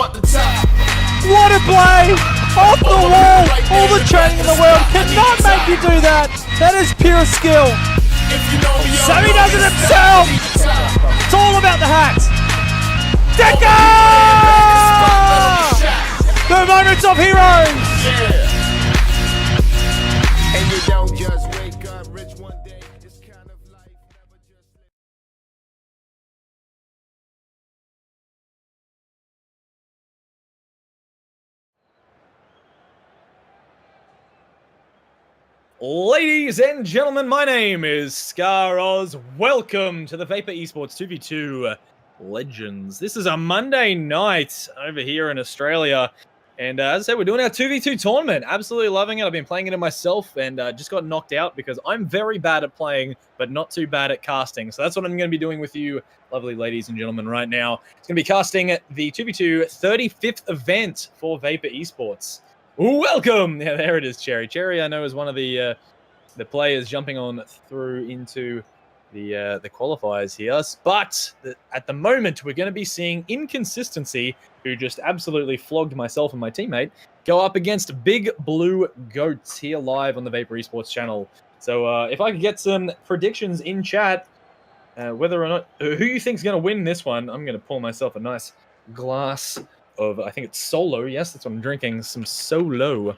want the top. What a play! Off the wall! All the training in the world cannot make you do that! That is pure skill! So he does it himself! It's all about the hacks! Decker! The moments of heroes! And you don't just wake up rich one day. It's kind of life, never just. Ladies and gentlemen, my name is Scar Oz. Welcome to the Vapour eSports 2v2 Legends. This is a Monday night over here in Australia. And as I said, we're doing our 2v2 tournament. Absolutely loving it. I've been playing it myself and just got knocked out because I'm very bad at playing, but not too bad at casting. So that's what I'm going to be doing with you, lovely ladies and gentlemen, right now. It's going to be casting the 2v2 35th event for Vapour eSports. Welcome! Yeah, there it is, Cherry. Cherry, I know, is one of the players jumping on through into the qualifiers here. But at the moment, we're going to be seeing Inconsistency, who just absolutely flogged myself and my teammate, go up against Big Blue Goats here live on the Vapour eSports channel. So if I could get some predictions in chat, whether or not who you think's going to win this one, I'm going to pour myself a nice glass of, I think it's Solo. Yes, that's what I'm drinking, some Solo.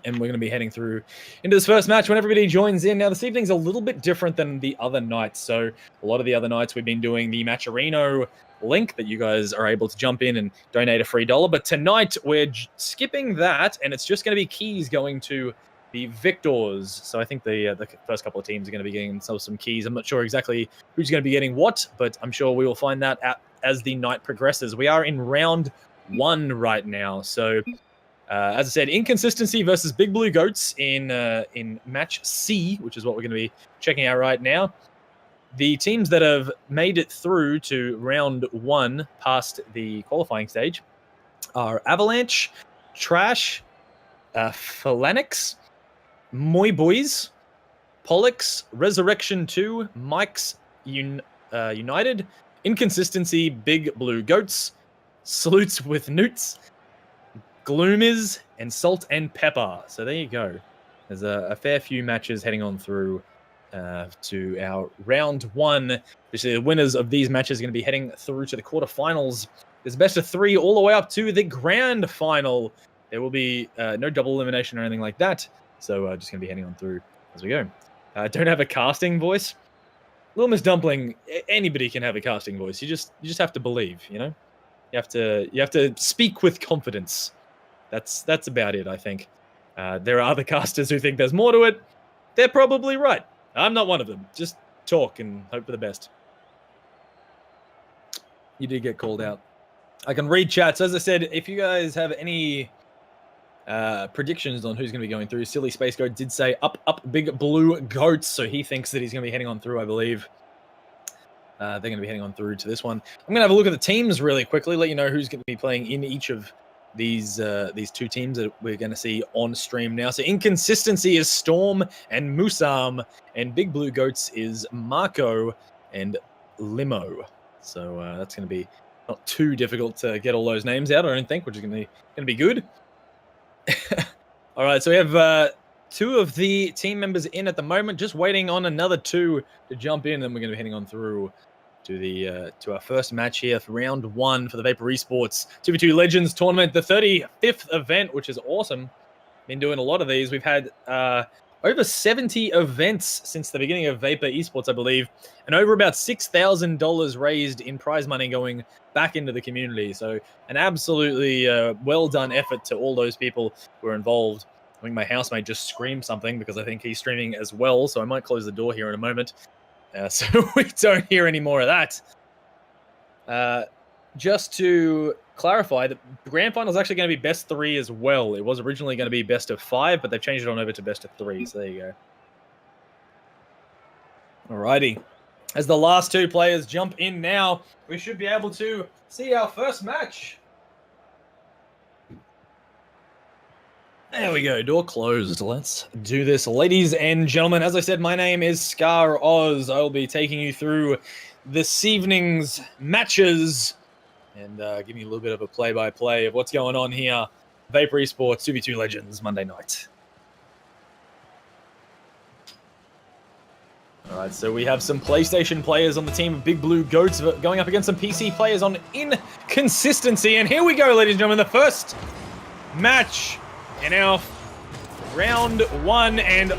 And we're going to be heading through into this first match when everybody joins in. Now, this evening's a little bit different than the other nights. So a lot of the other nights we've been doing the Matcherino link that you guys are able to jump in and donate a free $1. But tonight we're skipping that, and it's just going to be keys going to the victors. So I think the first couple of teams are going to be getting themselves some keys. I'm not sure exactly who's going to be getting what, but I'm sure we will find that out as the night progresses. We are in round 1 right now. So as I said, Inconsistency versus Big Blue Goats in match C, which is what we're going to be checking out right now. The teams that have made it through to round 1 past the qualifying stage are Avalanche, Trash, Phalanx, Moi Boys, Pollux, Resurrection 2, Mike's United, Inconsistency, Big Blue Goats, Salutes with Newts, Gloomiz, and Salt and Pepper. So there you go. There's a fair few matches heading on through to our round 1. Actually, the winners of these matches are going to be heading through to the quarterfinals. There's best of 3 all the way up to the grand final. There will be no double elimination or anything like that. So just going to be heading on through as we go. Don't have a casting voice. Little Miss Dumpling, anybody can have a casting voice. You just have to believe, you know? You have to speak with confidence. That's about it, I think. There are other casters who think there's more to it. They're probably right. I'm not one of them. Just talk and hope for the best. You did get called out. I can read chats. As I said, if you guys have any predictions on who's going to be going through, Silly Space Goat did say up Big Blue Goats, so he thinks that he's going to be heading on through, I believe. They're going to be heading on through to this one. I'm going to have a look at the teams really quickly, let you know who's going to be playing in each of these 2 teams that we're going to see on stream now. So Inconsistency is Storm and Musam, and Big Blue Goats is Marco and Limo. So that's going to be not too difficult to get all those names out, I don't think, which is going to be good. All right, so we have 2 of the team members in at the moment, just waiting on another 2 to jump in, and we're going to be heading on through to our first match here for round 1 for the Vapour eSports 2v2 Legends tournament, the 35th event, which is awesome. Been doing a lot of these. We've had over 70 events since the beginning of Vapour eSports, I believe, and over about $6,000 raised in prize money going back into the community. So an absolutely well done effort to all those people who are involved. I think my housemate just screamed something because I think he's streaming as well, so I might close the door here in a moment. So we don't hear any more of that. Just to clarify, the grand final is actually going to be best 3 as well. It was originally going to be best of 5, but they've changed it on over to best of 3. So there you go. Alrighty. As the last 2 players jump in now, we should be able to see our first match. There we go, door closed. Let's do this, ladies and gentlemen. As I said, my name is Scar Oz. I'll be taking you through this evening's matches and give me a little bit of a play-by-play of what's going on here. Vapour eSports 2v2 Legends Monday night. All right, so we have some PlayStation players on the team of Big Blue Goats going up against some PC players on Inconsistency. And here we go, ladies and gentlemen, the first match in our round 1. And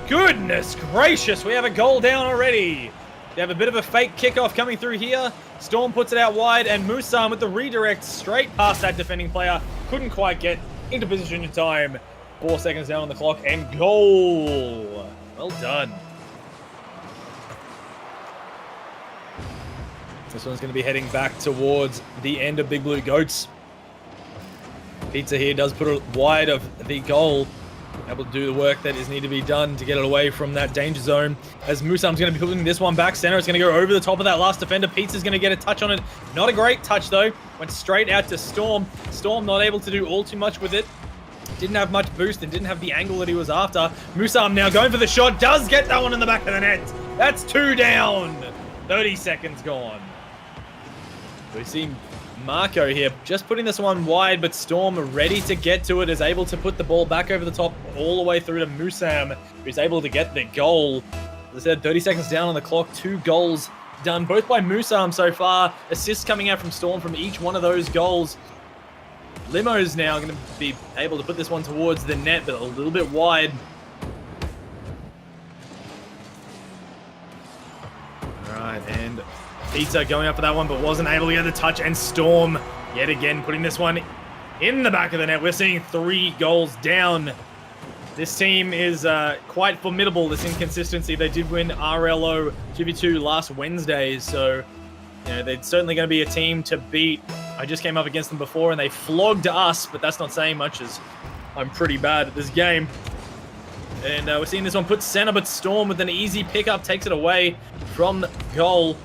goodness gracious, we have a goal down already. They have a bit of a fake kickoff coming through here. Storm puts it out wide, and Musam with the redirect straight past that defending player. Couldn't quite get into position in time. 4 seconds down on the clock, and goal. Well done. This one's going to be heading back towards the end of Big Blue Goats. Pizza here does put it wide of the goal. Able to do the work that is needed to be done to get it away from that danger zone. As Musam's going to be putting this one back center. It's going to go over the top of that last defender. Pizza's going to get a touch on it. Not a great touch, though. Went straight out to Storm. Storm not able to do all too much with it. Didn't have much boost and didn't have the angle that he was after. Musam now going for the shot. Does get that one in the back of the net. That's 2 down. 30 seconds gone. We see Marco here just putting this one wide, but Storm ready to get to it, is able to put the ball back over the top all the way through to Musam, who's able to get the goal. As I said, 30 seconds down on the clock, 2 goals done, both by Musam so far. Assists coming out from Storm from each one of those goals. Limo's now going to be able to put this one towards the net, but a little bit wide. All right, and Pizza going up for that one, but wasn't able to get the touch, and Storm yet again putting this one in the back of the net. We're seeing 3 goals down. This team is quite formidable, this Inconsistency. They did win RLO 2v2 last Wednesday, so you know, they're certainly going to be a team to beat. I just came up against them before, and they flogged us, but that's not saying much, as I'm pretty bad at this game. And we're seeing this one put center, but Storm with an easy pickup takes it away from goal.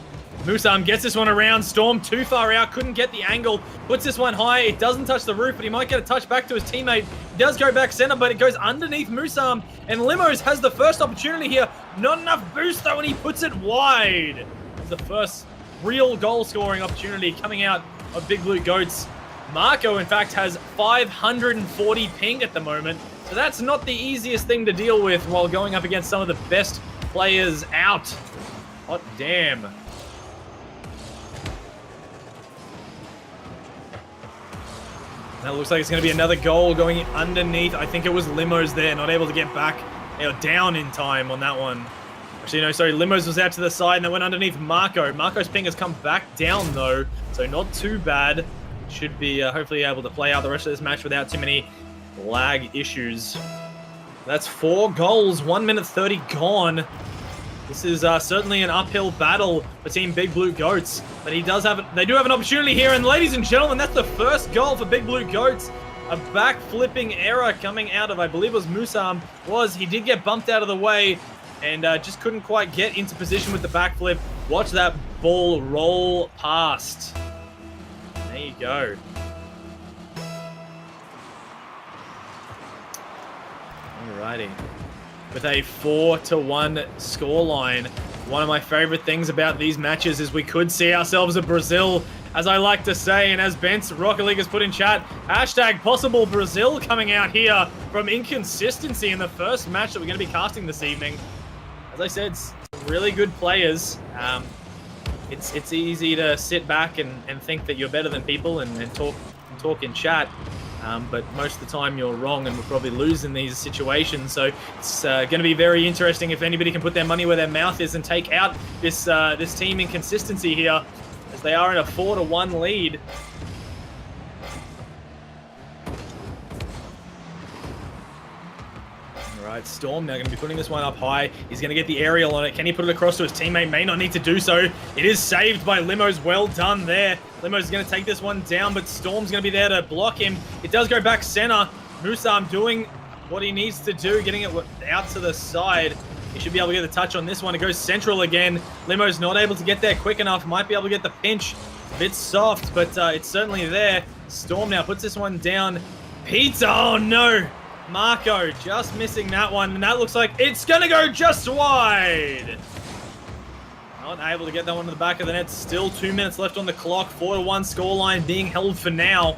Musam gets this one around. Storm too far out. Couldn't get the angle. Puts this one high. It doesn't touch the roof, but he might get a touch back to his teammate. He does go back center, but it goes underneath Musam. And Limos has the first opportunity here. Not enough boost, though, and he puts it wide. It's the first real goal-scoring opportunity coming out of Big Blue Goats. Marco, in fact, has 540 ping at the moment. So that's not the easiest thing to deal with while going up against some of the best players out. Hot damn. That looks like it's going to be another goal going underneath. I think it was Limos there, not able to get back down in time on that one. Actually, no, sorry, Limos was out to the side and then went underneath Marco. Marco's ping has come back down, though, so not too bad. Should be hopefully able to play out the rest of this match without too many lag issues. That's 4 goals, 1 minute 30 gone. This is certainly an uphill battle for Team Big Blue Goats, but they do have an opportunity here, and ladies and gentlemen, that's the first goal for Big Blue Goats. A back-flipping error coming out of, I believe it was Musam, he did get bumped out of the way, and just couldn't quite get into position with the backflip. Watch that ball roll past. There you go. Alrighty. With a 4-1 scoreline. One of my favorite things about these matches is we could see ourselves at Brazil, as I like to say, and as Bence Rocket League has put in chat, hashtag possible Brazil coming out here from Inconsistency in the first match that we're going to be casting this evening. As I said, really good players. It's easy to sit back and think that you're better than people and talk in chat. But most of the time you're wrong, and we'll probably lose in these situations. So it's going to be very interesting if anybody can put their money where their mouth is and take out this team Inconsistency here, as they are in a 4-1 lead. All right, Storm now going to be putting this one up high. He's going to get the aerial on it. Can he put it across to his teammate? May not need to do so. It is saved by Limos. Well done there. Limos is going to take this one down, but Storm's going to be there to block him. It does go back center. Musam doing what he needs to do, getting it out to the side. He should be able to get the touch on this one. It goes central again. Limos not able to get there quick enough. Might be able to get the pinch. A bit soft, but it's certainly there. Storm now puts this one down. Pizza, oh no. Marco just missing that one, and that looks like it's going to go just wide. Not able to get that one to the back of the net. Still 2 minutes left on the clock. 4-1 scoreline being held for now.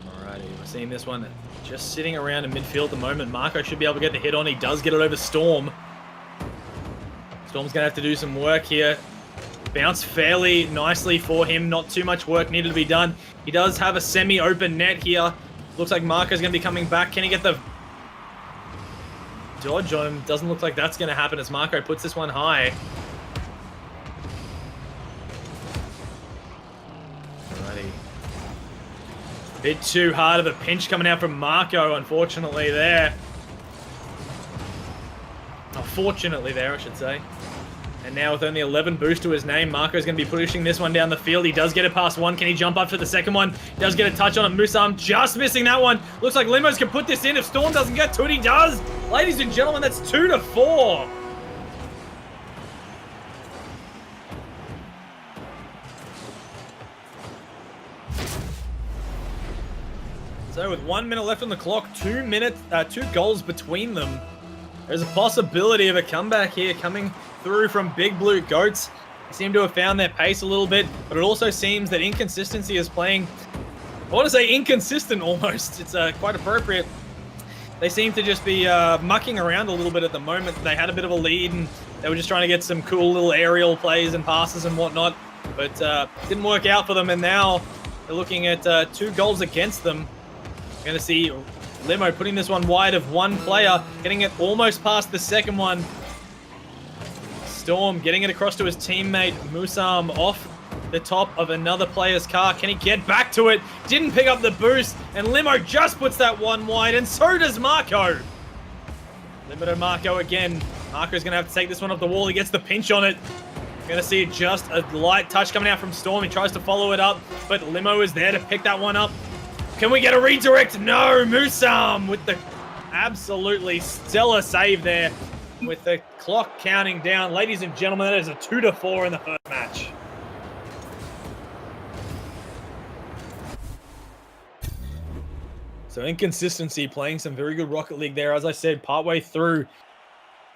Alrighty, we're seeing this one just sitting around in midfield at the moment. Marco should be able to get the hit on. He does get it over Storm. Storm's going to have to do some work here. Bounced fairly nicely for him. Not too much work needed to be done. He does have a semi-open net here. Looks like Marco's going to be coming back. Can he get the dodge on him? Doesn't look like that's going to happen as Marco puts this one high. Alrighty. Bit too hard of a pinch coming out from Marco, unfortunately, there. Oh, fortunately there, I should say. And now with only 11 boost to his name, Marco's going to be pushing this one down the field. He does get it past one. Can he jump up to the second one? He does get a touch on it. Musam just missing that one. Looks like Limos can put this in. If Storm doesn't get to it, he does. Ladies and gentlemen, that's 2-4. So with 1 minute left on the clock, 2 goals between them. There's a possibility of a comeback here coming through from Big Blue Goats. They seem to have found their pace a little bit, but it also seems that inconsistency is playing, I want to say inconsistent almost. It's quite appropriate. They seem to just be mucking around a little bit at the moment. They had a bit of a lead and they were just trying to get some cool little aerial plays and passes and whatnot, but didn't work out for them, and now they're looking at 2 goals against them. We're going to see Limo putting this one wide of one player, getting it almost past the second one. Storm getting it across to his teammate Musam off the top of another player's car. Can he get back to it? Didn't pick up the boost, and Limo just puts that one wide, and so does Marco. Limited Marco again. Marco's going to have to take this one off the wall. He gets the pinch on it. Going to see just a light touch coming out from Storm. He tries to follow it up, but Limo is there to pick that one up. Can we get a redirect? No, Musam with the absolutely stellar save there with the clock counting down. Ladies and gentlemen, that is a 2-4 in the first match. So inconsistency playing some very good Rocket League there. As I said, partway through,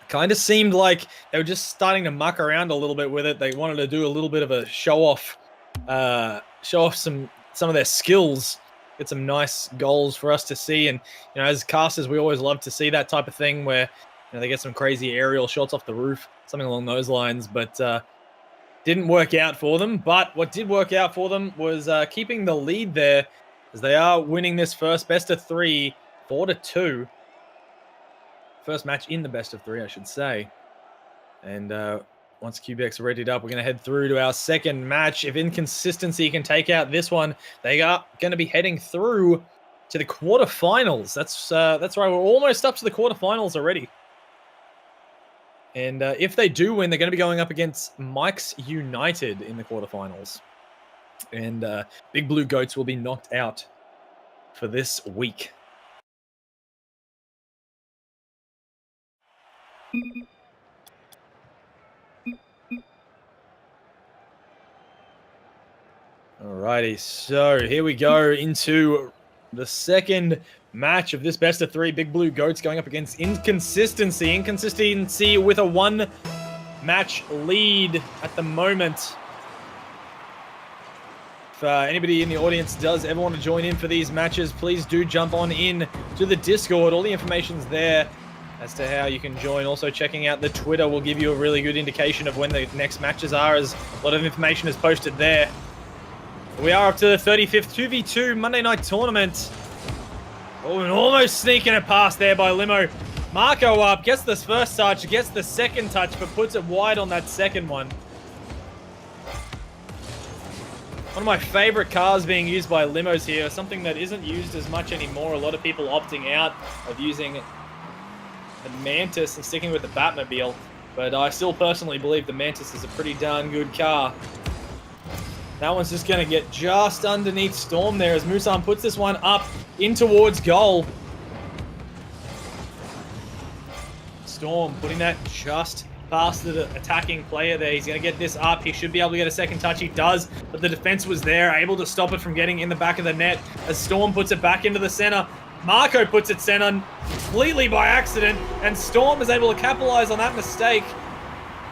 kind of seemed like they were just starting to muck around a little bit with it. They wanted to do a little bit of a show off some of their skills. Get some nice goals for us to see, and you know, as casters, we always love to see that type of thing where you know, they get some crazy aerial shots off the roof, something along those lines. But didn't work out for them. But what did work out for them was keeping the lead there, as they are winning this first best of 3, 4-2. First match in the best of 3, I should say. And once QBX are readied up, we're going to head through to our second match. If inconsistency can take out this one, they are going to be heading through to the quarterfinals. That's right. We're almost up to the quarterfinals already. And if they do win, they're going to be going up against Mike's United in the quarterfinals. And Big Blue Goats will be knocked out for this week. Alrighty, so here we go into the second match of this best of 3. Big Blue Goats going up against Inconsistency. Inconsistency with a 1-match lead at the moment. If anybody in the audience does ever want to join in for these matches, please do jump on in to the Discord. All the information's there as to how you can join. Also, checking out the Twitter will give you a really good indication of when the next matches are, as a lot of information is posted there. We are up to the 35th 2v2 Monday night tournament. Oh, and almost sneaking it past there by Limo. Marco up, gets this first touch, gets the second touch, but puts it wide on that second one. One of my favorite cars being used by Limos here, something that isn't used as much anymore. A lot of people opting out of using the Mantis and sticking with the Batmobile, but I still personally believe the Mantis is a pretty darn good car. That one's just going to get just underneath Storm there as Musam puts this one up in towards goal. Storm putting that just past the attacking player there. He's going to get this up. He should be able to get a second touch. He does, but the defense was there, able to stop it from getting in the back of the net as Storm puts it back into the center. Marco puts it center completely by accident, and Storm is able to capitalize on that mistake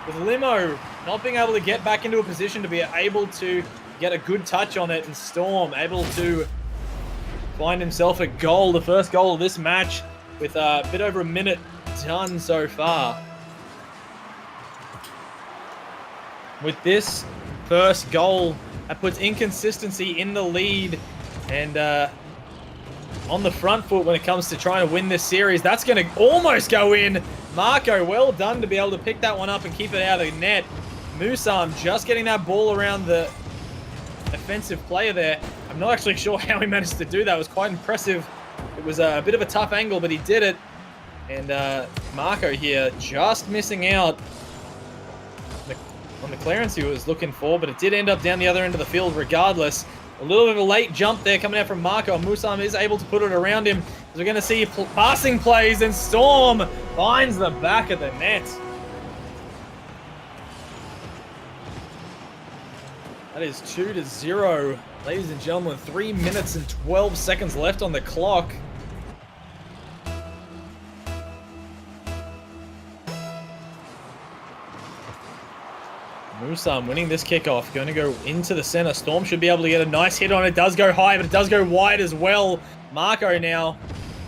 with Limo not being able to get back into a position to be able to get a good touch on it, and Storm able to find himself a goal, the first goal of this match, with a bit over a minute done so far. With this first goal, that puts inconsistency in the lead and on the front foot when it comes to trying to win this series. That's going to almost go in. Marco, well done to be able to pick that one up and keep it out of the net. Musam just getting that ball around the offensive player there. I'm not actually sure how he managed to do that. It was quite impressive. It was a bit of a tough angle, but he did it. And Marco here just missing out on the clearance he was looking for, but it did end up down the other end of the field regardless. A little bit of a late jump there coming out from Marco. Musam is able to put it around him. As we're going to see passing plays, and Storm finds the back of the net. That is 2-0. Ladies and gentlemen, 3 minutes and 12 seconds left on the clock. Musam winning this kickoff, going to go into the center. Storm should be able to get a nice hit on it. It does go high, but it does go wide as well. Marco now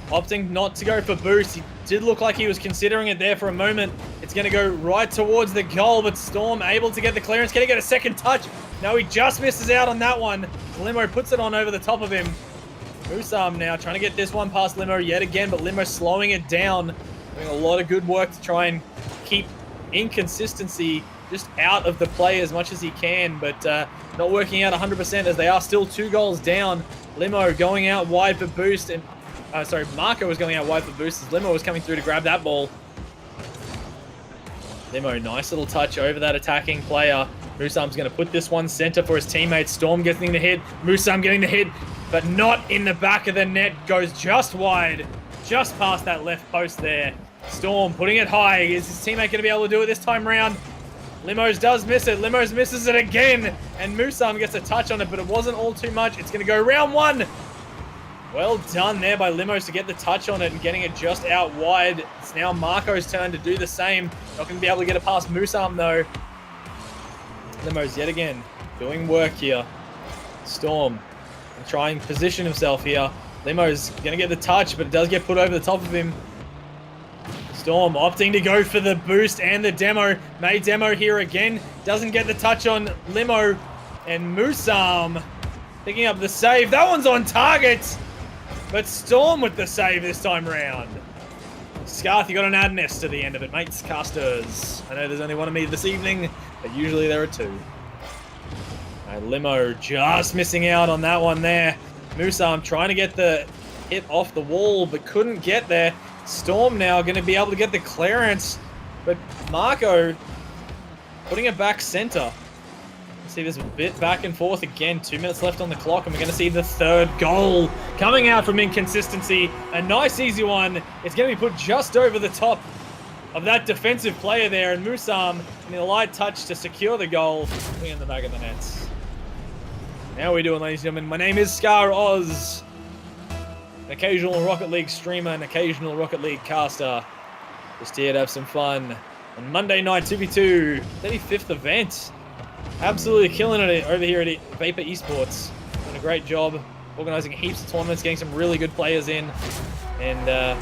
opting not to go for boost. He did look like he was considering it there for a moment. It's going to go right towards the goal, but Storm able to get the clearance. Can he get a second touch? No, he just misses out on that one. Limo puts it on over the top of him. Musam now trying to get this one past Limo yet again, but Limo slowing it down. Doing a lot of good work to try and keep inconsistency just out of the play as much as he can, but not working out 100% as they are still 2 goals down. Limo going out wide for boost, and Marco was going out wide for boost as Limo was coming through to grab that ball. Limo, nice little touch over that attacking player. Musam's going to put this one center for his teammates. Storm getting the hit. Musam getting the hit, but not in the back of the net. Goes just wide, just past that left post there. Storm putting it high. Is his teammate going to be able to do it this time round? Limos does miss it. Limos misses it again. And Musam gets a touch on it, but it wasn't all too much. It's going to go round 1. Well done there by Limos to get the touch on it and getting it just out wide. It's now Marco's turn to do the same. Not going to be able to get it past Musam though. Limos yet again doing work here. Storm trying to position himself here. Limos going to get the touch, but it does get put over the top of him. Storm opting to go for the boost and the demo. May demo here again. Doesn't get the touch on Limo. And Musam picking up the save. That one's on target. But Storm with the save this time round. Scarth, you got an ad nest to the end of it, mates, casters. I know there's only one of me this evening, but usually there are 2. Limo just missing out on that one there. Musam trying to get the hit off the wall, but couldn't get there. Storm now going to be able to get the clearance, but Marco putting it back center. See this bit back and forth again. 2 minutes left on the clock, and we're going to see the 3rd goal coming out from inconsistency. A nice easy one. It's going to be put just over the top of that defensive player there, and Musam in a light touch to secure the goal, putting in the back of the nets. How are we doing, ladies and gentlemen? My name is Scar Oz. An occasional Rocket League streamer, an occasional Rocket League caster. Just here to have some fun on Monday night 2v2, 35th event. Absolutely killing it over here at Vapour eSports. Doing a great job organizing heaps of tournaments, getting some really good players in, and I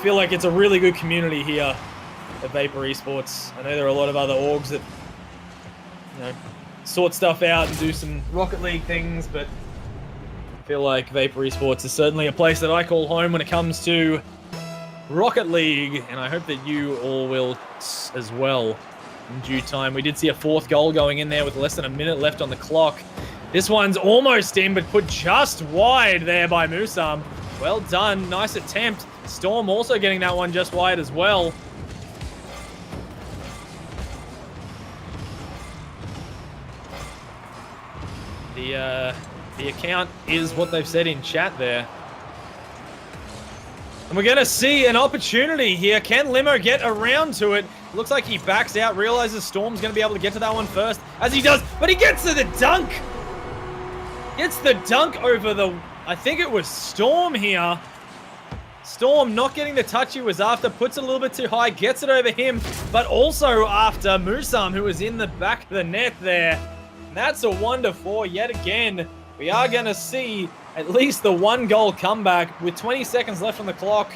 feel like it's a really good community here at Vapour eSports. I know there are a lot of other orgs that sort stuff out and do some Rocket League things, but I feel like Vapour eSports is certainly a place that I call home when it comes to Rocket League, and I hope that you all will as well in due time. We did see a 4th goal going in there with less than a minute left on the clock. This one's almost in, but put just wide there by Musam. Well done, nice attempt. Storm also getting that one just wide as well. The account is what they've said in chat there. And we're going to see an opportunity here. Can Limo get around to it? Looks like he backs out, realizes Storm's going to be able to get to that one first, as he does, but he gets to the dunk. Gets the dunk over the, I think it was Storm here. Storm not getting the touch he was after, puts it a little bit too high, gets it over him, but also after Musam, who was in the back of the net there. And that's a 1-4 yet again. We are going to see at least the 1-goal comeback with 20 seconds left on the clock.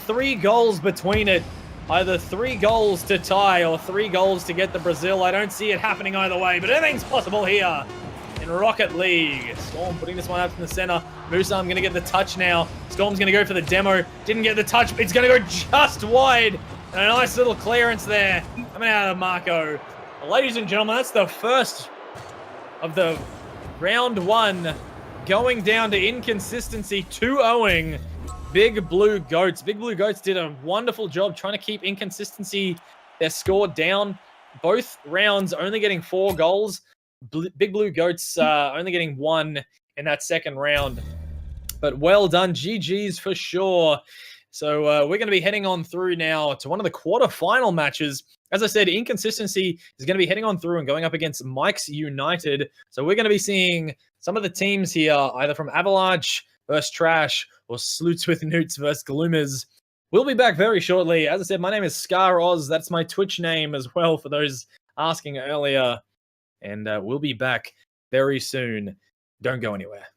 3 goals between it. Either 3 goals to tie or 3 goals to get the Brazil. I don't see it happening either way, but anything's possible here in Rocket League. Storm putting this one out in the center. Musam going to get the touch now. Storm's going to go for the demo. Didn't get the touch, but it's going to go just wide. And a nice little clearance there coming out of Marco. Well, ladies and gentlemen, that's the first of the round 1 going down to inconsistency, 2-0. Big Blue Goats. Big Blue Goats did a wonderful job trying to keep inconsistency, their score down. Both rounds only getting 4 goals. Big Blue Goats only getting 1 in that second round. But well done. GG's for sure. So we're going to be heading on through now to one of the quarterfinal matches. As I said, inconsistency is going to be heading on through and going up against Mike's United. So we're going to be seeing some of the teams here, either from Avalanche versus Trash or Sloots with Newts versus Gloomers. We'll be back very shortly. As I said, my name is Scar Oz. That's my Twitch name as well for those asking earlier. And we'll be back very soon. Don't go anywhere.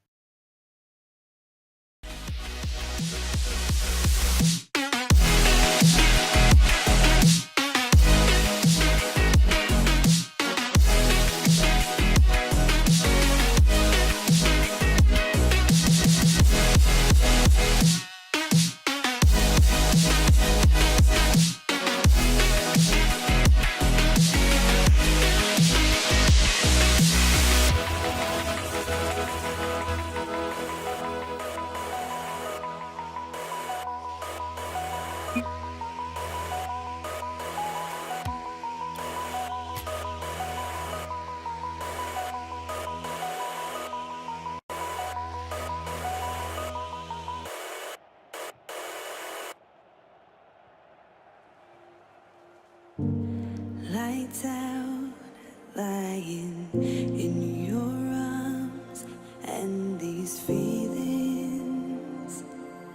Lights out, lying in your arms, and these feelings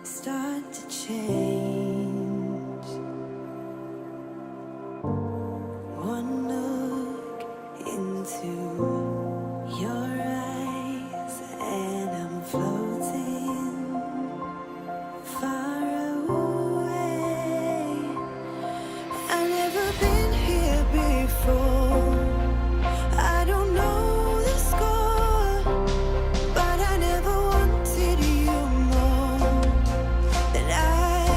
start to change. One look into your eyes, and I'm floating far away. I've never been here before. I don't know the score, but I never wanted you more than I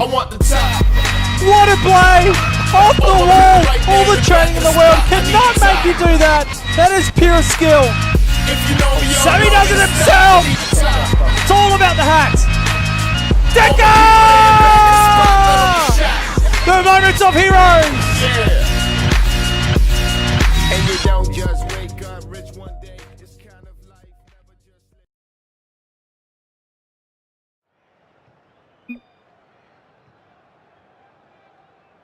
I want the top. What a play! Off the wall! All the training in the world cannot make you do that! That is pure skill! If you know me, So he does it himself! It's all about the hats! Decker! The moments of heroes! And you don't just wake up rich one day. It's kind of life, never just.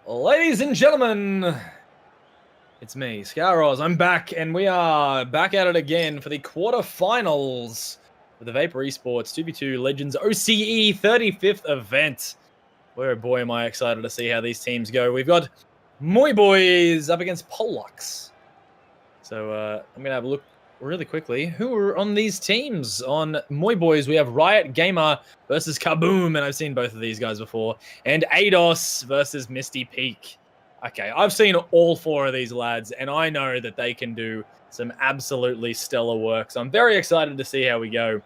Ladies and gentlemen, it's me, Scaroz. I'm back, and we are back at it again for the quarterfinals of the Vapour eSports 2v2 Legends OCE 35th event. Where, boy, am I excited to see how these teams go. We've got Moy Boys up against Pollux. So I'm going to have a look really quickly. Who are on these teams? On Moy Boys, we have Riot Gamer versus Kaboom, and I've seen both of these guys before. And Ados versus Misty Peak. Okay, I've seen all four of these lads, and I know that they can do some absolutely stellar work. So I'm very excited to see how we go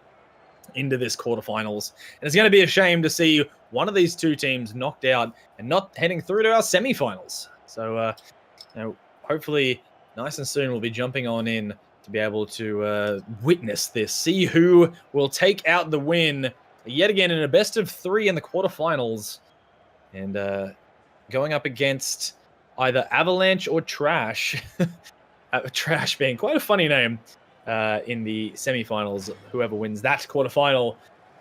into this quarterfinals. And it's going to be a shame to see one of these two teams knocked out and not heading through to our semifinals. So, hopefully, nice and soon we'll be jumping on in to be able to witness this, see who will take out the win yet again in a best of three in the quarterfinals, and going up against either Avalanche or Trash. Trash being quite a funny name in the semifinals, whoever wins that quarterfinal.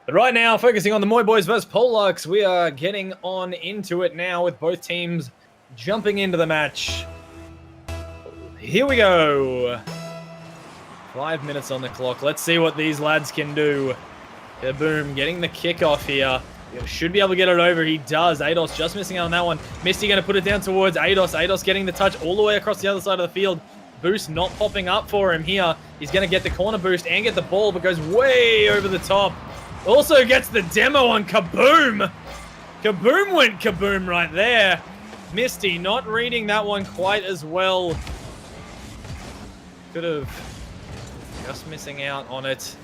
But right now, focusing on the Moy Boys versus Pollux, we are getting on into it now with both teams jumping into the match. Here we go. 5 minutes on the clock. Let's see what these lads can do. Kaboom, getting the kickoff here. Should be able to get it over. He does. Ados just missing out on that one. Misty going to put it down towards Ados. Ados getting the touch all the way across the other side of the field. Boost not popping up for him here. He's going to get the corner boost and get the ball, but goes way over the top. Also gets the demo on Kaboom. Kaboom went kaboom right there. Misty not reading that one quite as well. Could have just missing out on it.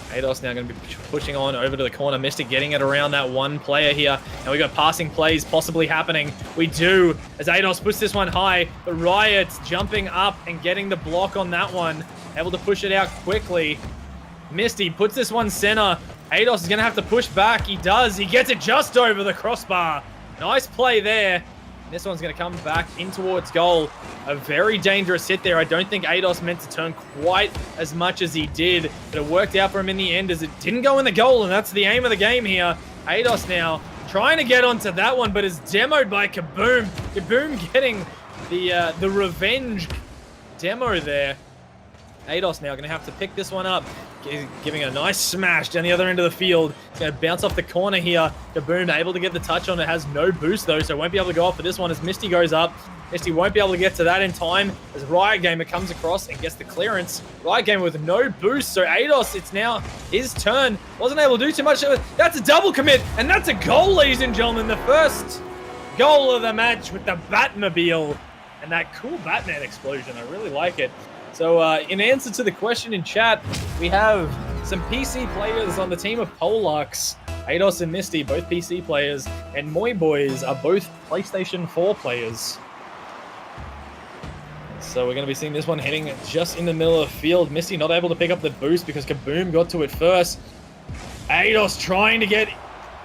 Ados now going to be pushing on over to the corner. Mystic getting it around that one player here. And we got passing plays possibly happening. We do, as Ados puts this one high. The Riot's jumping up and getting the block on that one. Able to push it out quickly. Misty puts this one center. Ados is going to have to push back. He does. He gets it just over the crossbar. Nice play there. This one's going to come back in towards goal. A very dangerous hit there. I don't think Ados meant to turn quite as much as he did, but it worked out for him in the end as it didn't go in the goal, and that's the aim of the game here. Ados now trying to get onto that one, but is demoed by Kaboom. Kaboom getting the revenge demo there. Ados now going to have to pick this one up. Giving a nice smash down the other end of the field. It's going to bounce off the corner here. Kaboom able to get the touch on it. Has no boost though, so won't be able to go off for this one as Misty goes up. Misty won't be able to get to that in time as Riot Gamer comes across and gets the clearance. Riot Gamer with no boost, so Ados, it's now his turn. Wasn't able to do too much. That's a double commit, and that's a goal, ladies and gentlemen. The first goal of the match with the Batmobile and that cool Batman explosion. I really like it. So in answer to the question in chat, we have some PC players on the team of Pollux. Ados and Misty, both PC players, and Moy Boys are both PlayStation 4 players. So we're going to be seeing this one heading just in the middle of the field. Misty not able to pick up the boost because Kaboom got to it first. Ados trying to get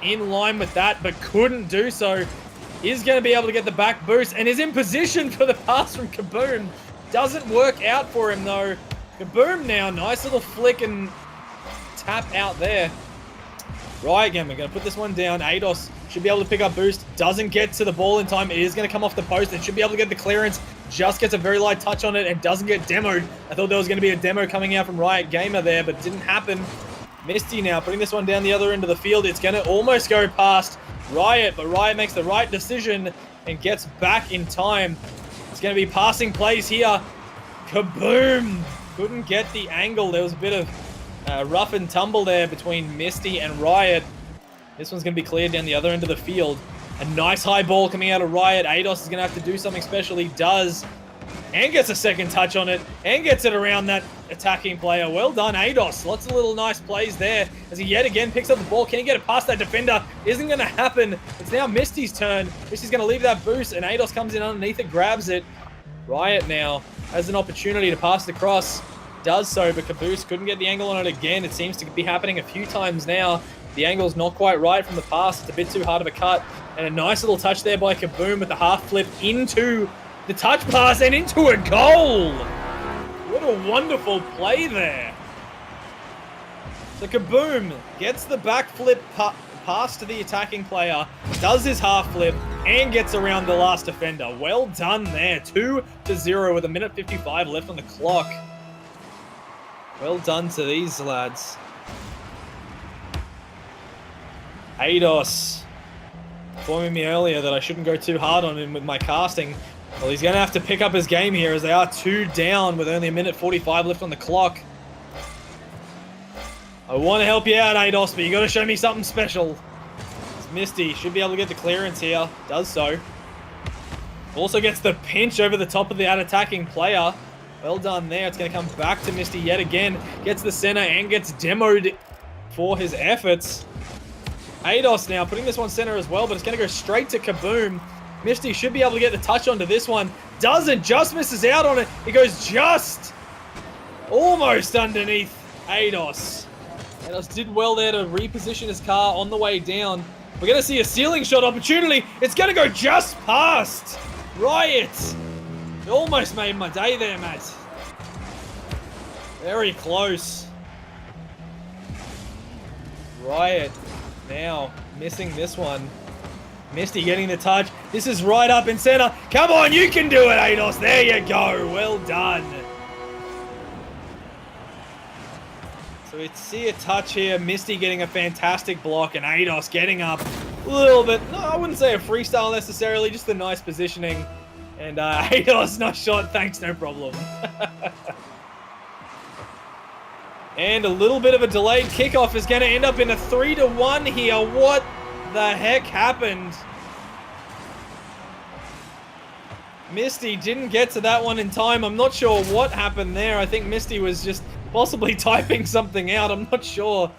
in line with that, but couldn't do so. Is going to be able to get the back boost and is in position for the pass from Kaboom. Doesn't work out for him though. Kaboom now, nice little flick and tap out there. Riot Gamer going to put this one down. Ados should be able to pick up boost. Doesn't get to the ball in time. It is going to come off the post and should be able to get the clearance. Just gets a very light touch on it and doesn't get demoed. I thought there was going to be a demo coming out from Riot Gamer there, but didn't happen. Misty now putting this one down the other end of the field. It's going to almost go past Riot, but Riot makes the right decision and gets back in time. It's going to be passing plays here. Kaboom! Couldn't get the angle. There was a bit of rough and tumble there between Misty and Riot. This one's going to be cleared down the other end of the field. A nice high ball coming out of Riot. Ados is going to have to do something special. He does. and gets a second touch on it and gets it around that attacking player. Well done, Ados. Lots of little nice plays there as he yet again picks up the ball. Can he get it past that defender? Isn't going to happen. It's now Misty's turn. Misty's going to leave that boost, and Ados comes in underneath it, grabs it. Riot now has an opportunity to pass it across. Does so, but Caboose couldn't get the angle on it again. It seems to be happening a few times now. The angle's not quite right from the pass. It's a bit too hard of a cut. And a nice little touch there by Kaboom with the half flip into the touch pass and into a goal. What a wonderful play there. So Kaboom gets the back flip pass to the attacking player, does his half flip, and gets around the last defender. Well done there. 2-0 with 1:55 left on the clock. Well done to these lads. Ados informing me earlier that I shouldn't go too hard on him with my casting. Well, he's going to have to pick up his game here as they are 2 down with only 1:45 left on the clock. I want to help you out, Ados, but you got to show me something special. It's Misty. Should be able to get the clearance here. Does so. Also gets the pinch over the top of that attacking player. Well done there. It's going to come back to Misty yet again. Gets the center and gets demoed for his efforts. Ados now putting this one center as well, but it's going to go straight to Kaboom. Misty should be able to get the touch onto this one. Doesn't, just misses out on it. It goes just almost underneath Ados. Ados did well there to reposition his car on the way down. We're going to see a ceiling shot opportunity. It's going to go just past Riot. You almost made my day there, Matt. Very close. Riot now missing this one. Misty getting the touch. This is right up in center. Come on, you can do it, Ados. There you go. Well done. So we see a touch here. Misty getting a fantastic block and Ados getting up a little bit. No, I wouldn't say a freestyle necessarily, just a nice positioning. And Ados, nice shot. Thanks, no problem. And a little bit of a delayed kickoff is going to end up in a 3-1 here. What the heck happened? Misty didn't get to that one in time. I'm not sure what happened there. I think Misty was just possibly typing something out. I'm not sure.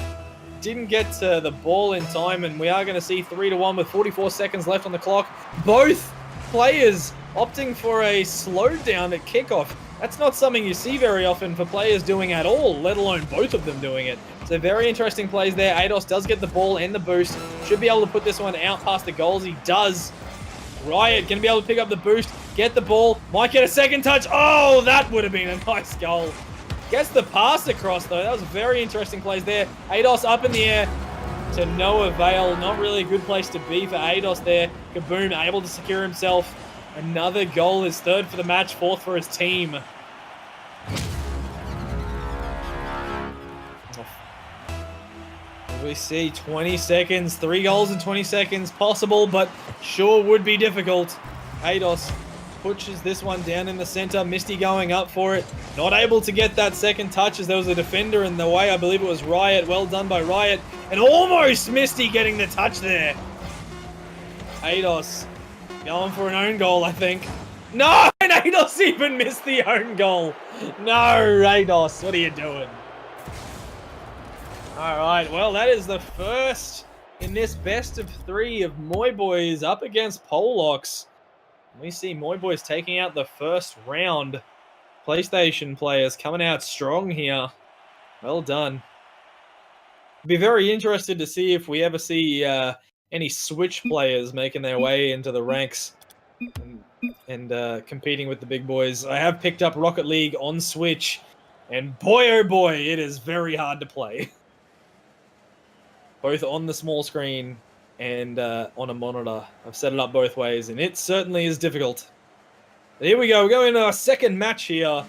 Didn't get to the ball in time, and we are going to see 3-1 with 44 seconds left on the clock. Both players opting for a slowdown at kickoff. That's not something you see very often for players doing at all, let alone both of them doing it. So very interesting plays there. Ados does get the ball and the boost. Should be able to put this one out past the goals. He does. Riot going to be able to pick up the boost, get the ball, might get a second touch. Oh, that would have been a nice goal. Gets the pass across, though. That was very interesting plays there. Ados up in the air to no avail. Not really a good place to be for Ados there. Kaboom able to secure himself another goal. His third for the match, fourth for his team. We see 20 seconds, 3 goals in 20 seconds possible, but sure would be difficult. Ados pushes this one down in the center. Misty going up for it. Not able to get that second touch as there was a defender in the way. I believe it was Riot. Well done by Riot. And almost Misty getting the touch there. Ados going for an own goal, I think. No! And Ados even missed the own goal. No, Ados, what are you doing? Alright, well, that is the first in this best of 3 of Moy Boys up against Polox. We see Moy Boys taking out the first round. PlayStation players coming out strong here. Well done. Be very interested to see if we ever see any Switch players making their way into the ranks and competing with the big boys. I have picked up Rocket League on Switch, and boy oh boy, it is very hard to play. Both on the small screen and on a monitor. I've set it up both ways, and it certainly is difficult. But here we go. We're going into our second match here.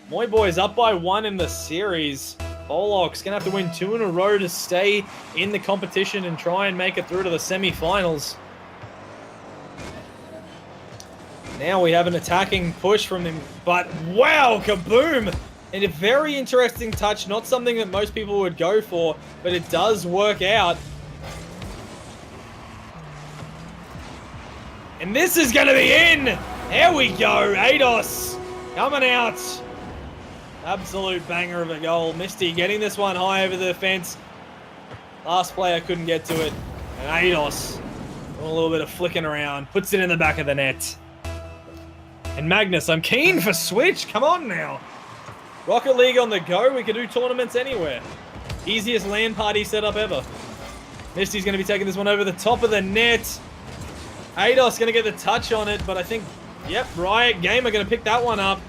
Moy Boys up by 1 in the series. Polox going to have to win 2 in a row to stay in the competition and try and make it through to the semi-finals. Now we have an attacking push from him, but wow, Kaboom! And a very interesting touch, not something that most people would go for, but it does work out. And this is going to be in! There we go, Ados Coming out. Absolute banger of a goal. Misty getting this one high over the fence. Last player couldn't get to it. And Ados, a little bit of flicking around, puts it in the back of the net. And Magnus, I'm keen for Switch. Come on now. Rocket League on the go. We can do tournaments anywhere. Easiest LAN party setup ever. Misty's going to be taking this one over the top of the net. Ados going to get the touch on it, but I think, yep, Riot Gamer going to pick that one up.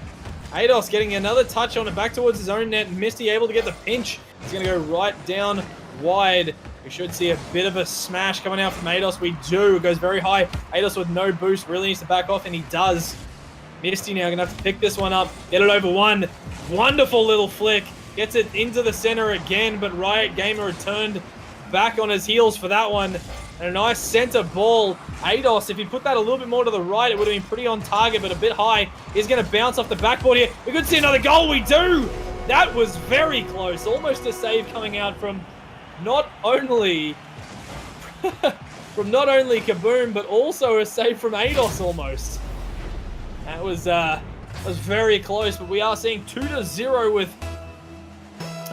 Ados getting another touch on it back towards his own net. Misty able to get the pinch. He's going to go right down wide. We should see a bit of a smash coming out from Ados. We do. It goes very high. Ados with no boost really needs to back off, and he does. Misty now going to have to pick this one up. Get it over one. Wonderful little flick. Gets it into the center again, but Riot Gamer returned back on his heels for that one. And a nice center ball. Ados, if he put that a little bit more to the right, it would have been pretty on target, but a bit high. He's going to bounce off the backboard here. We could see another goal. We do. That was very close. Almost a save coming out from not only Kaboom, but also a save from Ados almost. That was very close, but we are seeing 2-0 with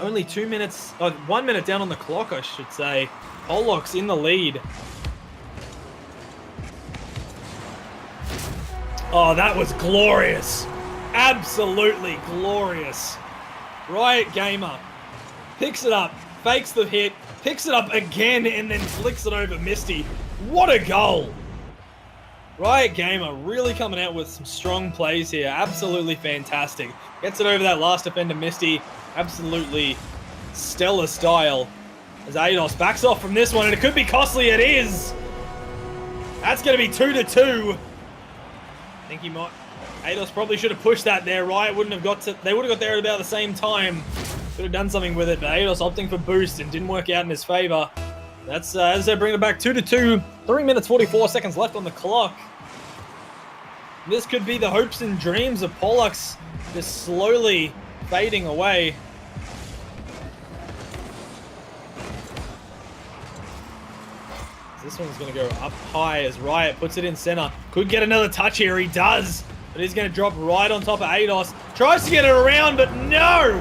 only 2 minutes, 1 minute down on the clock, I should say. Pollock's in the lead. Oh, that was glorious. Absolutely glorious. Riot Gamer picks it up, fakes the hit, picks it up again, and then flicks it over Misty. What a goal. Riot Gamer really coming out with some strong plays here. Absolutely fantastic. Gets it over that last defender, Misty. Absolutely stellar style. As Ados backs off from this one, and it could be costly. It is. That's going to be 2-2. I think he might. Ados probably should have pushed that there. Riot wouldn't have got to. They would have got there at about the same time. Could have done something with it, but Ados opting for boost and didn't work out in his favor. That's as they bring it back 2-2. 3 minutes 44 seconds left on the clock. This could be the hopes and dreams of Pollux just slowly fading away. This one's going to go up high as Riot puts it in center. Could get another touch here. He does. But he's going to drop right on top of Ados. Tries to get it around, but no!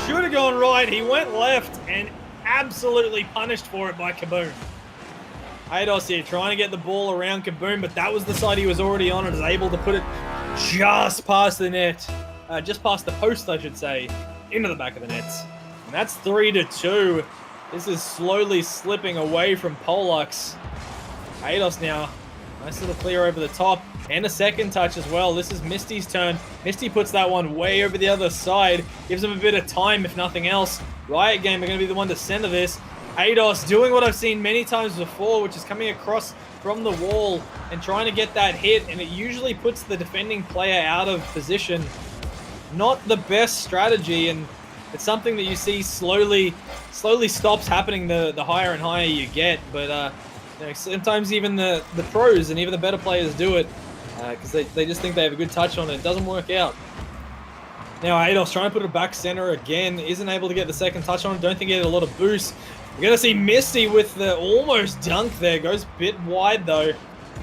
Should have gone right. He went left and absolutely punished for it by Kaboom. Ados here trying to get the ball around Kaboom, but that was the side he was already on and is able to put it just past the net. Just past the post, I should say. Into the back of the nets. And that's 3-2. This is slowly slipping away from Pollux. Ados now. Nice little clear over the top. And a second touch as well. This is Misty's turn. Misty puts that one way over the other side. Gives him a bit of time, if nothing else. Riot Game are going to be the one to center this. Ados doing what I've seen many times before, which is coming across from the wall and trying to get that hit. And it usually puts the defending player out of position. Not the best strategy, and it's something that you see slowly stops happening the higher and higher you get. But you know, sometimes even the pros and even the better players do it because they just think they have a good touch on it. It doesn't work out. Now Ados trying to put it back center again. Isn't able to get the second touch on it. Don't think he had a lot of boost. We're going to see Misty with the almost dunk there. Goes a bit wide though.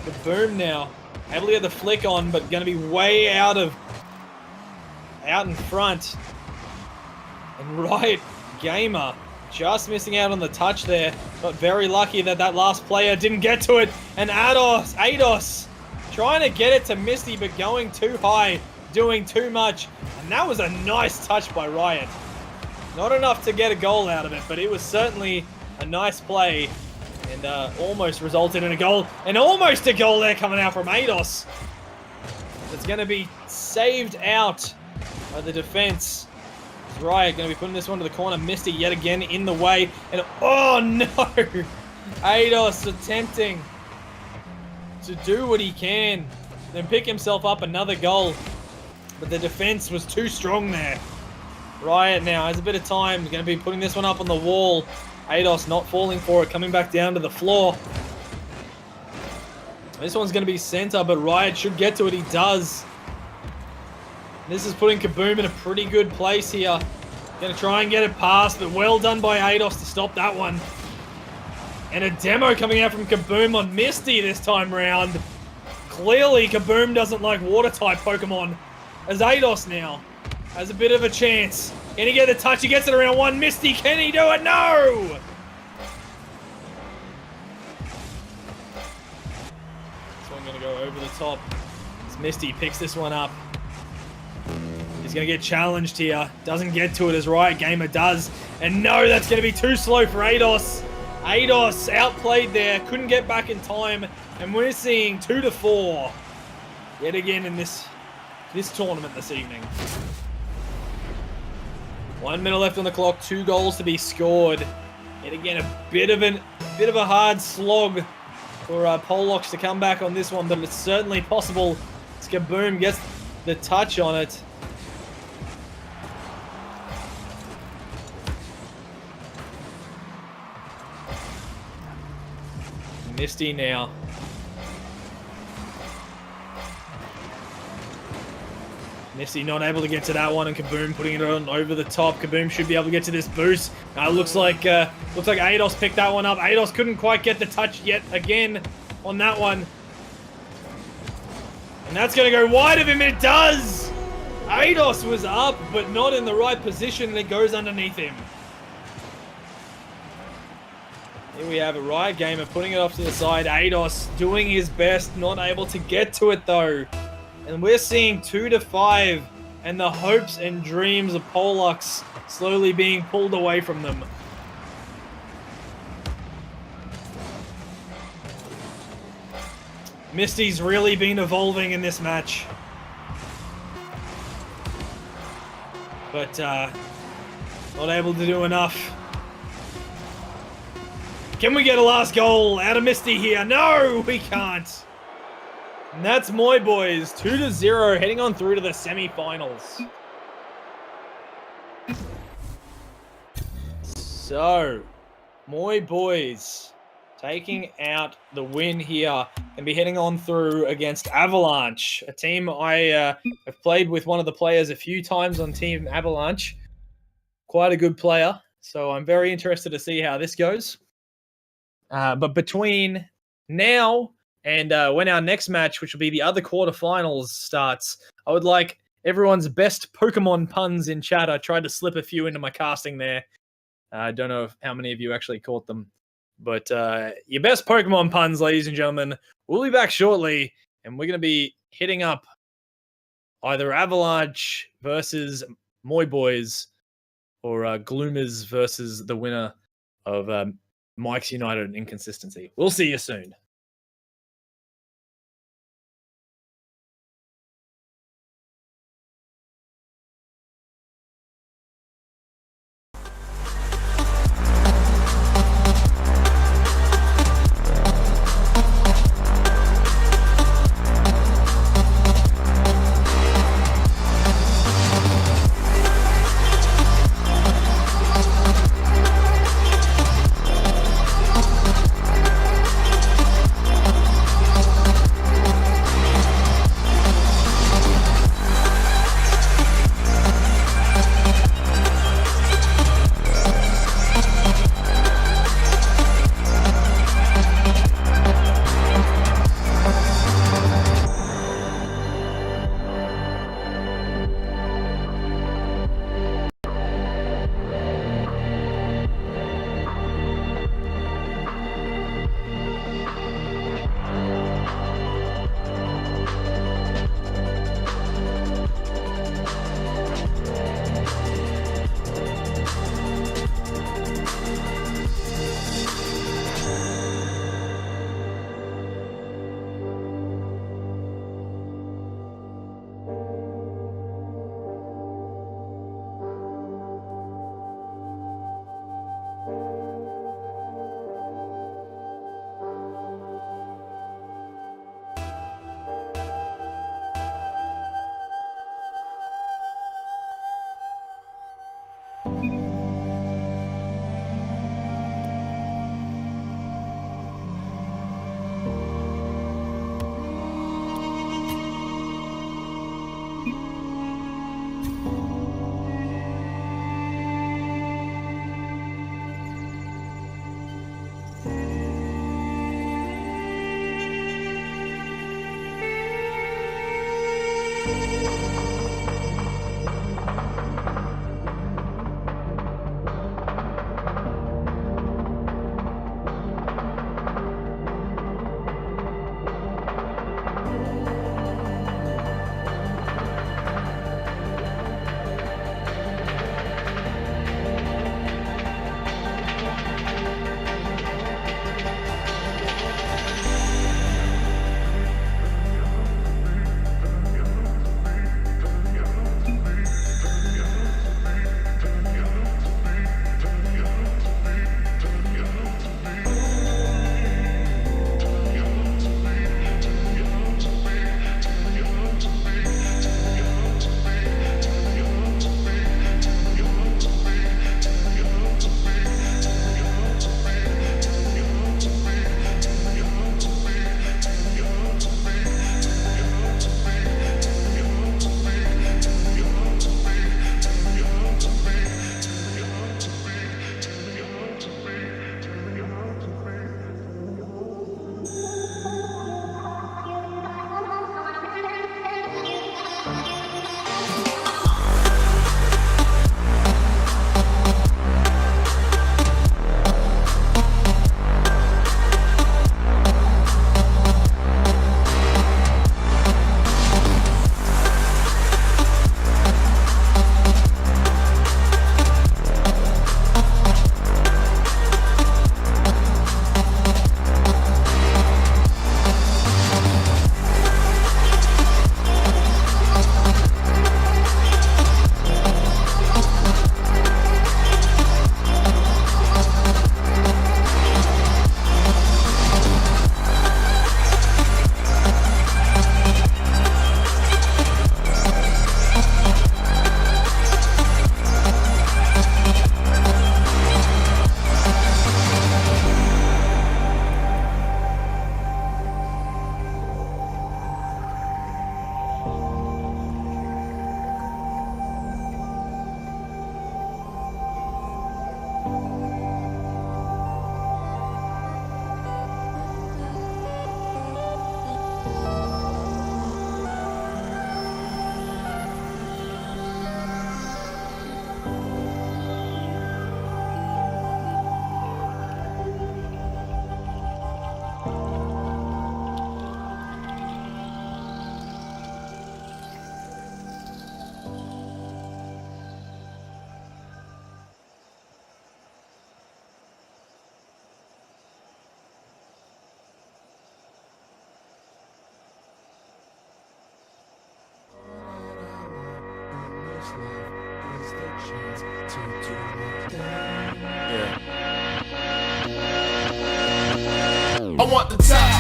The boom now. Able to get the flick on, but going to be way out in front. And Riot Gamer just missing out on the touch there. But very lucky that last player didn't get to it. And Ados trying to get it to Misty, but going too high, doing too much. And that was a nice touch by Riot. Not enough to get a goal out of it, but it was certainly a nice play. And almost resulted in a goal. And almost a goal there coming out from Ados. It's going to be saved out by the defense. Riot going to be putting this one to the corner. Misty yet again in the way. And oh no! Ados attempting to do what he can. Then pick himself up another goal. But the defense was too strong there. Riot now has a bit of time. Going to be putting this one up on the wall. Ados not falling for it. Coming back down to the floor. This one's going to be center, but Riot should get to it. He does. This is putting Kaboom in a pretty good place here. Going to try and get it past, but well done by Ados to stop that one. And a demo coming out from Kaboom on Misty this time round. Clearly, Kaboom doesn't like water-type Pokemon. as Ados now has a bit of a chance. Can he get the touch? He gets it around one. Misty, can he do it? No! This one gonna go over the top. As Misty picks this one up. He's gonna get challenged here. Doesn't get to it as Riot Gamer does. And no, that's gonna be too slow for Ados. Ados outplayed there, couldn't get back in time. And we're seeing 2-4 yet again in this tournament this evening. 1 minute left on the clock, 2 goals to be scored. Yet again, a bit of a hard slog for Pollox to come back on this one, but it's certainly possible. Skaboom gets the touch on it. Misty now. Misty not able to get to that one, and Kaboom putting it on over the top. Kaboom should be able to get to this boost. Looks like Ados picked that one up. Ados couldn't quite get the touch yet again on that one. And that's going to go wide of him. It does! Ados was up, but not in the right position, and it goes underneath him. Here we have a Riot Gamer putting it off to the side. Ados doing his best, not able to get to it though. And we're seeing 2-5, and the hopes and dreams of Pollux slowly being pulled away from them. Misty's really been evolving in this match. But not able to do enough. Can we get a last goal out of Misty here? No, we can't. And that's Moy Boys, 2-0, heading on through to the semi-finals. So, Moy Boys taking out the win here and be heading on through against Avalanche, a team I have played with one of the players a few times on Team Avalanche. Quite a good player, so I'm very interested to see how this goes. But between now and when our next match, which will be the other quarterfinals, starts, I would like everyone's best Pokemon puns in chat. I tried to slip a few into my casting there. I don't know how many of you actually caught them. But your best Pokemon puns, ladies and gentlemen. We'll be back shortly, and we're going to be hitting up either Avalanche versus Moy Boys or Gloomers versus the winner of Mike's United and Inconsistency. We'll see you soon. I want the top.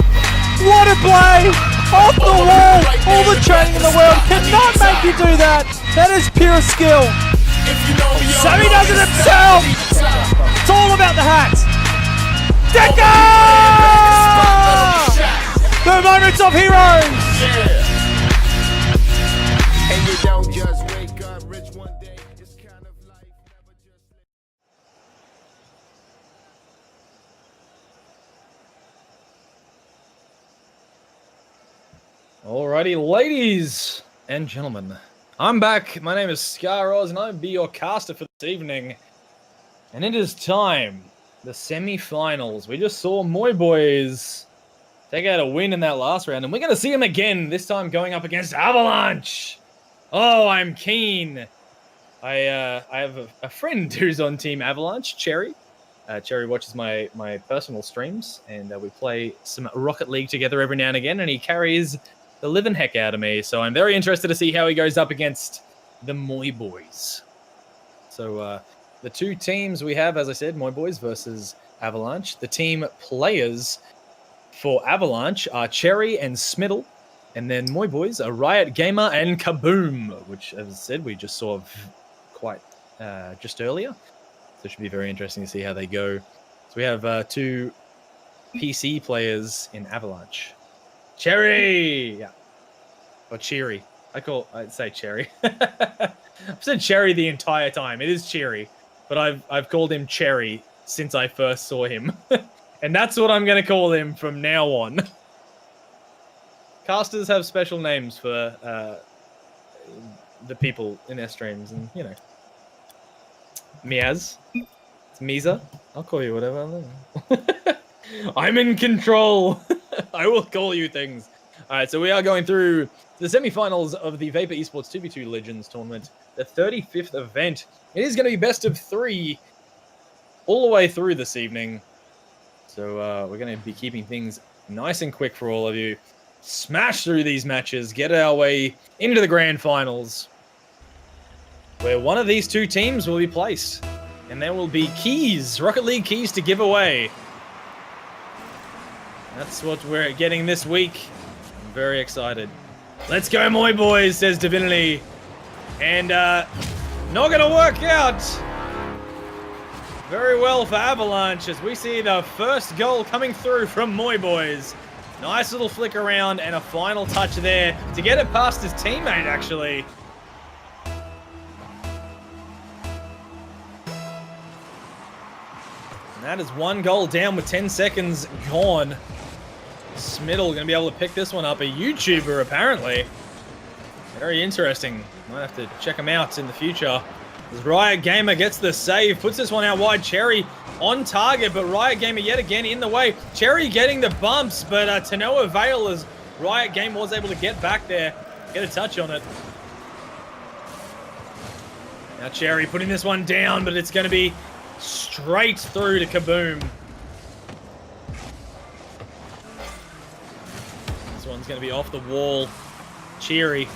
What a play! Off the wall! All the training in the world cannot make you do that! That is pure skill! If you know me, So he does it himself! It's all about the hats! Decker! The moments of heroes! And you don't just wake up rich one day. It's kind of life, never just. Alrighty, ladies and gentlemen, I'm back. My name is Scar Oz, and I'll be your caster for this evening. And it is time, the semi-finals. We just saw Moy Boys take out a win in that last round, and we're going to see them again, this time going up against Avalanche. Oh, I'm keen. I have a friend who's on Team Avalanche, Cherry. Cherry watches my personal streams, and we play some Rocket League together every now and again, and he carries the living heck out of me. So I'm very interested to see how he goes up against the Moy Boys. So the two teams we have, as I said, Moy Boys versus Avalanche. The team players for Avalanche are Cherry and Smiddle. And then Moy Boys are Riot Gamer and Kaboom, which, as I said, we just saw quite just earlier. So it should be very interesting to see how they go. So we have two PC players in Avalanche. Cherry! Yeah. Or Cheery. I'd say Cherry. I've said Cherry the entire time. It is Cheery. But I've called him Cherry since I first saw him. And that's what I'm going to call him from now on. Casters have special names for the people in their streams. And, you know. Miaz. It's Misa. I'll call you whatever. I'm in control. I will call you things. All right, so we are going through the semifinals of the Vapour eSports 2v2 Legends tournament, the 35th event. It is going to be best of 3 all the way through this evening. So we're going to be keeping things nice and quick for all of you. Smash through these matches, get our way into the grand finals, where one of these two teams will be placed. And there will be keys, Rocket League keys to give away. That's what we're getting this week. I'm very excited. Let's go, Moy Boys, says Divinity. And not going to work out very well for Avalanche as we see the first goal coming through from Moy Boys. Nice little flick around and a final touch there to get it past his teammate, actually. And that is one goal down with 10 seconds gone. Smiddle going to be able to pick this one up. A YouTuber, apparently. Very interesting. Might have to check him out in the future. As Riot Gamer gets the save, puts this one out wide. Cherry on target, but Riot Gamer yet again in the way. Cherry getting the bumps, but to no avail as Riot Gamer was able to get back there, get a touch on it. Now Cherry putting this one down, but it's going to be straight through to Kaboom. This one's going to be off the wall. Cherry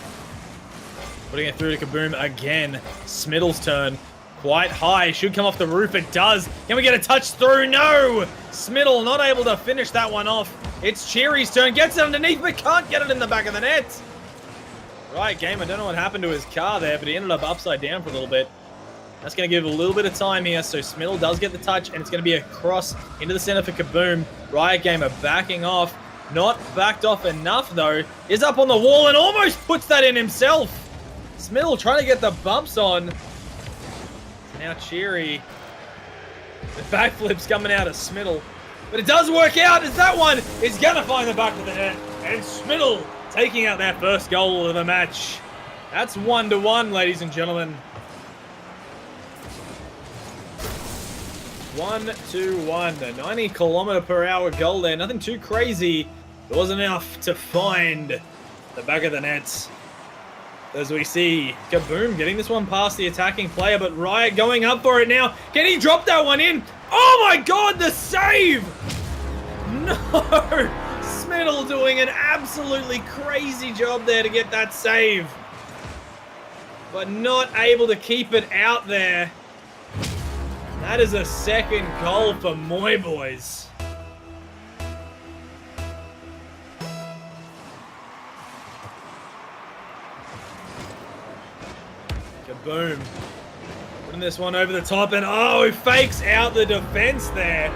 putting it through to Kaboom again. Smiddle's turn. Quite high. Should come off the roof. It does. Can we get a touch through? No! Smiddle not able to finish that one off. It's Cherry's turn. Gets it underneath, but can't get it in the back of the net. Right, game. I don't know what happened to his car there, but he ended up upside down for a little bit. That's going to give a little bit of time here. So Smiddle does get the touch, and it's going to be a cross into the center for Kaboom. Riot Gamer backing off. Not backed off enough, though. Is up on the wall and almost puts that in himself. Smiddle trying to get the bumps on. Now Cherry. The backflip's coming out of Smiddle. But it does work out as that one is going to find the back of the net. And Smiddle taking out that first goal of the match. That's 1-1, ladies and gentlemen. 1-1. A 90-kilometer-per-hour goal there. Nothing too crazy. It wasn't enough to find the back of the net. As we see Kaboom getting this one past the attacking player, but Riot going up for it now. Can he drop that one in? Oh my god, the save! No! Smiddle doing an absolutely crazy job there to get that save. but not able to keep it out there. That is a second goal for Moy Boys. Kaboom. Putting this one over the top, and oh, he fakes out the defense there.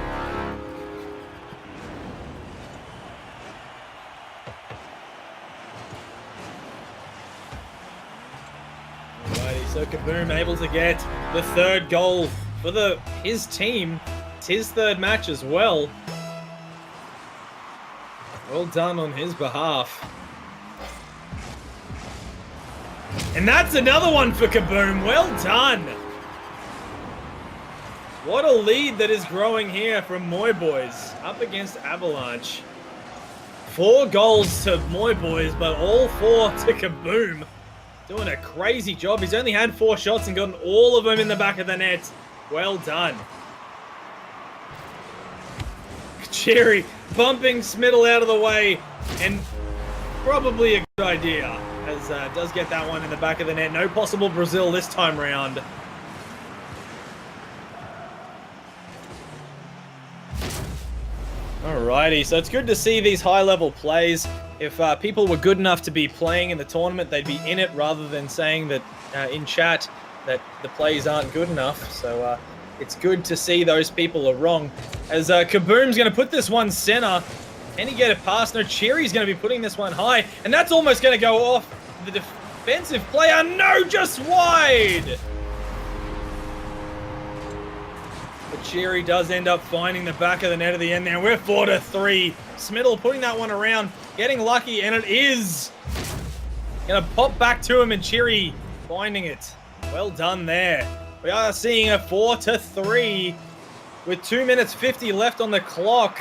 Alrighty, so Kaboom able to get the third goal for his team. It's his third match as well. Well done on his behalf. And that's another one for Kaboom. Well done. What a lead that is growing here from Moy Boys up against Avalanche. 4 goals to Moy Boys, but all 4 to Kaboom. Doing a crazy job. He's only had 4 shots and gotten all of them in the back of the net. Well done. Cherry bumping Smittle out of the way, and probably a good idea, as does get that one in the back of the net. No possible Brazil this time round. Alrighty, so it's good to see these high-level plays. If people were good enough to be playing in the tournament, they'd be in it, rather than saying that in chat that the plays aren't good enough. So it's good to see those people are wrong. As Kaboom's going to put this one center. Can he get it past? No, Cherry's going to be putting this one high, and that's almost going to go off the defensive player. No, just wide! But Cherry does end up finding the back of the net at the end there. We're 4-3. Smittle putting that one around, getting lucky, and it is going to pop back to him, and Cherry finding it. Well done there. We are seeing a 4-3 with 2 minutes 50 left on the clock.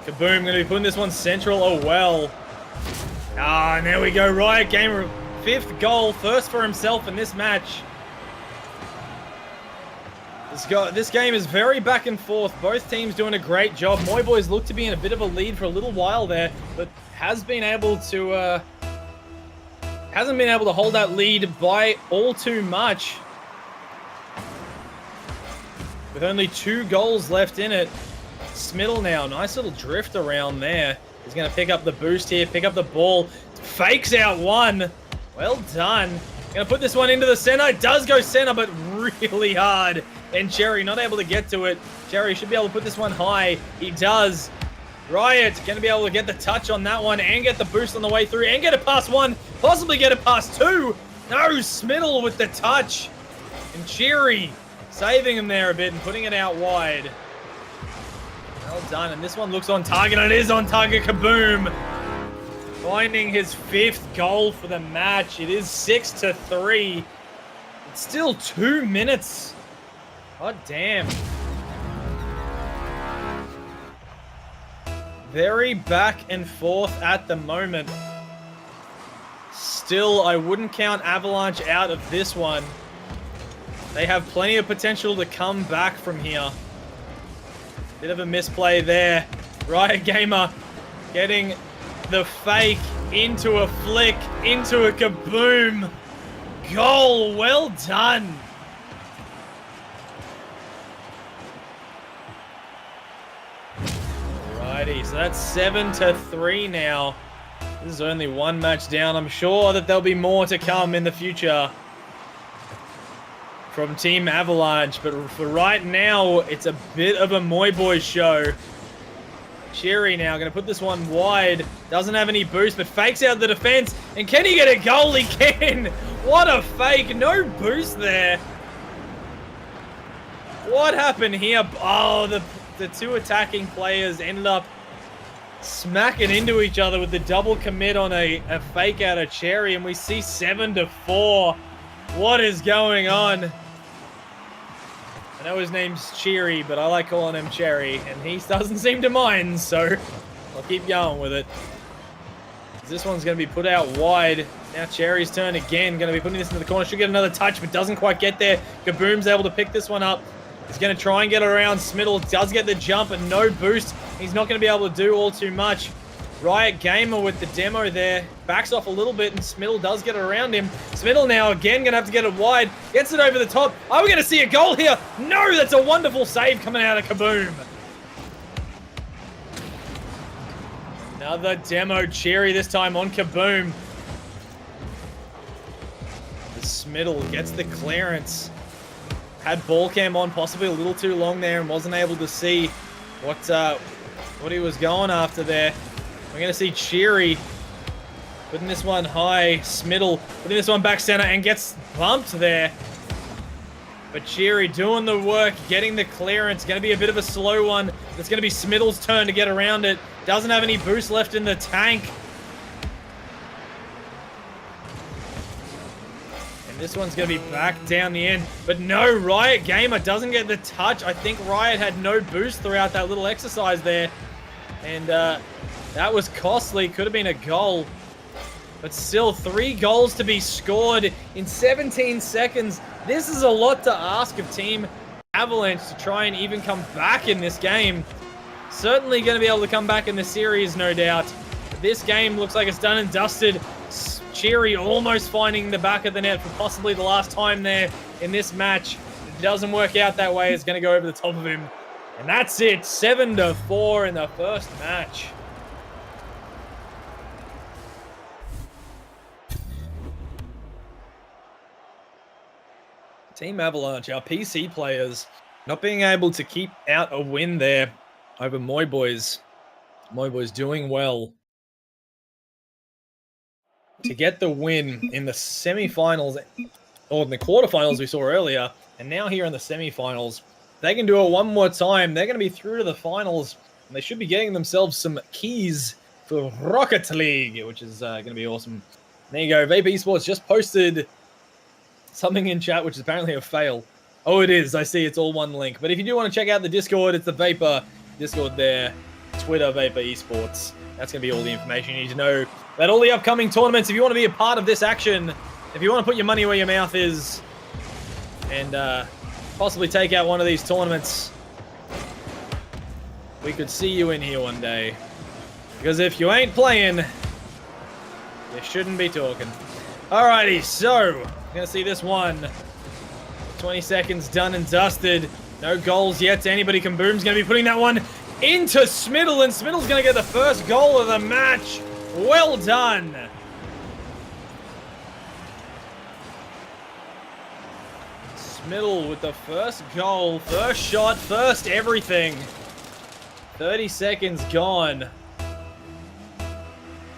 Kaboom going to be putting this one central. Oh, well. Ah, and there we go. Riot Gamer, 5th goal, first for himself in this match. This game is very back and forth. Both teams doing a great job. Moy Boys look to be in a bit of a lead for a little while there, but hasn't been able to hold that lead by all too much. With only 2 goals left in it. Smittle now, nice little drift around there. He's going to pick up the boost here, pick up the ball. Fakes out one. Well done. Going to put this one into the center. It does go center, but really hard. And Cherry not able to get to it. Cherry should be able to put this one high. He does. Riot going to be able to get the touch on that one and get the boost on the way through and get it past 1. Possibly get it past 2. No, Smittle with the touch. And Cherry saving him there a bit and putting it out wide. Well done. And this one looks on target. And it is on target. Kaboom. Finding his 5th goal for the match. It is 6-3. It's still 2 minutes. God damn. Very back and forth at the moment. Still, I wouldn't count Avalanche out of this one. They have plenty of potential to come back from here. Bit of a misplay there. Riot Gamer getting the fake into a flick, into a Kaboom. Goal, well done. Alrighty, so that's 7-3 now. This is only 1 match down. I'm sure that there'll be more to come in the future from Team Avalanche, but for right now, it's a bit of a Moy Boys show. Cherry now going to put this one wide. Doesn't have any boost, but fakes out the defense. And can he get a goal? He can. What a fake. No boost there. What happened here? Oh, the 2 attacking players ended up smacking into each other with the double commit on a fake out of Cherry, and we see 7-4. What is going on? I know his name's Cherry, but I like calling him Cherry, and he doesn't seem to mind, so I'll keep going with it. This one's going to be put out wide. Now Cherry's turn again. Going to be putting this into the corner. Should get another touch, but doesn't quite get there. Kaboom's able to pick this one up. He's going to try and get around Smittle. Does get the jump and no boost. He's not going to be able to do all too much. Riot Gamer with the demo there. Backs off a little bit, and Smiddle does get it around him. Smiddle now again going to have to get it wide. Gets it over the top. Are we going to see a goal here? No, that's a wonderful save coming out of Kaboom. Another demo cherry, this time on Kaboom. The Smiddle gets the clearance. Had ball cam on possibly a little too long there and wasn't able to see what he was going after there. We're going to see Cheery putting this one high. Smiddle putting this one back center and gets bumped there. But Cheery doing the work, getting the clearance. Going to be a bit of a slow one. It's going to be Smiddle's turn to get around it. Doesn't have any boost left in the tank. And this one's going to be back down the end. But no, Riot Gamer doesn't get the touch. I think Riot had no boost throughout that little exercise there. And that was costly. Could have been a goal. But still, 3 goals to be scored in 17 seconds. This is a lot to ask of Team Avalanche to try and even come back in this game. Certainly going to be able to come back in the series, no doubt. But this game looks like it's done and dusted. Cheery almost finding the back of the net for possibly the last time there in this match. If it doesn't work out that way, it's going to go over the top of him. And that's it. 7-4 in the first match. Team Avalanche, our PC players, not being able to keep out a win there over Moy Boys. Moy Boys doing well to get the win in the semifinals, or in the quarterfinals we saw earlier, and now here in the semifinals. If they can do it one more time, they're going to be through to the finals, and they should be getting themselves some keys for Rocket League, which is going to be awesome. There you go. Vapour eSports just posted something in chat, which is apparently a fail. Oh, it is. I see. It's all one link. But if you do want to check out the Discord, it's the Vapour Discord there. Twitter, Vapour eSports. That's going to be all the information you need to know about all the upcoming tournaments. If you want to be a part of this action, if you want to put your money where your mouth is and possibly take out one of these tournaments, we could see you in here one day. Because if you ain't playing, you shouldn't be talking. Alrighty, so we're going to see this one. 20 seconds done and dusted. No goals yet to anybody. Kaboom's going to be putting that one into Smiddle, and Smiddle's going to get the first goal of the match. Well done. Smiddle with the first goal, first shot, first everything. 30 seconds gone.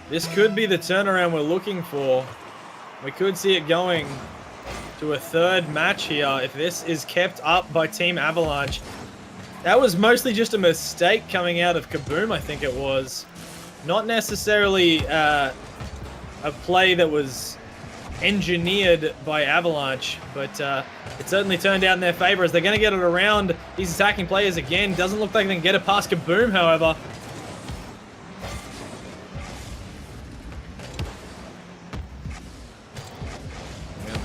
This could be the turnaround we're looking for. We could see it going to a third match here if this is kept up by Team Avalanche. That was mostly just a mistake coming out of Kaboom, I think it was. Not necessarily a play that was engineered by Avalanche, but it certainly turned out in their favor as they're going to get it around these attacking players again. Doesn't look like they can get it past Kaboom, however.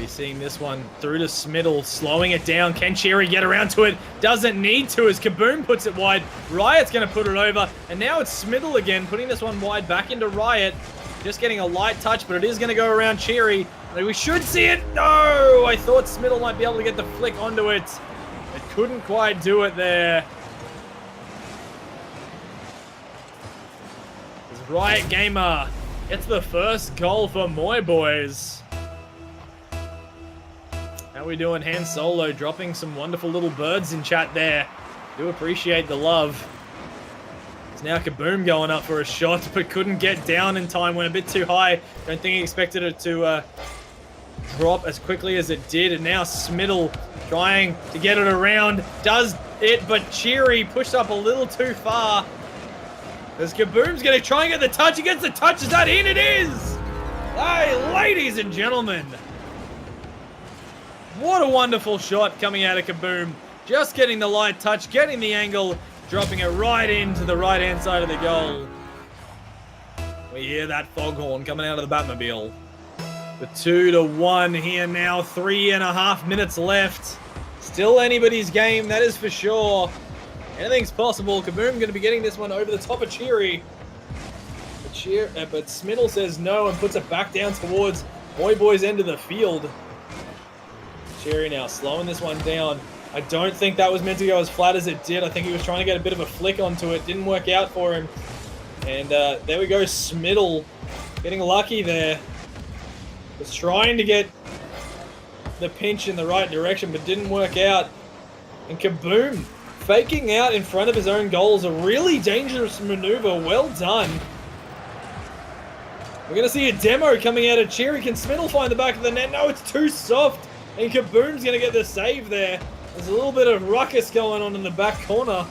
Seeing this one through to Smiddle, slowing it down. Can Cheery get around to it? Doesn't need to as Kaboom puts it wide. Riot's going to put it over. And now it's Smiddle again, putting this one wide back into Riot. Just getting a light touch, but it is going to go around Cheery. We should see it. No! I thought Smiddle might be able to get the flick onto it. It couldn't quite do it there. As Riot Gamer gets the first goal for Moy Boys. How we doing, Han Solo? Dropping some wonderful little birds in chat there. Do appreciate the love. It's now Kaboom going up for a shot, but couldn't get down in time. Went a bit too high. Don't think he expected it to drop as quickly as it did. And now Smiddle trying to get it around. Does it, but Cheery pushed up a little too far. As Kaboom's going to try and get the touch. He gets the touch. Is that in? It is! Hey, ladies and gentlemen. What a wonderful shot coming out of Kaboom. Just getting the light touch, getting the angle, dropping it right into the right-hand side of the goal. We hear that foghorn coming out of the Batmobile. The 2-1 here now, 3.5 minutes left. Still anybody's game, that is for sure. Anything's possible. Kaboom going to be getting this one over the top of Cheery. But Smittle says no and puts it back down towards Moy Boy's end of the field. Cherry now slowing this one down. I don't think that was meant to go as flat as it did. I think he was trying to get a bit of a flick onto it. Didn't work out for him. And there we go, Smittle getting lucky there. Was trying to get the pinch in the right direction, but didn't work out. And Kaboom, faking out in front of his own goals. A really dangerous maneuver. Well done. We're going to see a demo coming out of Cherry. Can Smittle find the back of the net? No, it's too soft. And Kaboom's going to get the save there. There's a little bit of ruckus going on in the back corner.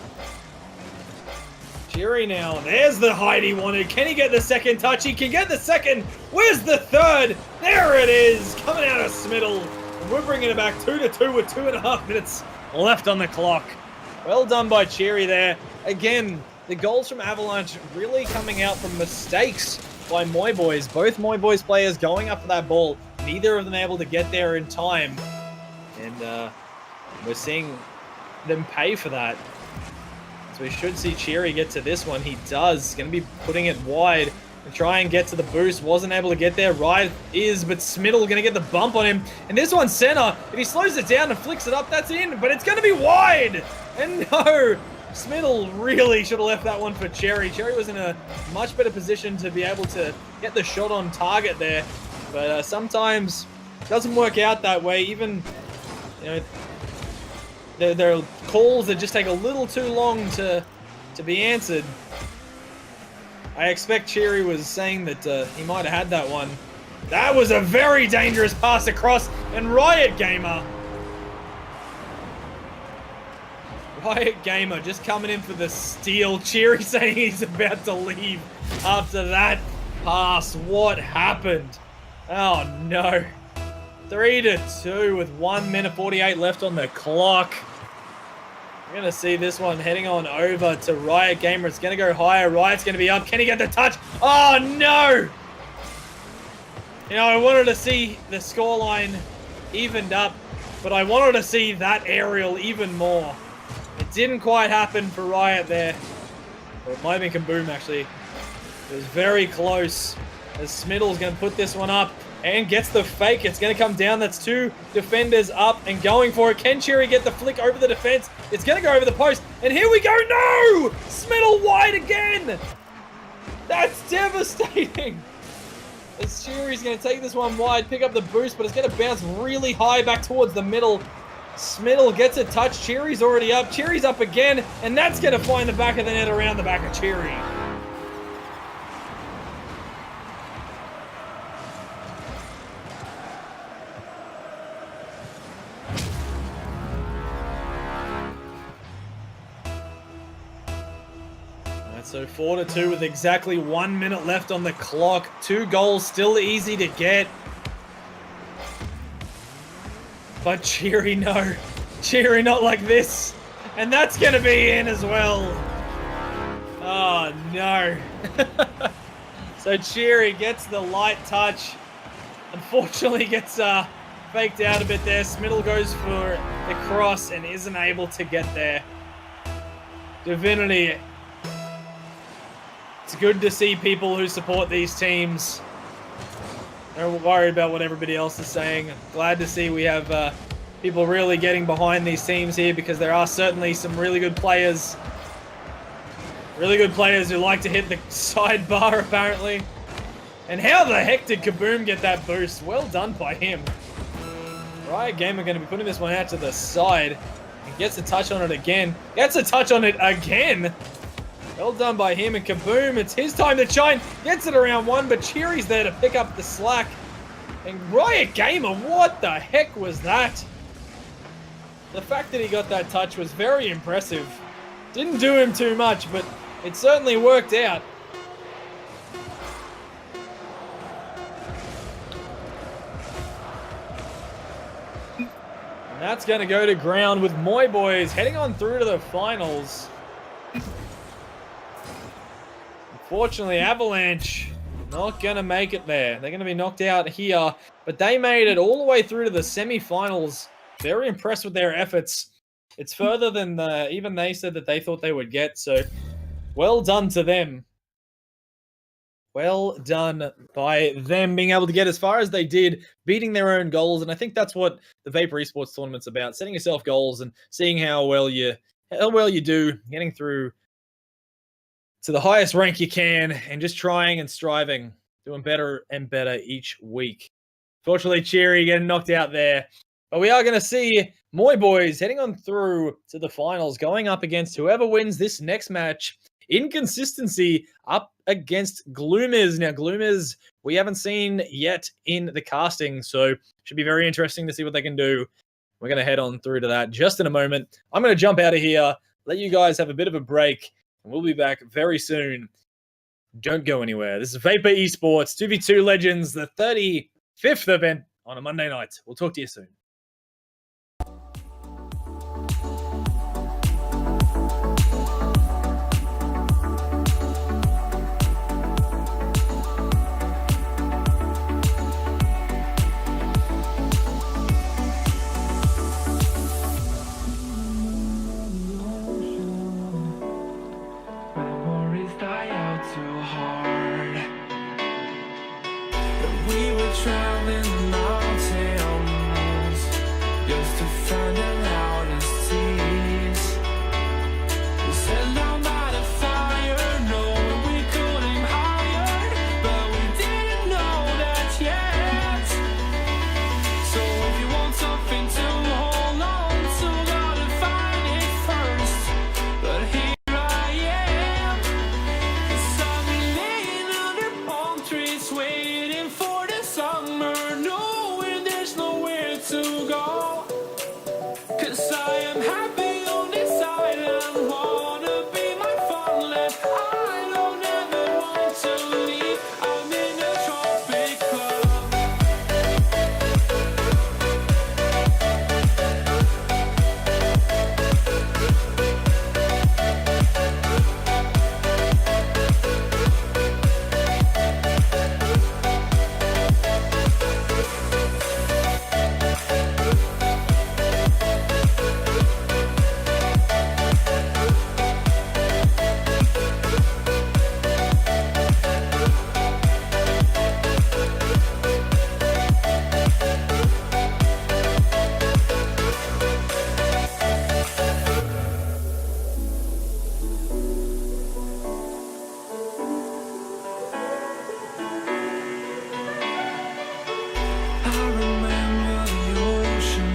Cherry now. There's the height he wanted. Can he get the second touch? He can get the second. Where's the third? There it is. Coming out of Smittle. And we're bringing it back 2-2 with 2.5 minutes left on the clock. Well done by Cherry there. Again, the goals from Avalanche really coming out from mistakes by Moy Boys. Both Moy Boys players going up for that ball. Neither of them able to get there in time. And we're seeing them pay for that. So we should see Cherry get to this one. He does. Going to be putting it wide and try and get to the boost. Wasn't able to get there. Right is, but Smittle going to get the bump on him. And this one's center. If he slows it down and flicks it up, that's in. But it's going to be wide. And no, Smittle really should have left that one for Cherry. Cherry was in a much better position to be able to get the shot on target there. But sometimes it doesn't work out that way. Even, you know, there are calls that just take a little too long to be answered. I expect Cherry was saying that he might have had that one. That was a very dangerous pass across, and Riot Gamer just coming in for the steal. Cherry saying he's about to leave after that pass. What happened? Oh no. 3-2 with 1 minute 48 left on the clock. We're going to see this one heading on over to Riot Gamer. It's going to go higher. Riot's going to be up. Can he get the touch? Oh, no! You know, I wanted to see the scoreline evened up, but I wanted to see that aerial even more. It didn't quite happen for Riot there. Or it might have been Kaboom, actually. It was very close. As Smittle's going to put this one up and gets the fake. It's going to come down. That's two defenders up and going for it. Can Cherry get the flick over the defense? It's going to go over the post. And here we go. No! Smittle wide again. That's devastating. As Cherry's going to take this one wide, pick up the boost, but it's going to bounce really high back towards the middle. Smittle gets a touch. Cherry's already up. Cherry's up again. And that's going to find the back of the net around the back of Cherry. So 4-2 with exactly 1 minute left on the clock. 2 goals, still easy to get. But Cherry, no. Cherry, not like this. And that's going to be in as well. Oh, no. So Cherry gets the light touch. Unfortunately gets faked out a bit there. Smittle goes for the cross and isn't able to get there. Divinity. It's good to see people who support these teams. Don't worry about what everybody else is saying. Glad to see we have people really getting behind these teams here, because there are certainly some really good players. Really good players who like to hit the sidebar, apparently. And how the heck did Kaboom get that boost? Well done by him. Riot Gamer going to be putting this one out to the side. He gets a touch on it again. Gets a touch on it again. Well done by him, and Kaboom, it's his time to shine. Gets it around one, but Cherry's there to pick up the slack. And Riot Gamer, what the heck was that? The fact that he got that touch was very impressive. Didn't do him too much, but it certainly worked out. And that's going to go to ground with Moy Boys heading on through to the finals. Unfortunately, Avalanche not going to make it there. They're going to be knocked out here, but they made it all the way through to the semi-finals. Very impressed with their efforts. It's further than even they said that they thought they would get, so well done to them. well done by them being able to get as far as they did, beating their own goals. And I think that's what the Vapour eSports tournament's about, setting yourself goals and seeing how well you do, getting through to the highest rank you can and just trying and striving, doing better and better each week. Fortunately, Cheery getting knocked out there. But we are going to see Moy Boys heading on through to the finals, going up against whoever wins this next match. Inconsistency up against Gloomers. Now, Gloomers, we haven't seen yet in the casting, so should be very interesting to see what they can do. We're going to head on through to that just in a moment. I'm going to jump out of here, let you guys have a bit of a break, and we'll be back very soon. Don't go anywhere. This is Vapour eSports 2v2 Legends, the 35th event on a Monday night. We'll talk to you soon. Memories die out too hard. We were traveling the mountains just to find the loudest seas. We set down by the fire, knowing we could aim higher, but we didn't know that yet. So if you want something to hold on to, gotta find it first. But here I am, 'cause I've been laying under palm trees, waiting for the summer, knowing there's nowhere to go. 'Cause I am happy on this island, wanna be my farmland. I don't ever want to leave, I'm in a tropic club. I remember the ocean,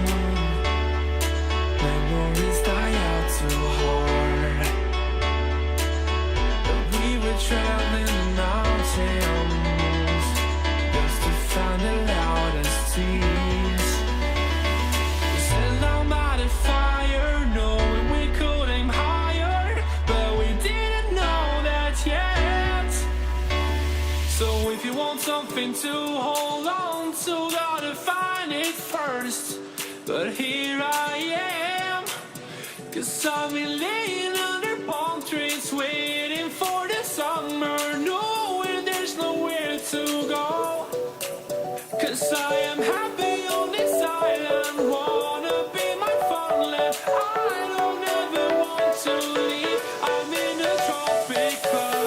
memories die out too hard. But we were traveling the mountains just to find the loudest seas. We sat down by the fire, knowing we could aim higher, but we didn't know that yet. So if you want something to hold on to, gotta find it first. But here I am, 'cause I've been laying under palm trees, waiting for the summer, knowing there's nowhere to go. 'Cause I am happy on this island, wanna be my farmland. I don't ever want to leave, I'm in a tropic club.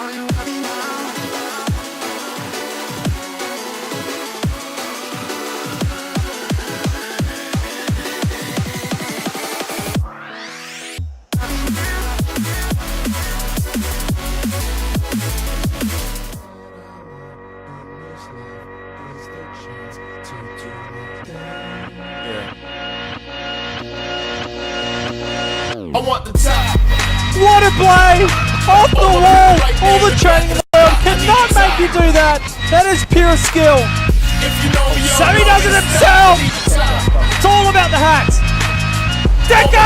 I want the top. What a play! Off the wall! All the training in the world cannot make you do that! That is pure skill! If you know me, So he does it himself! It's all about the hats! Decker!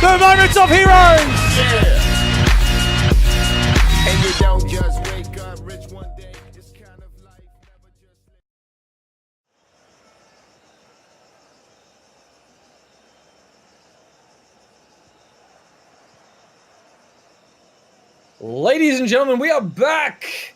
The moments of heroes! And you don't just wake up rich one day. It's kind of life, never just. Ladies and gentlemen, we are back!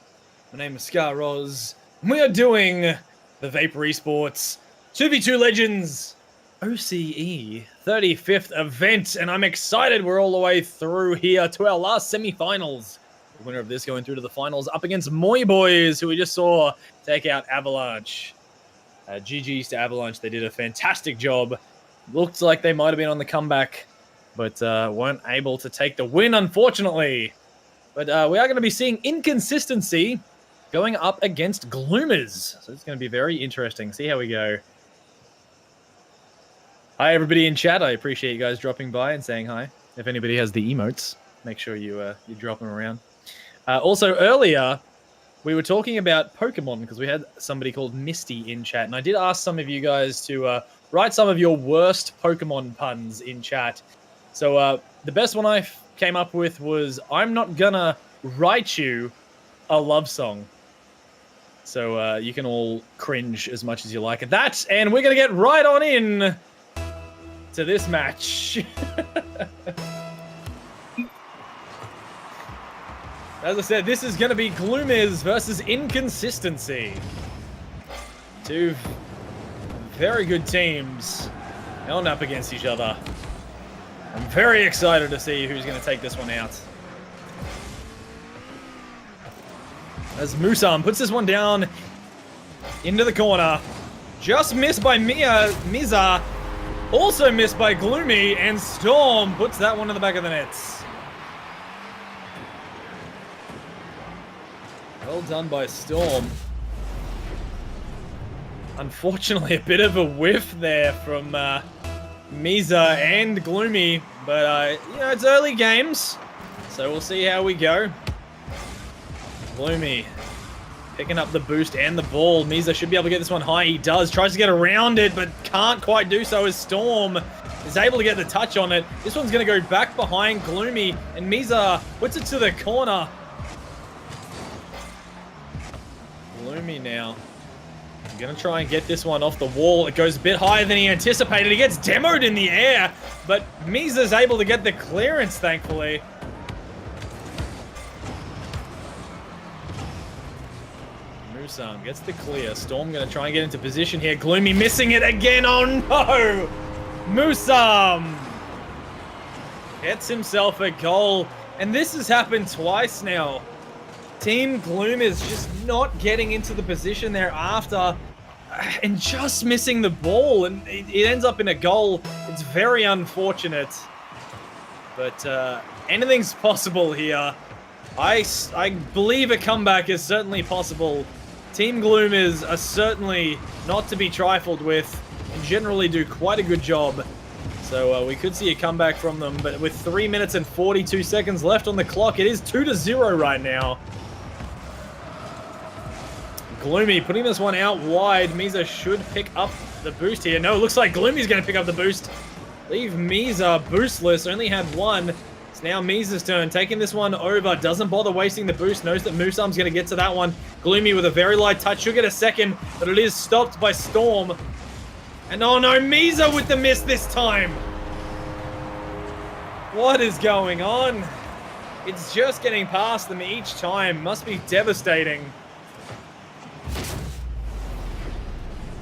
My name is Scar Roz, and we are doing the Vapour eSports 2v2 Legends OCE 35th event, and I'm excited we're all the way through here to our last semi-finals. The winner of this going through to the finals up against Moy Boys, who we just saw take out Avalanche. GG's to Avalanche, they did a fantastic job. Looked like they might have been on the comeback, but weren't able to take the win, unfortunately. But we are going to be seeing inconsistency going up against Gloomers. So it's going to be very interesting. See how we go. Hi, everybody in chat. I appreciate you guys dropping by and saying hi. If anybody has the emotes, make sure you drop them around. Also, earlier, we were talking about Pokemon because we had somebody called Misty in chat. And I did ask some of you guys to write some of your worst Pokemon puns in chat. So the best one I came up with was, I'm not gonna write you a love song. So you can all cringe as much as you like at that. And we're gonna get right on in to this match. As I said, this is gonna be Gloomers versus Inconsistency. Two very good teams going up against each other. I'm very excited to see who's going to take this one out. As Musam puts this one down into the corner. Just missed by Miza. Also missed by Gloomy. And Storm puts that one in the back of the nets. Well done by Storm. Unfortunately, a bit of a whiff there from Miza and Gloomy, but you know, it's early games, so we'll see how we go. Gloomy picking up the boost and the ball. Miza should be able to get this one high. He does. Tries to get around it, but can't quite do so as Storm is able to get the touch on it. This one's going to go back behind Gloomy, and Miza puts it to the corner. Gloomy now. Gonna try and get this one off the wall. It goes a bit higher than he anticipated. He gets demoed in the air, but Miza's able to get the clearance, thankfully. Musam gets the clear. Storm gonna try and get into position here. Gloomy missing it again. Oh no! Musam gets himself a goal, and this has happened twice now. Team Gloom is just not getting into the position they're after and just missing the ball, and it ends up in a goal. It's very unfortunate, but anything's possible here. I believe a comeback is certainly possible. Team Gloom are certainly not to be trifled with and generally do quite a good job. So we could see a comeback from them, but with 3 minutes and 42 seconds left on the clock, it is 2-0 right now. Gloomy putting this one out wide. Miza should pick up the boost here. No, it looks like Gloomy's going to pick up the boost. Leave Miza boostless. Only had one. It's now Miza's turn. Taking this one over. Doesn't bother wasting the boost. Knows that Musam's going to get to that one. Gloomy with a very light touch. Should get a second, but it is stopped by Storm. And oh no, Miza with the miss this time. What is going on? It's just getting past them each time. Must be devastating.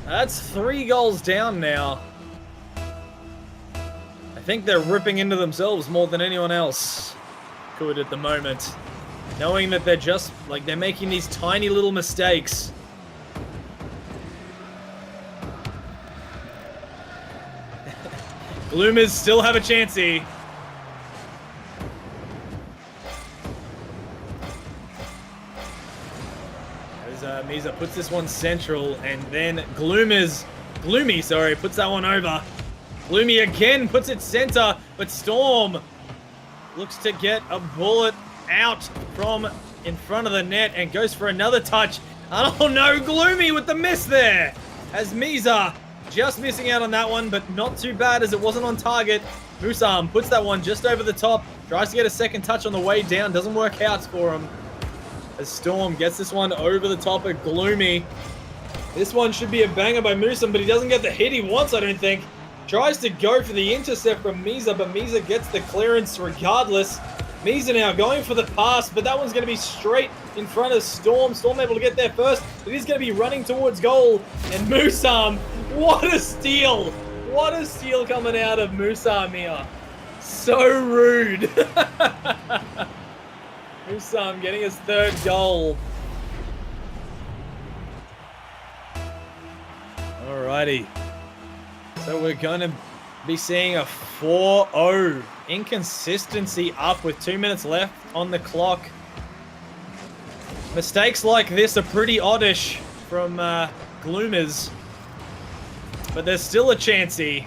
That's 3 goals down now. I think they're ripping into themselves more than anyone else. could at the moment. Knowing that they're just, like, they're making these tiny little mistakes. Gloomers still have a chancey. As Misa puts this one central, and then Gloomy, puts that one over. Gloomy again puts it center, but Storm looks to get a bullet out from in front of the net and goes for another touch. Oh no, Gloomy with the miss there. As Misa just missing out on that one, but not too bad as it wasn't on target. Musam puts that one just over the top, tries to get a second touch on the way down, doesn't work out for him. As Storm gets this one over the top of Gloomy. This one should be a banger by Musam, but he doesn't get the hit he wants, I don't think. Tries to go for the intercept from Misa, but Misa gets the clearance regardless. Misa now going for the pass, but that one's going to be straight in front of Storm. Storm able to get there first, but he's going to be running towards goal. And Musam, what a steal! What a steal coming out of Musam here. So rude. Musam getting his third goal. Alrighty. So we're going to be seeing a 4-0. Inconsistency up with 2 minutes left on the clock. Mistakes like this are pretty oddish from Gloomers. But there's still a chancey.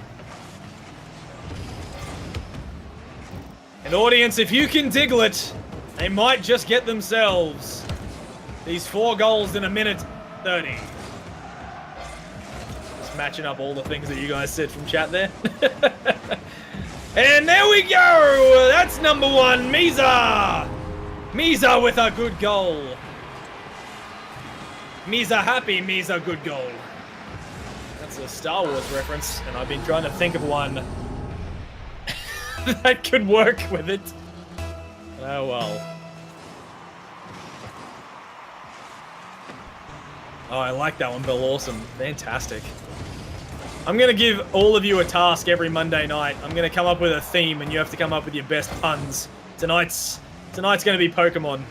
And audience, if you can diggle it, they might just get themselves these 4 goals in a minute 30. Just matching up all the things that you guys said from chat there. And there we go! That's number 1, Misa! Misa with a good goal. Misa happy, Misa good goal. That's a Star Wars reference, and I've been trying to think of one that could work with it. Oh well. Oh, I like that one, Bill. Awesome. Fantastic. I'm going to give all of you a task every Monday night. I'm going to come up with a theme, and you have to come up with your best puns. Tonight's going to be Pokemon.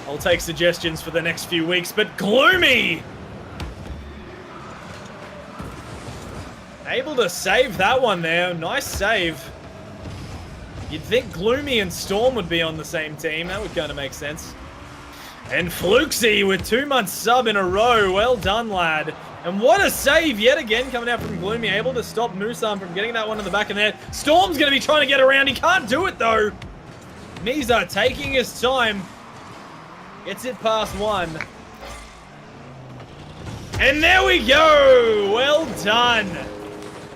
I'll take suggestions for the next few weeks, but Gloomy! Able to save that one there. Nice save. You'd think Gloomy and Storm would be on the same team. That would kind of make sense. And Flukesy with 2 months sub in a row. Well done, lad. And what a save yet again coming out from Gloomy. Able to stop Musam from getting that one in the back of the net. Storm's going to be trying to get around. He can't do it, though. Misa taking his time. Gets it past one. And there we go. Well done.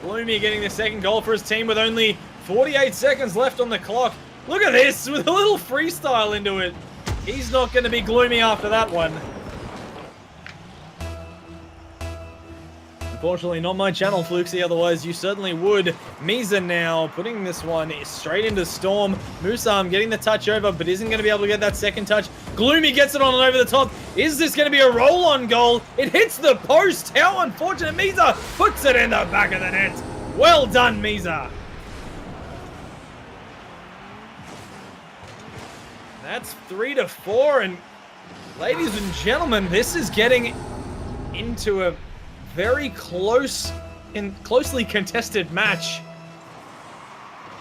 Gloomy getting the second goal for his team with only 48 seconds left on the clock. Look at this with a little freestyle into it. He's not going to be Gloomy after that one. Unfortunately, not my channel, Flukesy, otherwise you certainly would. Misa now putting this one straight into Storm. Musam getting the touch over, but isn't going to be able to get that second touch. Gloomy gets it on and over the top. Is this going to be a roll-on goal? It hits the post. How unfortunate. Misa puts it in the back of the net. Well done, Misa. That's 3-4, and ladies and gentlemen, this is getting into a very close and closely contested match.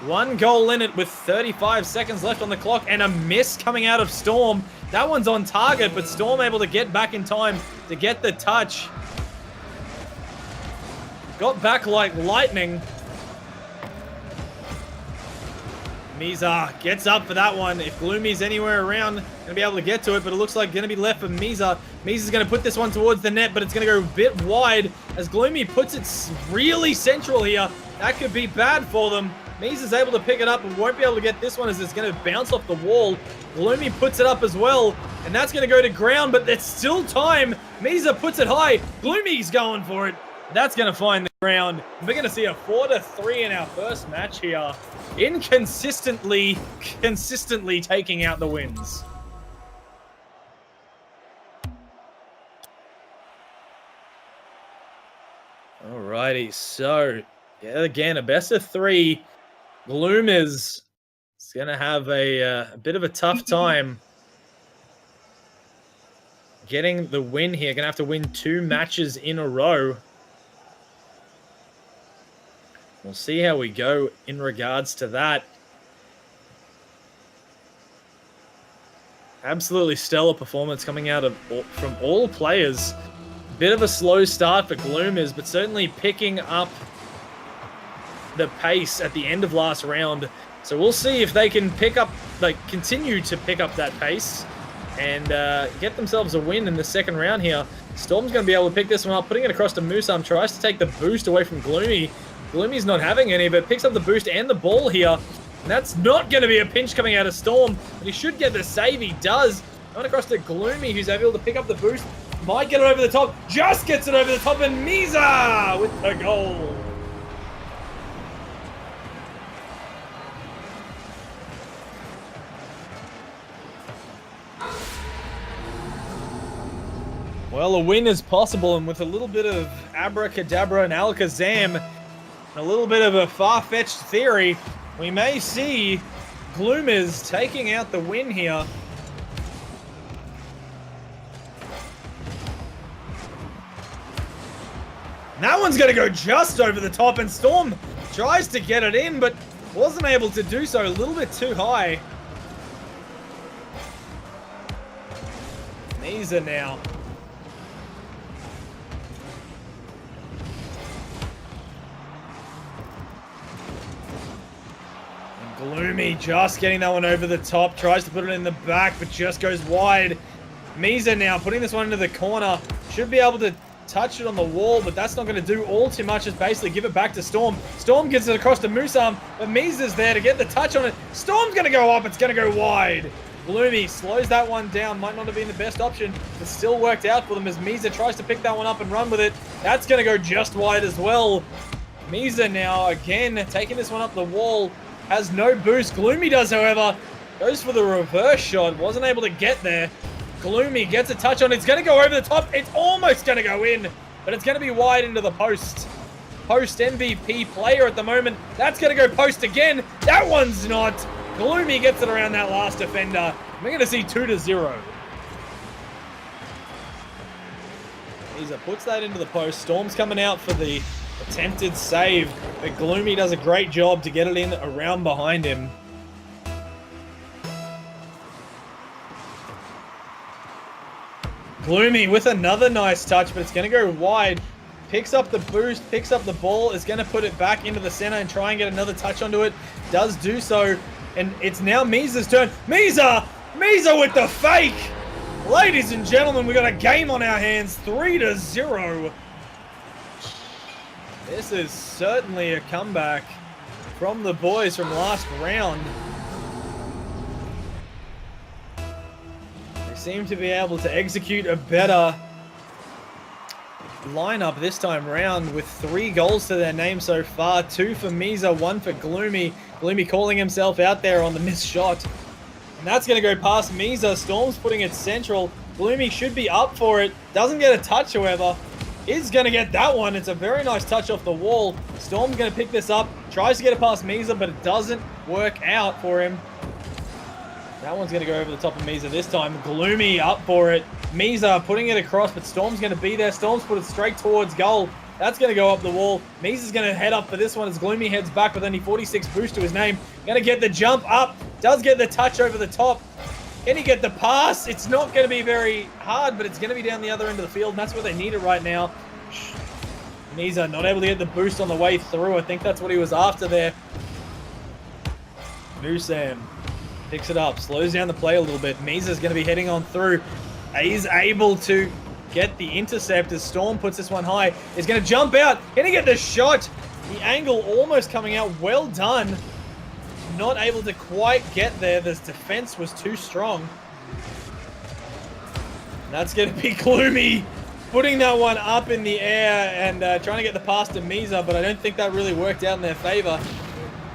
1 goal in it with 35 seconds left on the clock and a miss coming out of Storm. That one's on target, but Storm able to get back in time to get the touch. Got back like lightning. Misa gets up for that one. If Gloomy's anywhere around, going to be able to get to it, but it looks like going to be left for Misa. Misa's going to put this one towards the net, but it's going to go a bit wide as Gloomy puts it really central here. That could be bad for them. Misa's able to pick it up and won't be able to get this one as it's going to bounce off the wall. Gloomy puts it up as well, and that's going to go to ground, but there's still time. Misa puts it high. Gloomy's going for it. That's going to find the ground. We're going to see a 4-3 in our first match here. Consistently taking out the wins. Alrighty, so yeah, again, a best of 3. Gloomers going to have a bit of a tough time getting the win here. Going to have to win 2 matches in a row. We'll see how we go in regards to that. Absolutely stellar performance coming out from all players. Bit of a slow start for Gloomers, but certainly picking up the pace at the end of last round. So we'll see if they can continue to pick up that pace and get themselves a win in the second round here. Storm's going to be able to pick this one up, putting it across to Musam, tries to take the boost away from Gloomy. Gloomy's not having any, but picks up the boost and the ball here. And that's not going to be a pinch coming out of Storm, but he should get the save. He does. Going across to Gloomy, who's able to pick up the boost. Might get it over the top. Just gets it over the top, and Misa with the goal. Well, a win is possible, and with a little bit of abracadabra and alakazam, a little bit of a far-fetched theory, we may see Gloomers taking out the win here. And that one's going to go just over the top, and Storm tries to get it in, but wasn't able to do so. A little bit too high. Nisa now. Gloomy just getting that one over the top. Tries to put it in the back, but just goes wide. Misa now putting this one into the corner. Should be able to touch it on the wall, but that's not going to do all too much. Just basically give it back to Storm. Storm gets it across to Musam, but Misa's there to get the touch on it. Storm's going to go up. It's going to go wide. Gloomy slows that one down. Might not have been the best option, but still worked out for them as Misa tries to pick that one up and run with it. That's going to go just wide as well. Misa now again taking this one up the wall. Has no boost. Gloomy does, however. Goes for the reverse shot. Wasn't able to get there. Gloomy gets a touch on it. It's going to go over the top. It's almost going to go in, but it's going to be wide into the post. Post MVP player at the moment. That's going to go post again. That one's not. Gloomy gets it around that last defender. We're going to see 2-0. Misa puts that into the post. Storm's coming out for the attempted save, but Gloomy does a great job to get it in around behind him. Gloomy with another nice touch, but it's going to go wide. Picks up the boost, picks up the ball, is going to put it back into the center and try and get another touch onto it. Does do so, and it's now Misa's turn. Misa with the fake! Ladies and gentlemen, we got a game on our hands, 3-0. This is certainly a comeback from the boys from last round. They seem to be able to execute a better lineup this time round with 3 goals to their name so far. 2 for Misa, 1 for Gloomy. Gloomy calling himself out there on the missed shot. And that's going to go past Misa. Storm's putting it central. Gloomy should be up for it. Doesn't get a touch, however. Is going to get that one. It's a very nice touch off the wall. Storm's going to pick this up. Tries to get it past Misa, but it doesn't work out for him. That one's going to go over the top of Misa this time. Gloomy up for it. Misa putting it across, but Storm's going to be there. Storm's put it straight towards goal. That's going to go up the wall. Misa's going to head up for this one as Gloomy heads back with only 46 boost to his name. Going to get the jump up. Does get the touch over the top. Can he get the pass? It's not going to be very hard, but it's going to be down the other end of the field, and that's where they need it right now. Misa not able to get the boost on the way through. I think that's what he was after there. Musam picks it up, slows down the play a little bit. Misa's going to be heading on through. He's able to get the intercept as Storm puts this one high. He's going to jump out. Can he get the shot? The angle almost coming out. Well done. Not able to quite get there. This defense was too strong. That's going to be Gloomy putting that one up in the air and trying to get the pass to Misa, but I don't think that really worked out in their favor.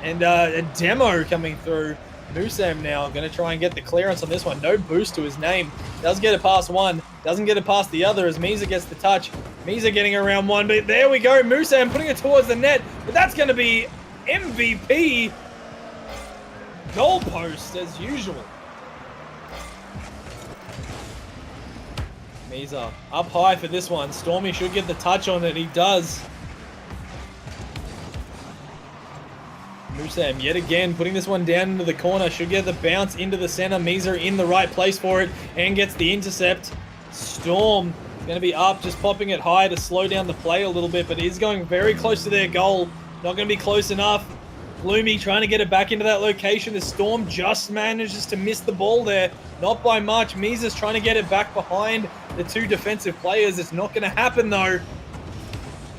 And a demo coming through. Musam now going to try and get the clearance on this one. No boost to his name. Does get it past one. Doesn't get it past the other as Misa gets the touch. Misa getting around one, but there we go. Musam putting it towards the net, but that's going to be MVP. goalpost as usual. Misa up high for this one. Stormy should get the touch on it. He does. Musam yet again putting this one down into the corner. Should get the bounce into the center. Misa in the right place for it and gets the intercept. Storm going to be up, just popping it high to slow down the play a little bit, but is going very close to their goal. Not going to be close enough. Gloomy trying to get it back into that location. The Storm just manages to miss the ball there. Not by much. Misa's trying to get it back behind the two defensive players. It's not going to happen though.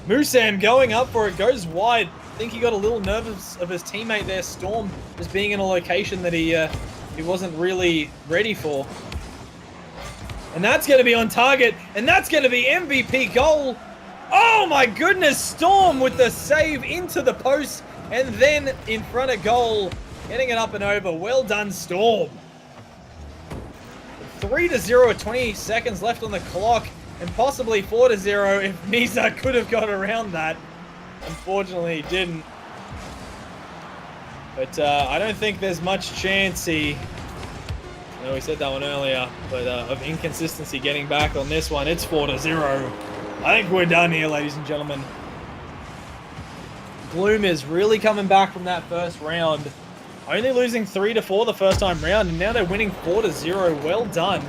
Musam going up for it. Goes wide. I think he got a little nervous of his teammate there, Storm, just being in a location that he wasn't really ready for. And that's going to be on target. And that's going to be MVP goal. Oh my goodness. Storm with the save into the post. And then in front of goal, getting it up and over. Well done, Storm. 3-0 at 20 seconds left on the clock, and possibly 4-0 if Misa could have got around that. Unfortunately, he didn't. But I don't think there's much chance I know we said that one earlier, but of inconsistency getting back on this one. It's 4-0. I think we're done here, ladies and gentlemen. Gloom is really coming back from that first round. Only losing 3-4 the first time round, and now they're winning 4-0. Well done.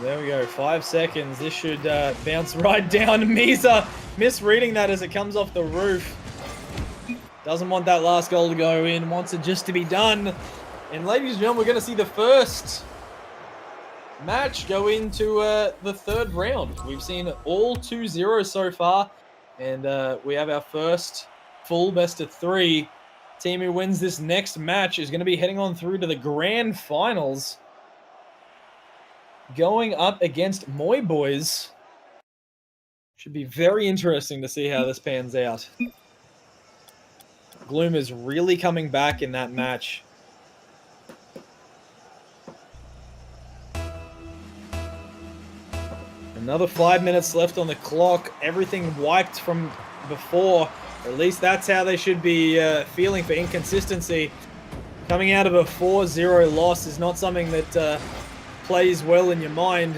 There we go, 5 seconds. This should bounce right down. Misa misreading that as it comes off the roof. Doesn't want that last goal to go in, wants it just to be done. And ladies and gentlemen, we're going to see the first match go into the third round. We've seen all 2-0 so far, and we have our first full best of 3. Team who wins this next match is going to be heading on through to the grand finals, going up against Moy Boys. Should be very interesting to see how this pans out. Gloom is really coming back in that match. Another 5 minutes left on the clock. Everything wiped from before. At least that's how they should be feeling for inconsistency. Coming out of a 4-0 loss is not something that plays well in your mind.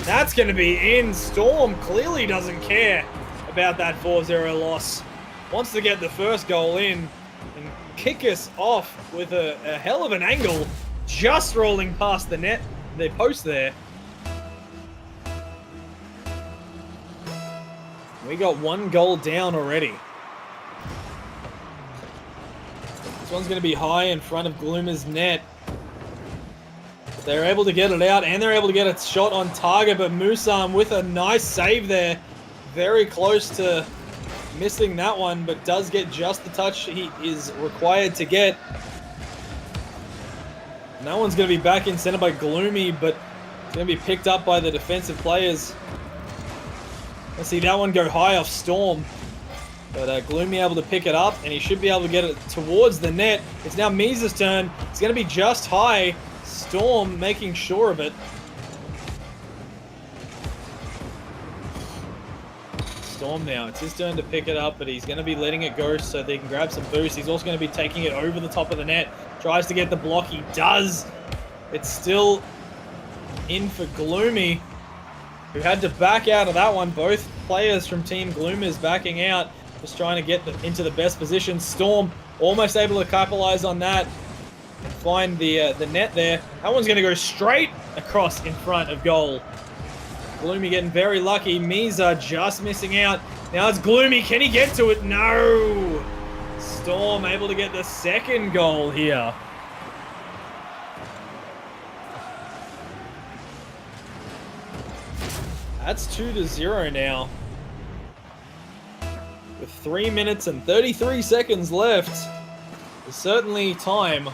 That's going to be in. Storm clearly doesn't care about that 4-0 loss. Wants to get the first goal in and kick us off with a hell of an angle. Just rolling past the net, the post there. We got 1 goal down already. This one's going to be high in front of Gloomer's net. They're able to get it out, and they're able to get a shot on target, but Musam with a nice save there. Very close to missing that one, but does get just the touch he is required to get. And that one's going to be back in center by Gloomy, but it's going to be picked up by the defensive players. Let's see that one go high off Storm. But Gloomy able to pick it up, and he should be able to get it towards the net. It's now Misa's turn. It's going to be just high. Storm making sure of it. Storm now. It's his turn to pick it up, but he's going to be letting it go so they can grab some boost. He's also going to be taking it over the top of the net. Tries to get the block. He does. It's still in for Gloomy, who had to back out of that one. Both players from Team Gloom is backing out, just trying to get into the best position. Storm almost able to capitalize on that and find the net there. That one's going to go straight across in front of goal. Gloomy getting very lucky. Misa just missing out. Now it's Gloomy. Can he get to it? No. Storm able to get the second goal here. That's 2-0 now. With 3 minutes and 33 seconds left, there's certainly time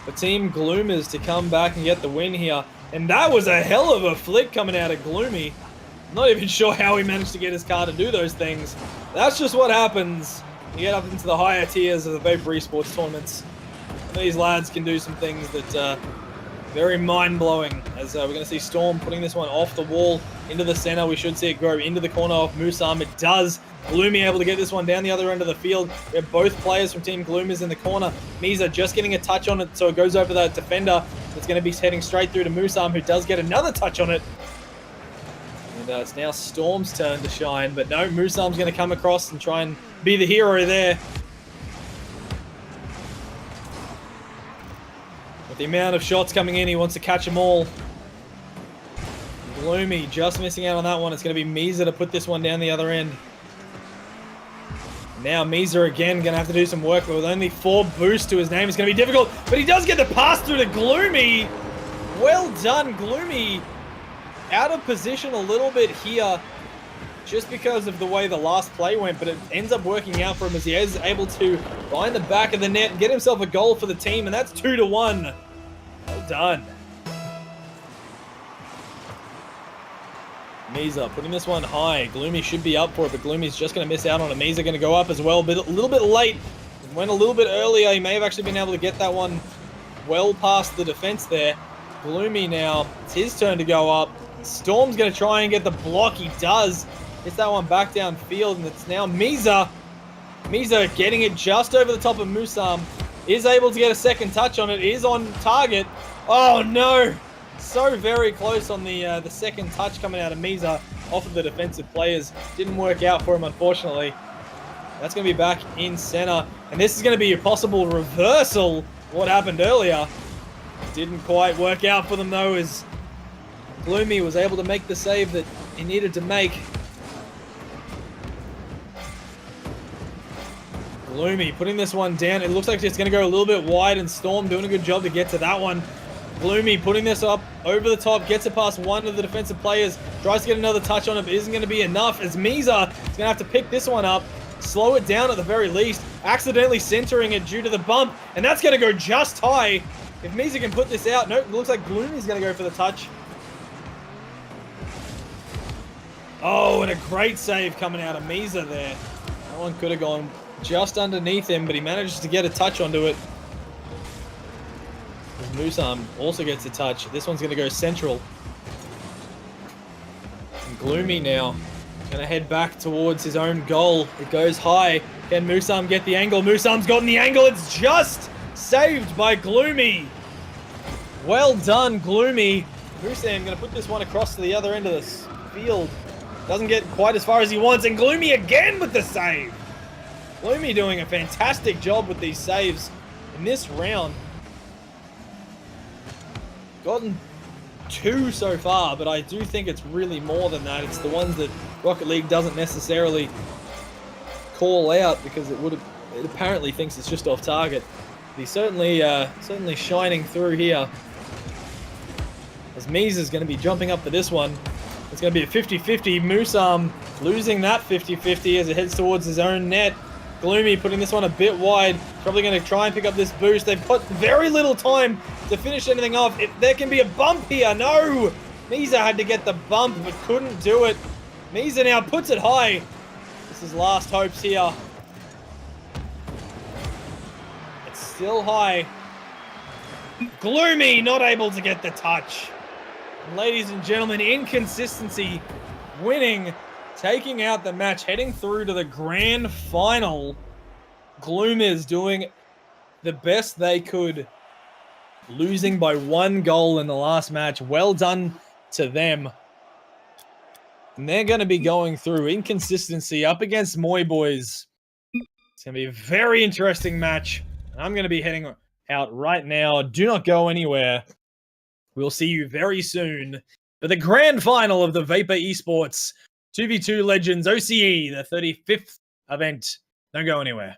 for Team Gloomers to come back and get the win here. And that was a hell of a flick coming out of Gloomy. I'm not even sure how he managed to get his car to do those things. That's just what happens. You get up into the higher tiers of the Vapour eSports tournaments. These lads can do some things that Very mind-blowing as we're going to see Storm putting this one off the wall into the center. We should see it go into the corner of Musam. It does. Gloomy able to get this one down the other end of the field. We have both players from Team Gloomers in the corner. Misa just getting a touch on it, so it goes over the defender. It's going to be heading straight through to Musam, who does get another touch on it. And it's now Storm's turn to shine, but no, Musam's going to come across and try and be the hero there. With the amount of shots coming in, he wants to catch them all. Gloomy just missing out on that one. It's going to be Misa to put this one down the other end. Now Misa again going to have to do some work, but with only 4 boosts to his name, it's going to be difficult. But he does get the pass through to Gloomy. Well done, Gloomy. Out of position a little bit here, just because of the way the last play went, but it ends up working out for him as he is able to find the back of the net and get himself a goal for the team, and that's 2-1. Well done. Misa putting this one high. Gloomy should be up for it, but Gloomy's just going to miss out on it. Misa going to go up as well, but a little bit late. Went a little bit earlier. He may have actually been able to get that one well past the defense there. Gloomy now, it's his turn to go up. Storm's going to try and get the block. He does. Gets that one back downfield, and it's now Misa. Misa getting it just over the top of Musam. Is able to get a second touch on it. Is on target. Oh, no. So very close on the second touch coming out of Misa off of the defensive players. Didn't work out for him, unfortunately. That's going to be back in center. And this is going to be a possible reversal of what happened earlier. Didn't quite work out for them, though, as Gloomy was able to make the save that he needed to make. Gloomy putting this one down. It looks like it's going to go a little bit wide, and Storm doing a good job to get to that one. Gloomy putting this up over the top, gets it past one of the defensive players, tries to get another touch on it, but isn't going to be enough as Misa is going to have to pick this one up, slow it down at the very least, accidentally centering it due to the bump, and that's going to go just high. If Misa can put this out, nope, it looks like Gloomy's going to go for the touch. Oh, and a great save coming out of Misa there. That one could have gone just underneath him, but he managed to get a touch onto it. Musam also gets a touch. This one's going to go central. And Gloomy now going to head back towards his own goal. It goes high. Can Musam get the angle? Musam's gotten the angle. It's just saved by Gloomy. Well done, Gloomy. Musam going to put this one across to the other end of this field. Doesn't get quite as far as he wants. And Gloomy again with the save. Gloomy doing a fantastic job with these saves in this round. Gotten 2 so far, but I do think it's really more than that. It's the ones that Rocket League doesn't necessarily call out because it apparently thinks it's just off target. But he's certainly shining through here. As Misa's going to be jumping up for this one. It's going to be a 50-50. Musam losing that 50-50 as it heads towards his own net. Gloomy putting this one a bit wide. Probably going to try and pick up this boost. They've got very little time to finish anything off. There can be a bump here. No! Misa had to get the bump, but couldn't do it. Misa now puts it high. This is last hopes here. It's still high. Gloomy not able to get the touch. And ladies and gentlemen, inconsistency winning, taking out the match, heading through to the grand final. Gloomers doing the best they could, losing by 1 goal in the last match. Well done to them. And they're going to be going through inconsistency up against Moy Boys. It's going to be a very interesting match. And I'm going to be heading out right now. Do not go anywhere. We'll see you very soon for the grand final of the Vapour eSports 2v2 Legends OCE, the 35th event. Don't go anywhere.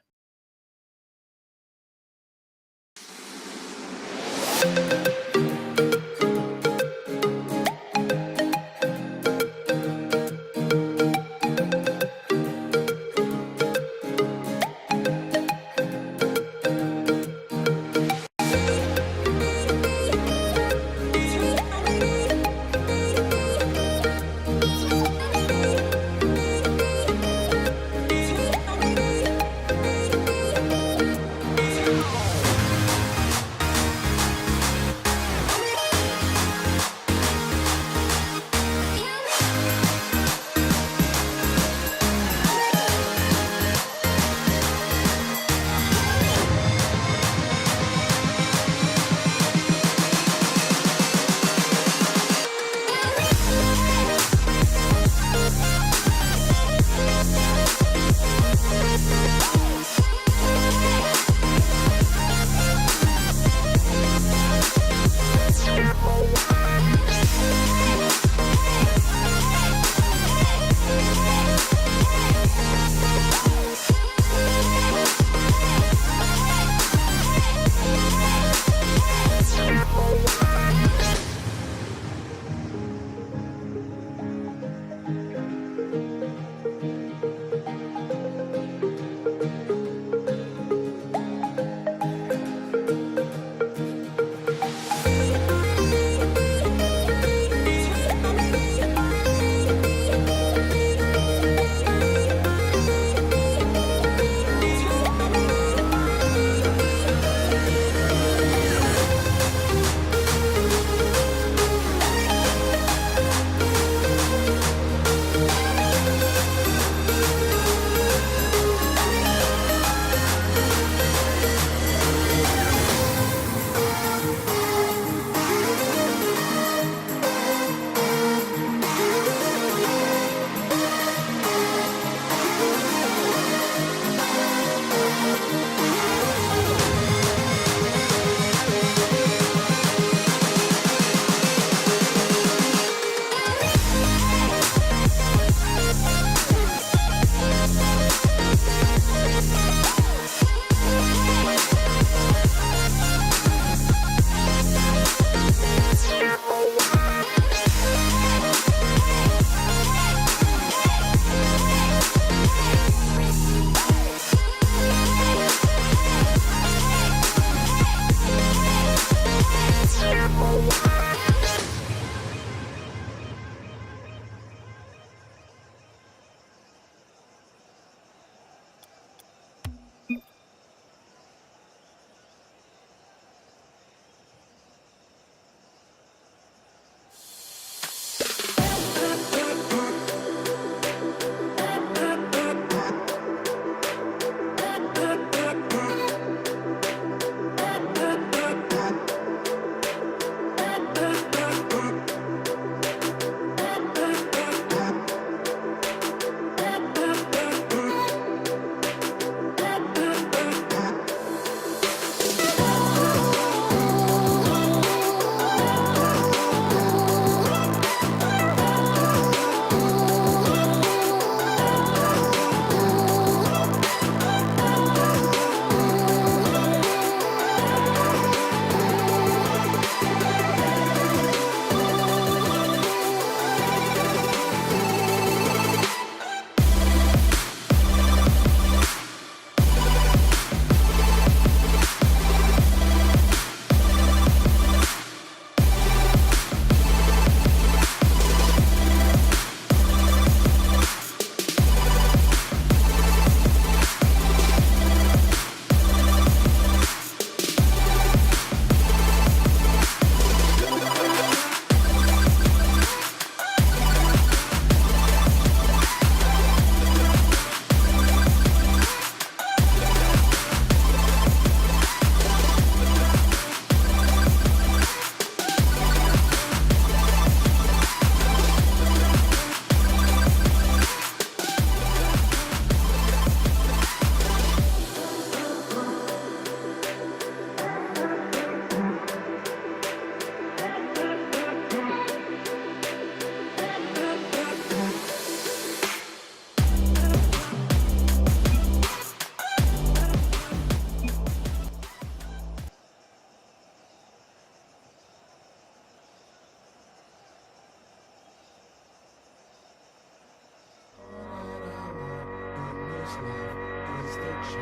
I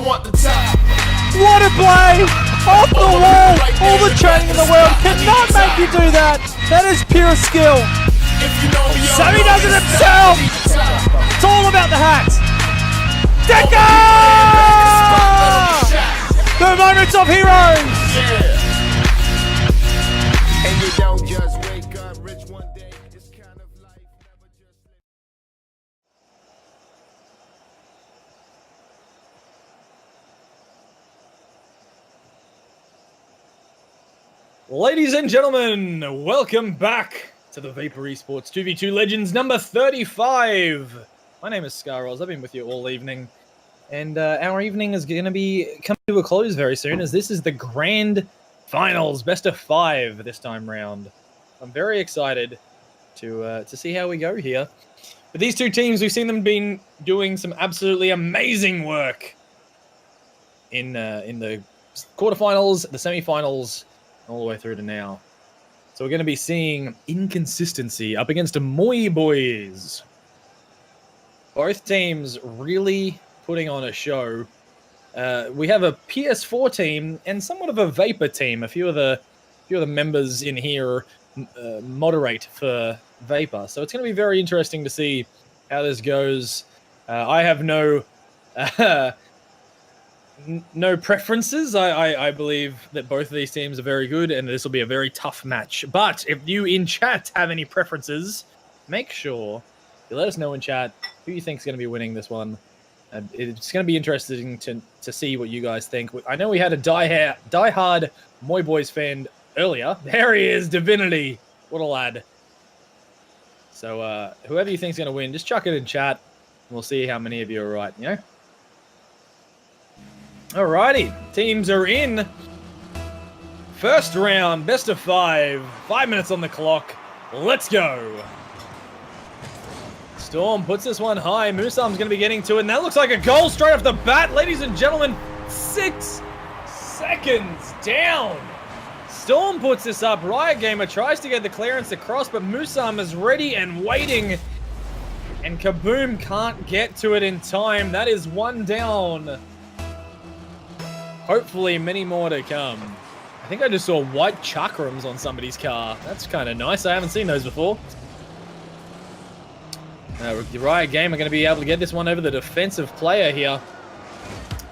want the top. What a play! Off the wall! All the training in the world cannot make you do that! That is pure skill! If you know me, Sammy does it himself! It's all about the hacks! Decker! The moments of heroes! And you don't just wake up rich one day. It's kind of life, never just live. Ladies and gentlemen, welcome back to the Vapour eSports 2v2 Legends number 35. My name is Scaroz. I've been with you all evening. And our evening is going to be coming to a close very soon, as this is the grand finals, best of 5 this time round. I'm very excited to see how we go here. But these two teams, we've seen them been doing some absolutely amazing work in the quarterfinals, the semifinals, all the way through to now. So we're going to be seeing inconsistency up against a Moi boys. Both teams really putting on a show. We have a PS4 team and somewhat of a Vapour team. A few of the members in here moderate for Vapour, so it's going to be very interesting to see how this goes. I have no no preferences. I believe that both of these teams are very good, and this will be a very tough match. But if you in chat have any preferences, make sure you let us know in chat who you think is going to be winning this one. It's going to be interesting to see what you guys think. I know we had a diehard Moi Boys fan earlier. There he is, Divinity. What a lad. So whoever you think is going to win, just chuck it in chat, and we'll see how many of you are right, you know? Alrighty, teams are in. First round, best of 5. 5 minutes on the clock. Let's go. Storm puts this one high. Musam's going to be getting to it, and that looks like a goal straight off the bat. Ladies and gentlemen, 6 seconds down. Storm puts this up. Riot Gamer tries to get the clearance across, but Musam is ready and waiting. And Kaboom can't get to it in time. That is one down. Hopefully many more to come. I think I just saw white chakrams on somebody's car. That's kind of nice. I haven't seen those before. The Riot Game are going to be able to get this one over the defensive player here.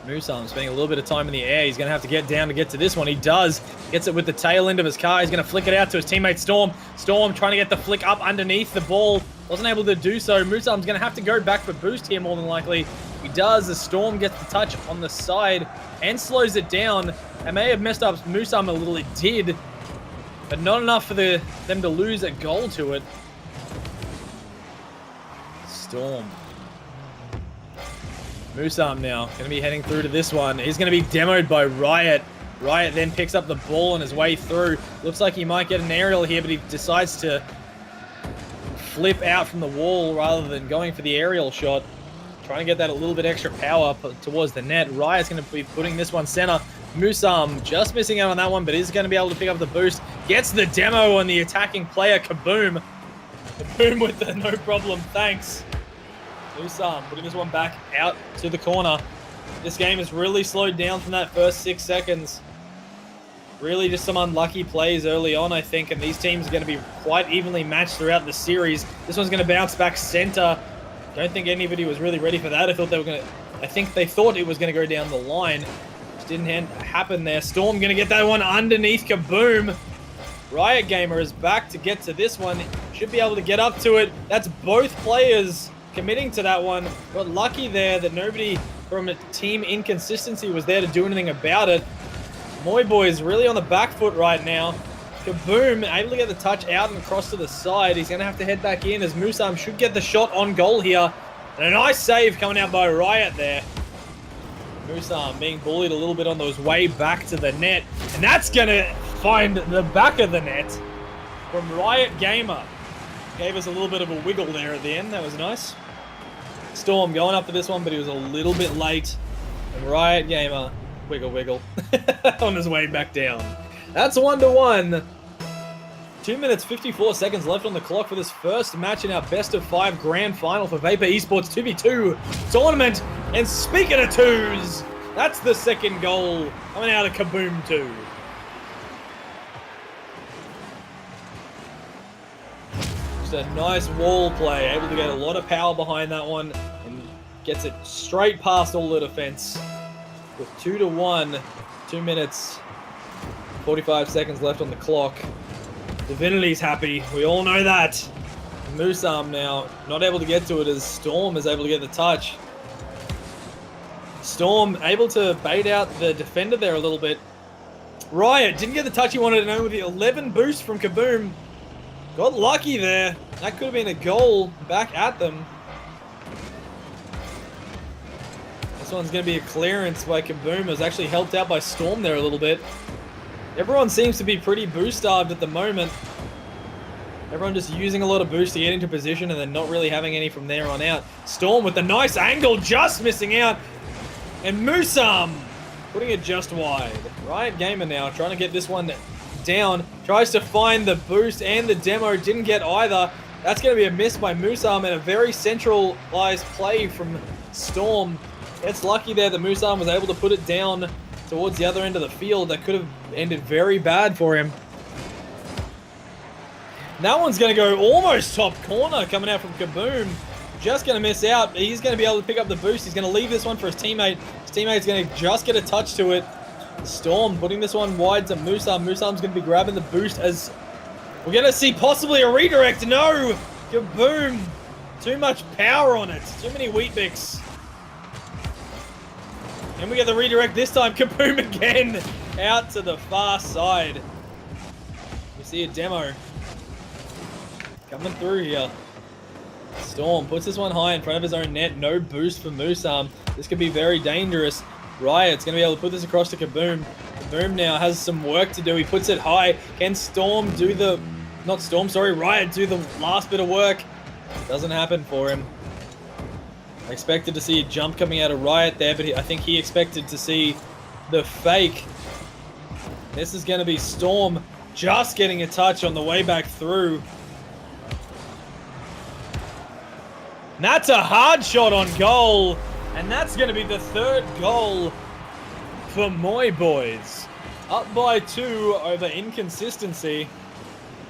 Musam spending a little bit of time in the air. He's going to have to get down to get to this one. He does. Gets it with the tail end of his car. He's going to flick it out to his teammate Storm. Storm trying to get the flick up underneath the ball. Wasn't able to do so. Musam's going to have to go back for boost here more than likely. He does. The Storm gets the touch on the side and slows it down. It may have messed up Musam a little. It did. But not enough for them to lose a goal to it. Storm. Musam now going to be heading through to this one. He's going to be demoed by Riot. Riot then picks up the ball on his way through. Looks like he might get an aerial here, but he decides to flip out from the wall rather than going for the aerial shot. Trying to get that a little bit extra power towards the net. Riot's going to be putting this one center. Musam just missing out on that one, but is going to be able to pick up the boost. Gets the demo on the attacking player, Kaboom. Kaboom with the no problem, thanks. Musam putting this one back out to the corner. This game has really slowed down from that first 6 seconds. Really just some unlucky plays early on, I think, and these teams are going to be quite evenly matched throughout the series. This one's going to bounce back center. Don't think anybody was really ready for that. I think they thought it was going to go down the line. Just didn't happen there. Storm going to get that one underneath. Kaboom. Riot Gamer is back to get to this one. Should be able to get up to it. That's both players committing to that one. Got lucky there that nobody from a team inconsistency was there to do anything about it. Moi Boys really on the back foot right now. Kaboom, able to get the touch out and across to the side. He's going to have to head back in as Musam should get the shot on goal here. And a nice save coming out by Riot there. Musam being bullied a little bit on those way back to the net. And that's going to find the back of the net from Riot Gamer. Gave us a little bit of a wiggle there at the end. That was nice. Storm going up for this one, but he was a little bit late. And Riot Gamer, wiggle, on his way back down. That's 1-1. 2 minutes, 54 seconds left on the clock for this first match in our best of 5 grand final for Vapour eSports 2v2 tournament. And speaking of twos, that's the second goal coming out of Kaboom 2. Just a nice wall play, able to get a lot of power behind that one and gets it straight past all the defense. With 2-1, 2 minutes, 45 seconds left on the clock. Divinity's happy. We all know that. Musam now not able to get to it as Storm is able to get the touch. Storm able to bait out the defender there a little bit. Riot didn't get the touch he wanted to know with the 11 boost from Kaboom. Got lucky there. That could have been a goal back at them. This one's going to be a clearance by Kaboom. It was actually helped out by Storm there a little bit. Everyone seems to be pretty boost-starved at the moment. Everyone just using a lot of boost to get into position and then not really having any from there on out. Storm with the nice angle, just missing out. And Musam putting it just wide. Riot Gamer now trying to get this one down. Tries to find the boost and the demo. Didn't get either. That's going to be a miss by Musam and a very centralized play from Storm. It's lucky there that Musam was able to put it down towards the other end of the field. That could have ended very bad for him. That one's going to go almost top corner coming out from Kaboom. Just going to miss out. He's going to be able to pick up the boost. He's going to leave this one for his teammate. His teammate's going to just get a touch to it. Storm putting this one wide to Musam. Musam's going to be grabbing the boost as we're going to see possibly a redirect. No! Kaboom! Too much power on it. Too many Weet-Bix. And we get the redirect this time. Kaboom again. Out to the far side. We see a demo coming through here. Storm puts this one high in front of his own net. No boost for Musam. This could be very dangerous. Riot's going to be able to put this across to Kaboom. Kaboom now has some work to do. He puts it high. Can Storm do the... Not Storm, sorry. Riot do the last bit of work. Doesn't happen for him. I expected to see a jump coming out of Riot there, but I think he expected to see the fake. This is going to be Storm just getting a touch on the way back through. And that's a hard shot on goal. And that's going to be the third goal for Moy Boys. Up by 2 over Inconsistency.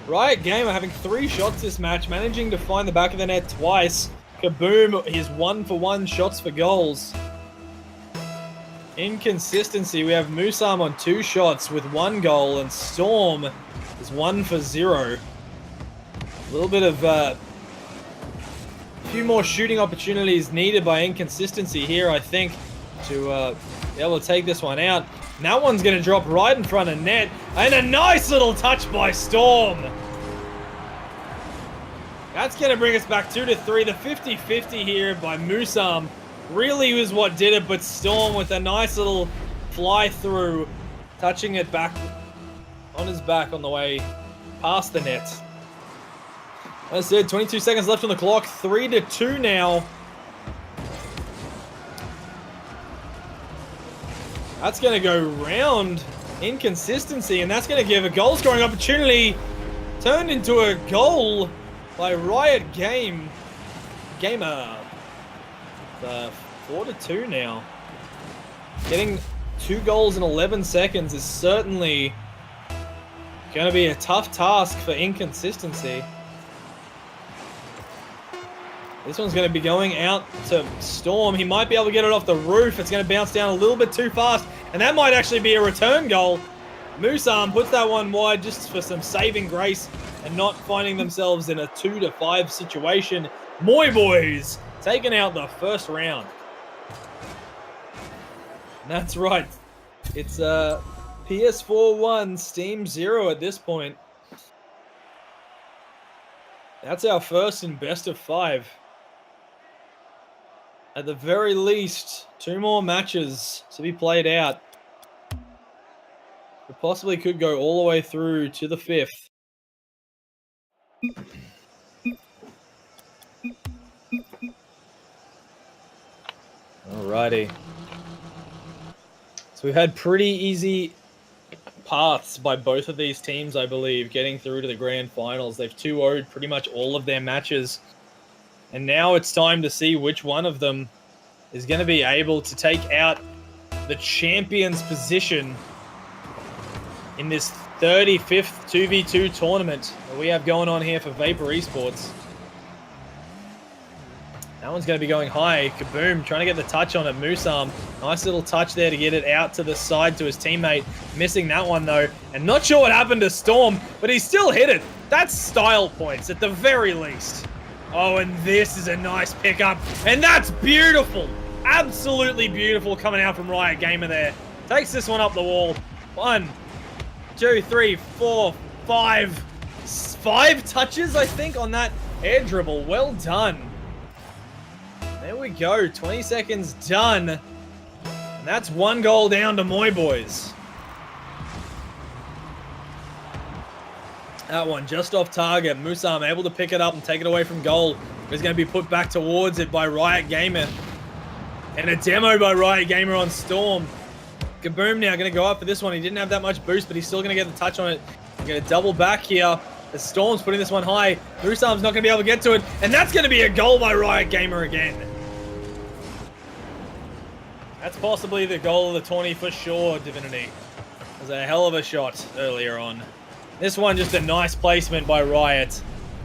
Riot Gamer having 3 shots this match, managing to find the back of the net twice. Kaboom, his 1-for-1 shots for goals. Inconsistency, we have Musam on 2 shots with 1 goal, and Storm is 1 for 0. A little bit of a few more shooting opportunities needed by Inconsistency here, I think, to be able to take this one out. And that one's going to drop right in front of net, and a nice little touch by Storm. That's going to bring us back 2-3. The 50-50 here by Musam really was what did it, but Storm with a nice little fly through, touching it back on his back on the way past the net. As I said, 22 seconds left on the clock, 3-2 now. That's going to go round Inconsistency, and that's going to give a goal scoring opportunity turned into a goal by Riot Gamer. 4-2 now. Getting 2 goals in 11 seconds is certainly going to be a tough task for Inconsistency. This one's going to be going out to Storm. He might be able to get it off the roof. It's going to bounce down a little bit too fast, and that might actually be a return goal. Musam puts that one wide just for some saving grace and not finding themselves in a 2-5 situation. Moy Boys taking out the first round. And that's right. It's PS4 1, Steam 0 at this point. That's our first in best of 5. At the very least, 2 more matches to be played out. We possibly could go all the way through to the 5th. Alrighty. So we've had pretty easy paths by both of these teams, I believe, getting through to the grand finals. They've 2-0'd pretty much all of their matches. And now it's time to see which one of them is going to be able to take out the champion's position in this 35th 2v2 tournament that we have going on here for Vapour eSports. That one's going to be going high. Kaboom, trying to get the touch on it. Musam, nice little touch there to get it out to the side to his teammate. Missing that one, though. And not sure what happened to Storm, but he still hit it. That's style points at the very least. Oh, and this is a nice pickup. And that's beautiful. Absolutely beautiful coming out from Riot Gamer there. Takes this one up the wall. 1, 2, 3, 4, 5. 5 touches, I think, on that air dribble. Well done. There we go. 20 seconds done. And that's 1 goal down to Moy Boys. That one just off target. Musam able to pick it up and take it away from goal. He's going to be put back towards it by Riot Gamer. And a demo by Riot Gamer on Storm. Kaboom now going to go up for this one. He didn't have that much boost, but he's still going to get the touch on it. Going to double back here. The Storm's putting this one high. Musam's not going to be able to get to it. And that's going to be a goal by Riot Gamer again. That's possibly the goal of the tourney for sure, Divinity. It was a hell of a shot earlier on. This one just a nice placement by Riot.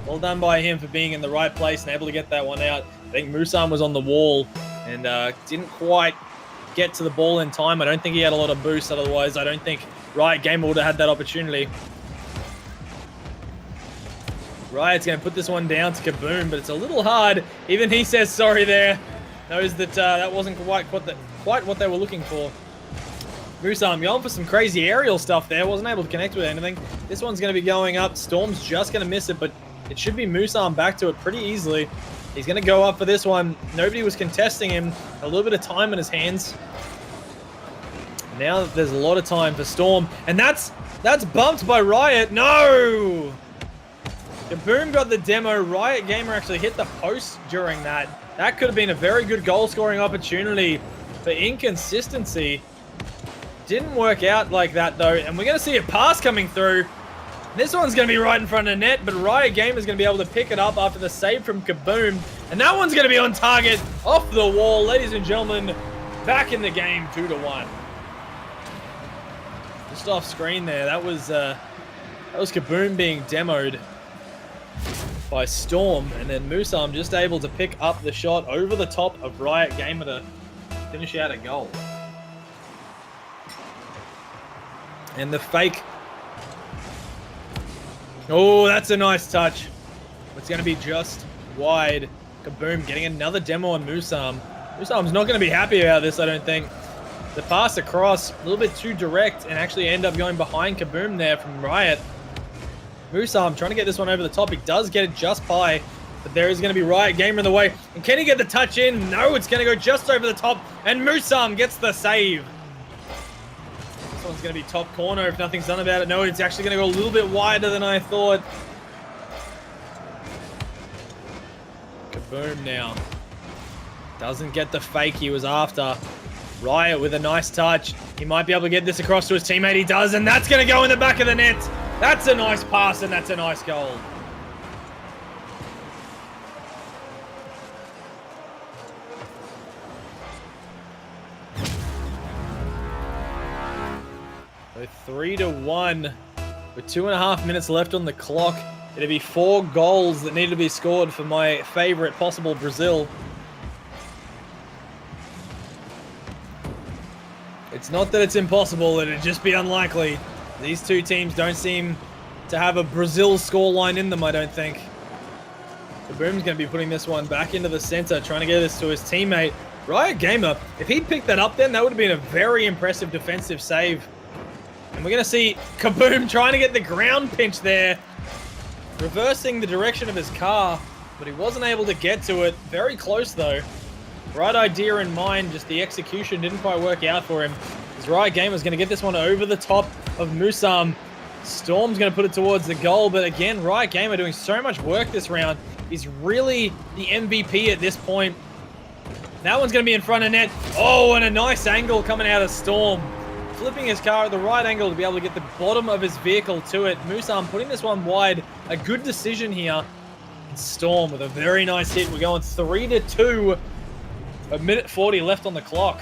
Well done by him for being in the right place and able to get that one out. I think Musam was on the wall and didn't quite get to the ball in time. I don't think he had a lot of boost, otherwise I don't think Riot Gamer would have had that opportunity. Riot's going to put this one down to Kaboom, but it's a little hard. Even he says sorry there. Knows that that wasn't quite what they were looking for. Musam going for some crazy aerial stuff there. Wasn't able to connect with anything. This one's going to be going up. Storm's just going to miss it, but it should be Musam back to it pretty easily. He's going to go up for this one. Nobody was contesting him. A little bit of time in his hands. Now there's a lot of time for Storm. And that's bumped by Riot. No! Kaboom got the demo. Riot Gamer actually hit the post during that. That could have been a very good goal-scoring opportunity. For inconsistency. Didn't work out like that, though. And we're going to see a pass coming through. This one's going to be right in front of net, but Riot Gamer is going to be able to pick it up after the save from Kaboom. And that one's going to be on target, off the wall. Ladies and gentlemen, back in the game, 2-1. Just off screen there. That was Kaboom being demoed by Storm. And then Musam just able to pick up the shot over the top of Riot Gamer to finish out a goal. And the fake. Oh, that's a nice touch. It's going to be just wide. Kaboom, getting another demo on Musam. Musam's not going to be happy about this, I don't think. The pass across, a little bit too direct, and actually end up going behind Kaboom there from Riot. Musam trying to get this one over the top. He does get it just by, but there is going to be Riot Gamer in the way. And can he get the touch in? No, it's going to go just over the top, and Musam gets the save. This one's going to be top corner if nothing's done about it. No, it's actually going to go a little bit wider than I thought. Kaboom now. Doesn't get the fake he was after. Riot with a nice touch. He might be able to get this across to his teammate. He does, and that's going to go in the back of the net. That's a nice pass, and that's a nice goal. So 3-1 with 2.5 minutes left on the clock. It'll be 4 goals that need to be scored for my favorite possible Brazil. It's not that it's impossible, it'd just be unlikely. These two teams don't seem to have a Brazil scoreline in them, I don't think. Kaboom's going to be putting this one back into the center, trying to get this to his teammate. Riot Gamer, if he'd picked that up then, that would have been a very impressive defensive save. And we're going to see Kaboom trying to get the ground pinch there. Reversing the direction of his car, but he wasn't able to get to it. Very close, though. Right idea in mind, just the execution didn't quite work out for him. As Riot Gamer's going to get this one over the top of Musam. Storm's going to put it towards the goal, but again, Riot Gamer doing so much work this round. He's really the MVP at this point. That one's going to be in front of net. Oh, and a nice angle coming out of Storm. flipping his car at the right angle to be able to get the bottom of his vehicle to it. Musam putting this one wide. A good decision here. And Storm with a very nice hit. We're going 3-2. A minute 40 left on the clock.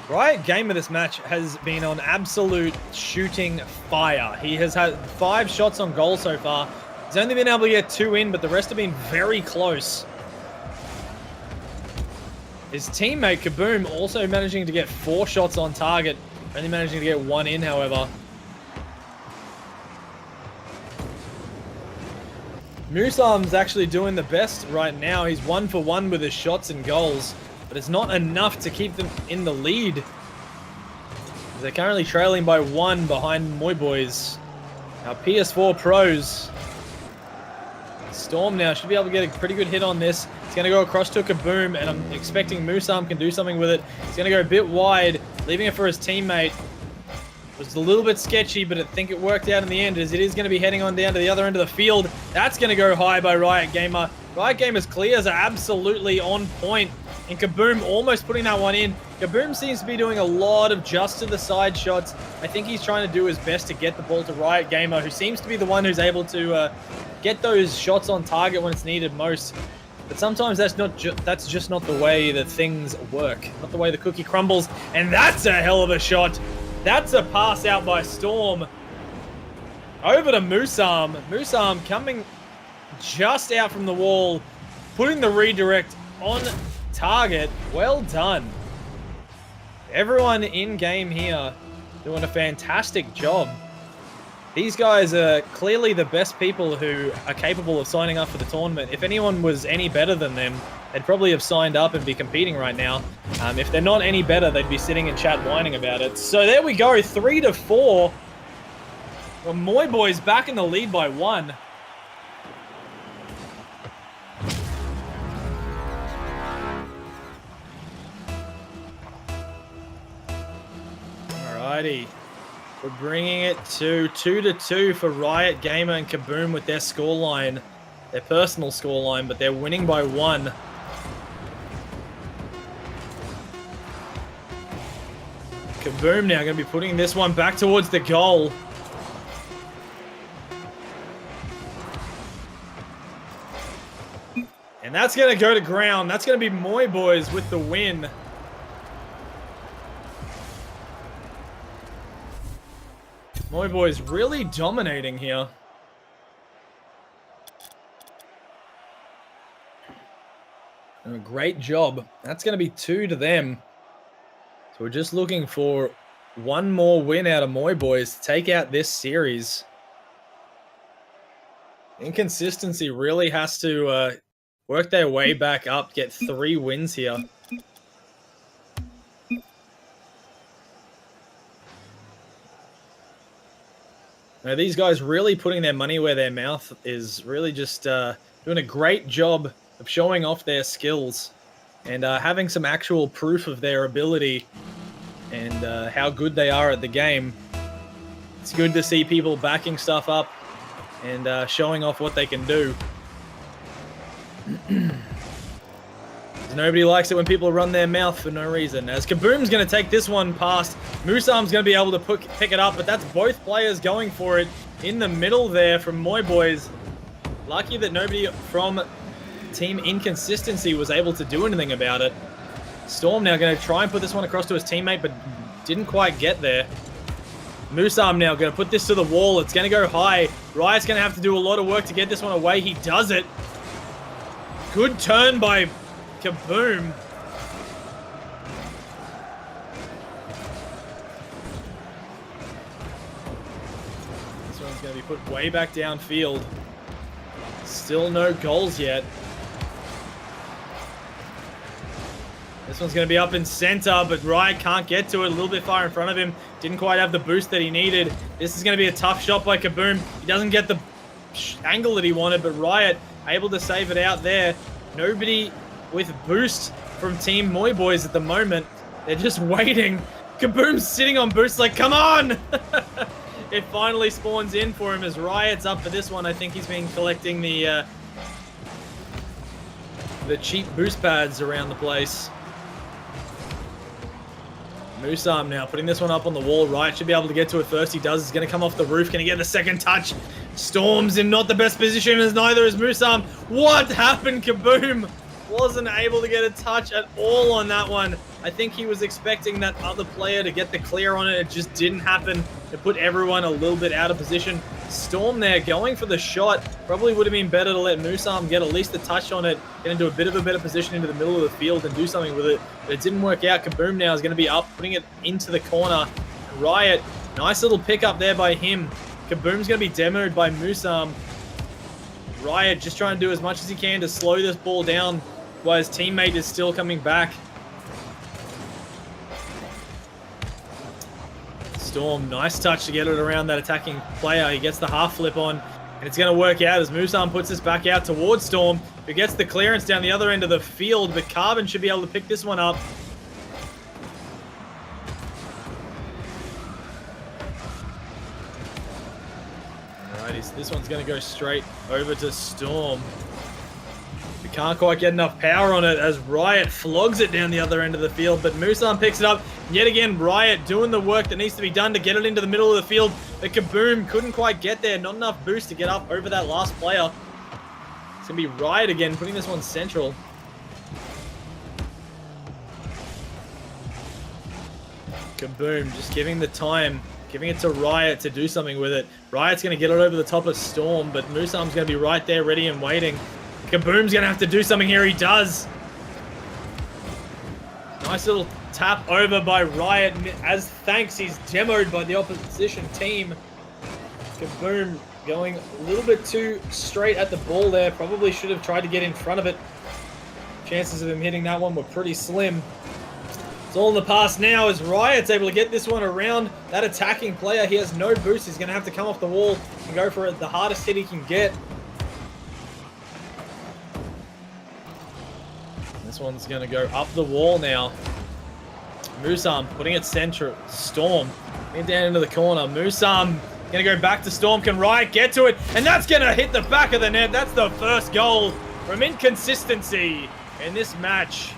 Riot Gamer this match has been on absolute shooting fire. He has had 5 shots on goal so far. He's only been able to get 2 in, but the rest have been very close. His teammate, Kaboom, also managing to get 4 shots on target. Only managing to get 1 in, however. Musam's actually doing the best right now. He's 1 for 1 with his shots and goals, but it's not enough to keep them in the lead. They're currently trailing by 1 behind Moy Boys. Our PS4 pros. Storm now should be able to get a pretty good hit on this. It's going to go across to Kaboom, and I'm expecting Musam can do something with it. He's going to go a bit wide, leaving it for his teammate. It was a little bit sketchy, but I think it worked out in the end, as it is going to be heading on down to the other end of the field. That's going to go high by Riot Gamer. Riot Gamer's clears are absolutely on point, and Kaboom almost putting that one in. Kaboom seems to be doing a lot of just to the side shots. I think he's trying to do his best to get the ball to Riot Gamer, who seems to be the one who's able to get those shots on target when it's needed most. But sometimes that's just not the way that things work. Not the way the cookie crumbles. And that's a hell of a shot. That's a pass out by Storm. Over to Musam. Musam coming just out from the wall, putting the redirect on target. Well done. Everyone in game here doing a fantastic job. These guys are clearly the best people who are capable of signing up for the tournament. If anyone was any better than them, they'd probably have signed up and be competing right now. If they're not any better, they'd be sitting in chat whining about it. So there we go, 3-4. Well, Moy Boys back in the lead by 1. Alrighty. We're bringing it to 2-2 for Riot Gamer and Kaboom with their scoreline. Their personal scoreline, but they're winning by 1. Kaboom now going to be putting this one back towards the goal. And that's going to go to ground. That's going to be Moy Boys with the win. Moy Boys really dominating here. And a great job. That's going to be 2 to them. So we're just looking for 1 more win out of Moy Boys to take out this series. Inconsistency really has to work their way back up, get 3 wins here. Now, these guys really putting their money where their mouth is, really just doing a great job of showing off their skills and having some actual proof of their ability and how good they are at the game. It's good to see people backing stuff up and showing off what they can do. Nobody likes it when people run their mouth for no reason. As Kaboom's going to take this one past, Musam's going to be able to pick it up, but that's both players going for it in the middle there from Moy Boys. Lucky that nobody from Team Inconsistency was able to do anything about it. Storm now going to try and put this one across to his teammate, but didn't quite get there. Musam now going to put this to the wall. It's going to go high. Riot's going to have to do a lot of work to get this one away. He does it. Good turn by Kaboom. This one's going to be put way back downfield. Still no goals yet. This one's going to be up in center, but Riot can't get to it. A little bit far in front of him. Didn't quite have the boost that he needed. This is going to be a tough shot by Kaboom. He doesn't get the angle that he wanted, but Riot able to save it out there. Nobody with boost from Team Moy Boys at the moment. They're just waiting. Kaboom's sitting on boost like, come on! It finally spawns in for him as Riot's up for this one. I think he's been collecting the cheap boost pads around the place. Musam now putting this one up on the wall. Riot should be able to get to it first. He does. He's going to come off the roof. Can he get the second touch? Storm's in not the best position, as neither is Musam. What happened? Kaboom! Wasn't able to get a touch at all on that one. I think he was expecting that other player to get the clear on it. It just didn't happen. It put everyone a little bit out of position. Storm there going for the shot. Probably would have been better to let Musam get at least a touch on it, get into a bit of a better position into the middle of the field and do something with it. But it didn't work out. Kaboom now is going to be up, putting it into the corner. Riot, nice little pickup there by him. Kaboom's going to be demoed by Musam. Riot just trying to do as much as he can to slow this ball down while his teammate is still coming back. Storm, nice touch to get it around that attacking player. He gets the half flip on, and it's going to work out as Musam puts this back out towards Storm, who gets the clearance down the other end of the field, but Carbon should be able to pick this one up. Alrighty, so this one's going to go straight over to Storm. We can't quite get enough power on it as Riot flogs it down the other end of the field, but Musam picks it up. Yet again, Riot doing the work that needs to be done to get it into the middle of the field. But Kaboom couldn't quite get there. Not enough boost to get up over that last player. It's going to be Riot again, putting this one central. Kaboom, just giving the time, giving it to Riot to do something with it. Riot's going to get it over the top of Storm, but Musam's going to be right there ready and waiting. Kaboom's going to have to do something here. He does. Nice little tap over by Riot. As thanks, he's demoed by the opposition team. Kaboom going a little bit too straight at the ball there. Probably should have tried to get in front of it. Chances of him hitting that one were pretty slim. It's all in the past now as Riot's able to get this one around that attacking player. He has no boost. He's going to have to come off the wall and go for the hardest hit he can get. This one's going to go up the wall now. Musam putting it central. Storm getting down into the corner. Musam going to go back to Storm. Can Riot get to it? And that's going to hit the back of the net. That's the first goal from Inconsistency in this match.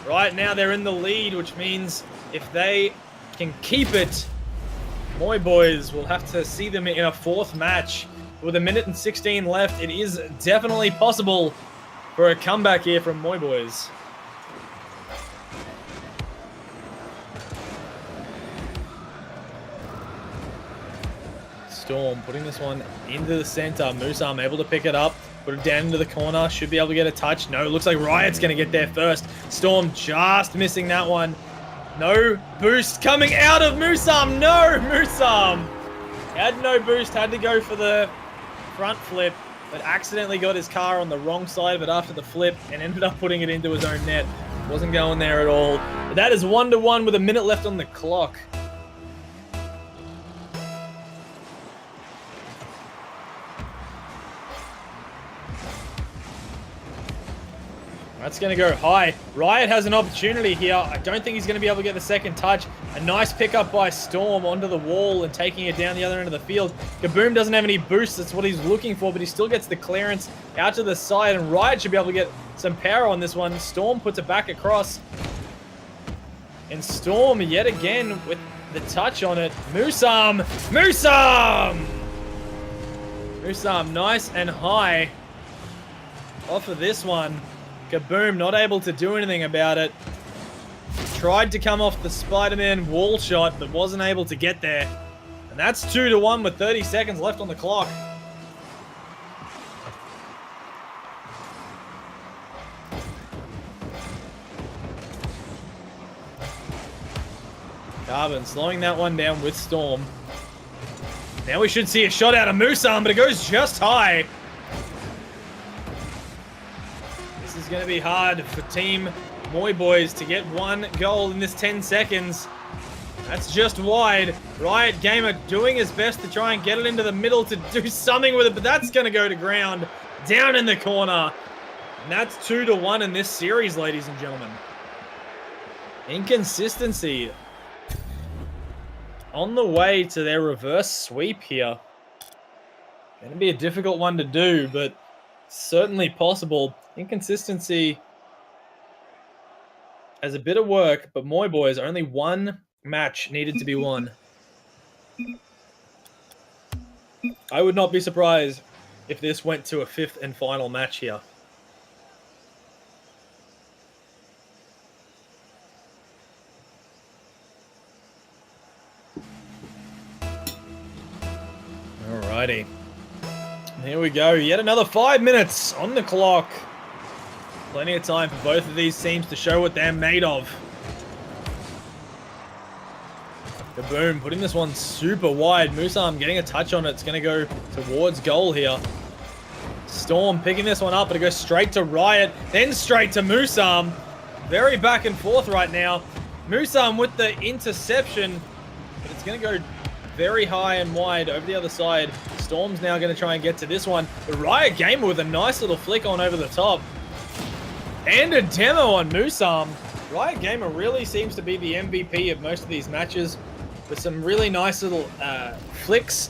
Right now they're in the lead, which means if they can keep it, Moy Boys will have to see them in a fourth match. With 1 minute and 16 left, it is definitely possible for a comeback here from Moy Boys. Storm putting this one into the center. Musam able to pick it up, put it down into the corner. Should be able to get a touch. No, looks like Riot's going to get there first. Storm just missing that one. No boost coming out of Musam. No, Musam had no boost. Had to go for the front flip, but accidentally got his car on the wrong side of it after the flip and ended up putting it into his own net. Wasn't going there at all. But that is 1-1 with 1 minute left on the clock. That's going to go high. Riot has an opportunity here. I don't think he's going to be able to get the second touch. A nice pickup by Storm onto the wall and taking it down the other end of the field. Kaboom doesn't have any boost. That's what he's looking for, but he still gets the clearance out to the side, and Riot should be able to get some power on this one. Storm puts it back across. And Storm, yet again, with the touch on it. Musam! Musam! Musam, nice and high off of this one. Kaboom, not able to do anything about it. Tried to come off the Spider-Man wall shot, but wasn't able to get there. And that's 2-1 with 30 seconds left on the clock. Carbon slowing that one down with Storm. Now we should see a shot out of Musam, but it goes just high. This is going to be hard for Team Moy Boys to get one goal in this 10 seconds. That's just wide. Riot Gamer doing his best to try and get it into the middle to do something with it, but that's going to go to ground down in the corner. And that's 2-1 in this series, ladies and gentlemen. Inconsistency on the way to their reverse sweep here. Going to be a difficult one to do, but certainly possible. Inconsistency as a bit of work, but Moy Boys, only one match needed to be won. I would not be surprised if this went to a 5th and final match here. Alrighty. Here we go. Yet another 5 minutes on the clock. Plenty of time for both of these teams to show what they're made of. Kaboom, putting this one super wide. Musam getting a touch on it. It's going to go towards goal here. Storm picking this one up, but it goes straight to Riot, then straight to Musam. Very back and forth right now. Musam with the interception, but it's going to go very high and wide over the other side. Storm's now going to try and get to this one. The Riot Gamer with a nice little flick on over the top. And a demo on Musam. Riot Gamer really seems to be the MVP of most of these matches, with some really nice little flicks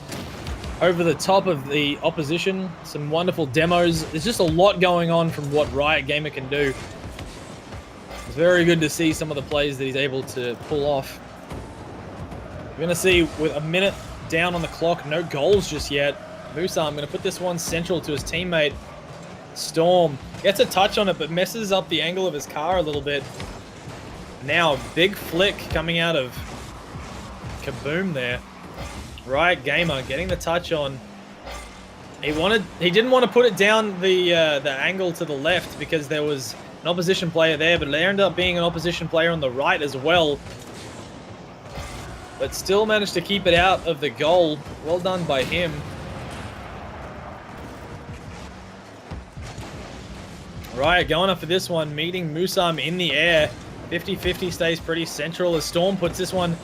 over the top of the opposition. Some wonderful demos. There's just a lot going on from what Riot Gamer can do. It's very good to see some of the plays that he's able to pull off. We're going to see with a minute down on the clock, no goals just yet. Musam going to put this one central to his teammate. Storm gets a touch on it, but messes up the angle of his car a little bit. Now, big flick coming out of Kaboom there. Riot Gamer getting the touch on. He didn't want to put it down the angle to the left because there was an opposition player there, but there ended up being an opposition player on the right as well. But still managed to keep it out of the goal. Well done by him. Riot going up for this one, meeting Musam in the air. 50-50 stays pretty central as Storm puts this one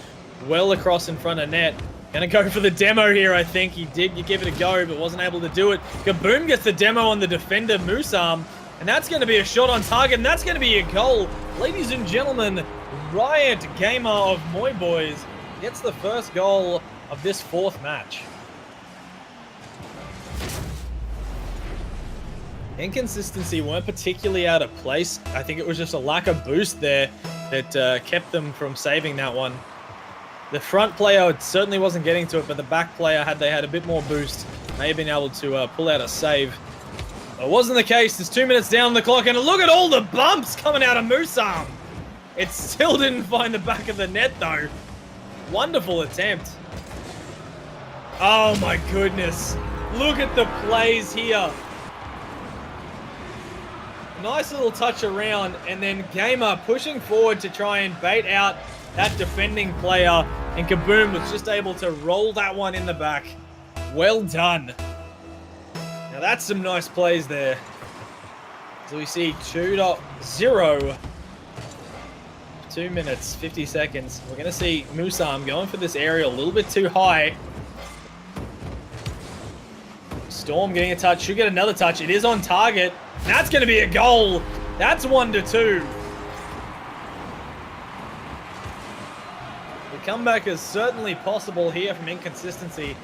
well across in front of net. Gonna go for the demo here, I think. He did give it a go, but wasn't able to do it. Kaboom gets the demo on the defender, Musam. And that's going to be a shot on target, and that's going to be a goal. Ladies and gentlemen, Riot Gamer of Moy Boys gets the first goal of this 4th match. Inconsistency weren't particularly out of place. I think it was just a lack of boost there that kept them from saving that one. The front player certainly wasn't getting to it, but the back player, had they had a bit more boost, may have been able to pull out a save. It wasn't the case. There's 2 minutes down on the clock, and look at all the bumps coming out of Musam. It still didn't find the back of the net, though. Wonderful attempt. Oh, my goodness. Look at the plays here. Nice little touch around, and then Gamer pushing forward to try and bait out that defending player, and Kaboom was just able to roll that one in the back. Well done. Now that's some nice plays there. So we see 2-0. 2 minutes, 50 seconds. We're going to see Musam going for this area a little bit too high. Storm getting a touch. Should get another touch. It is on target. That's going to be a goal. That's 1-2. The comeback is certainly possible here from inconsistency.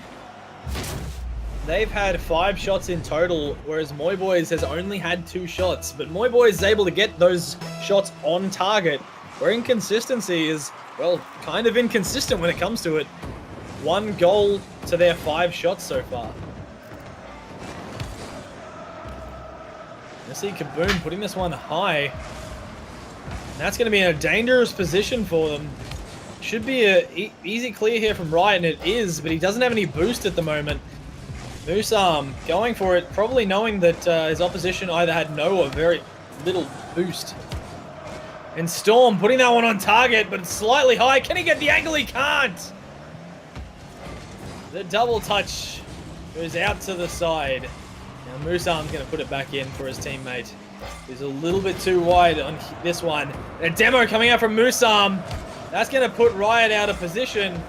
They've had 5 shots in total, whereas Moy Boys has only had 2 shots. But Moy Boys is able to get those shots on target, where inconsistency is, well, kind of inconsistent when it comes to it. 1 goal to their 5 shots so far. You see Kaboom putting this one high. And that's going to be in a dangerous position for them. Should be an easy clear here from Riot, and it is, but he doesn't have any boost at the moment. Musam going for it, probably knowing that his opposition either had no or very little boost. And Storm putting that one on target, but it's slightly high. Can he get the angle? He can't. The double touch goes out to the side. Now Musam's going to put it back in for his teammate. He's a little bit too wide on this one. And a demo coming out from Musam. That's going to put Riot out of position.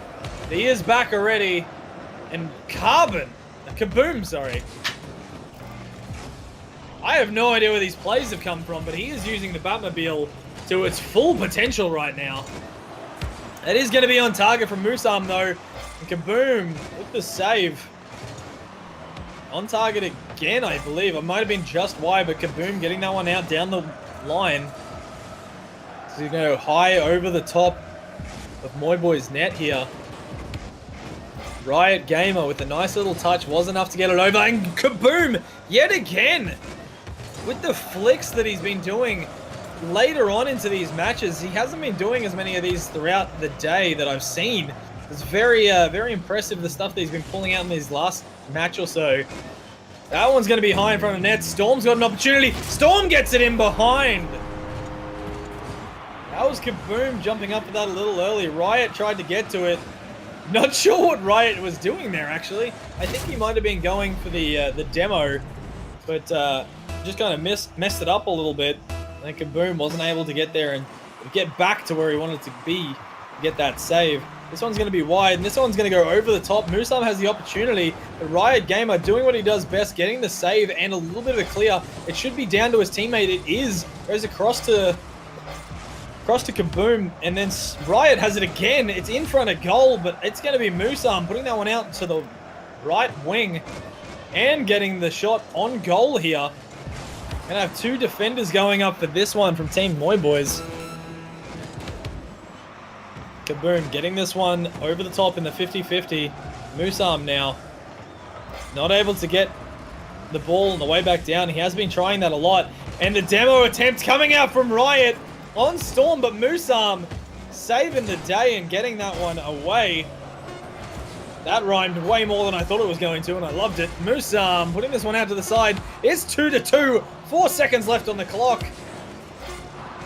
He is back already. And Kaboom, sorry. I have no idea where these plays have come from, but he is using the Batmobile to its full potential right now. That is going to be on target from Musam, though. And Kaboom with the save. On target again, I believe. It might have been just wide, but Kaboom getting that one out down the line. He's going to go high over the top of Moy Boy's net here. Riot Gamer with a nice little touch was enough to get it over, and kaboom! Yet again! With the flicks that he's been doing later on into these matches, he hasn't been doing as many of these throughout the day that I've seen. It's very impressive, the stuff that he's been pulling out in his last match or so. That one's going to be high in front of net. Storm's got an opportunity. Storm gets it in behind. That was kaboom jumping up for that a little early. Riot tried to get to it. Not sure what Riot was doing there, actually. I think he might have been going for the demo, but just kind of messed it up a little bit. And kaboom wasn't able to get there and get back to where he wanted to be, get that save. This one's going to be wide, and this one's going to go over the top. Musam has the opportunity, but Riot Gamer doing what he does best, getting the save and a little bit of a clear. It should be down to his teammate. It is. Goes across to kaboom, and then Riot has it again. It's in front of goal, but it's going to be Musam putting that one out to the right wing and getting the shot on goal here. Gonna have two defenders going up for this one from Team Moy Boys. Kaboom getting this one over the top in the 50-50. Musam now not able to get the ball on the way back down. He has been trying that a lot. And the demo attempt coming out from Riot on Storm, but Musam saving the day and getting that one away. That rhymed way more than I thought it was going to, and I loved it. Musam putting this one out to the side. It's 2-2. 4 seconds left on the clock.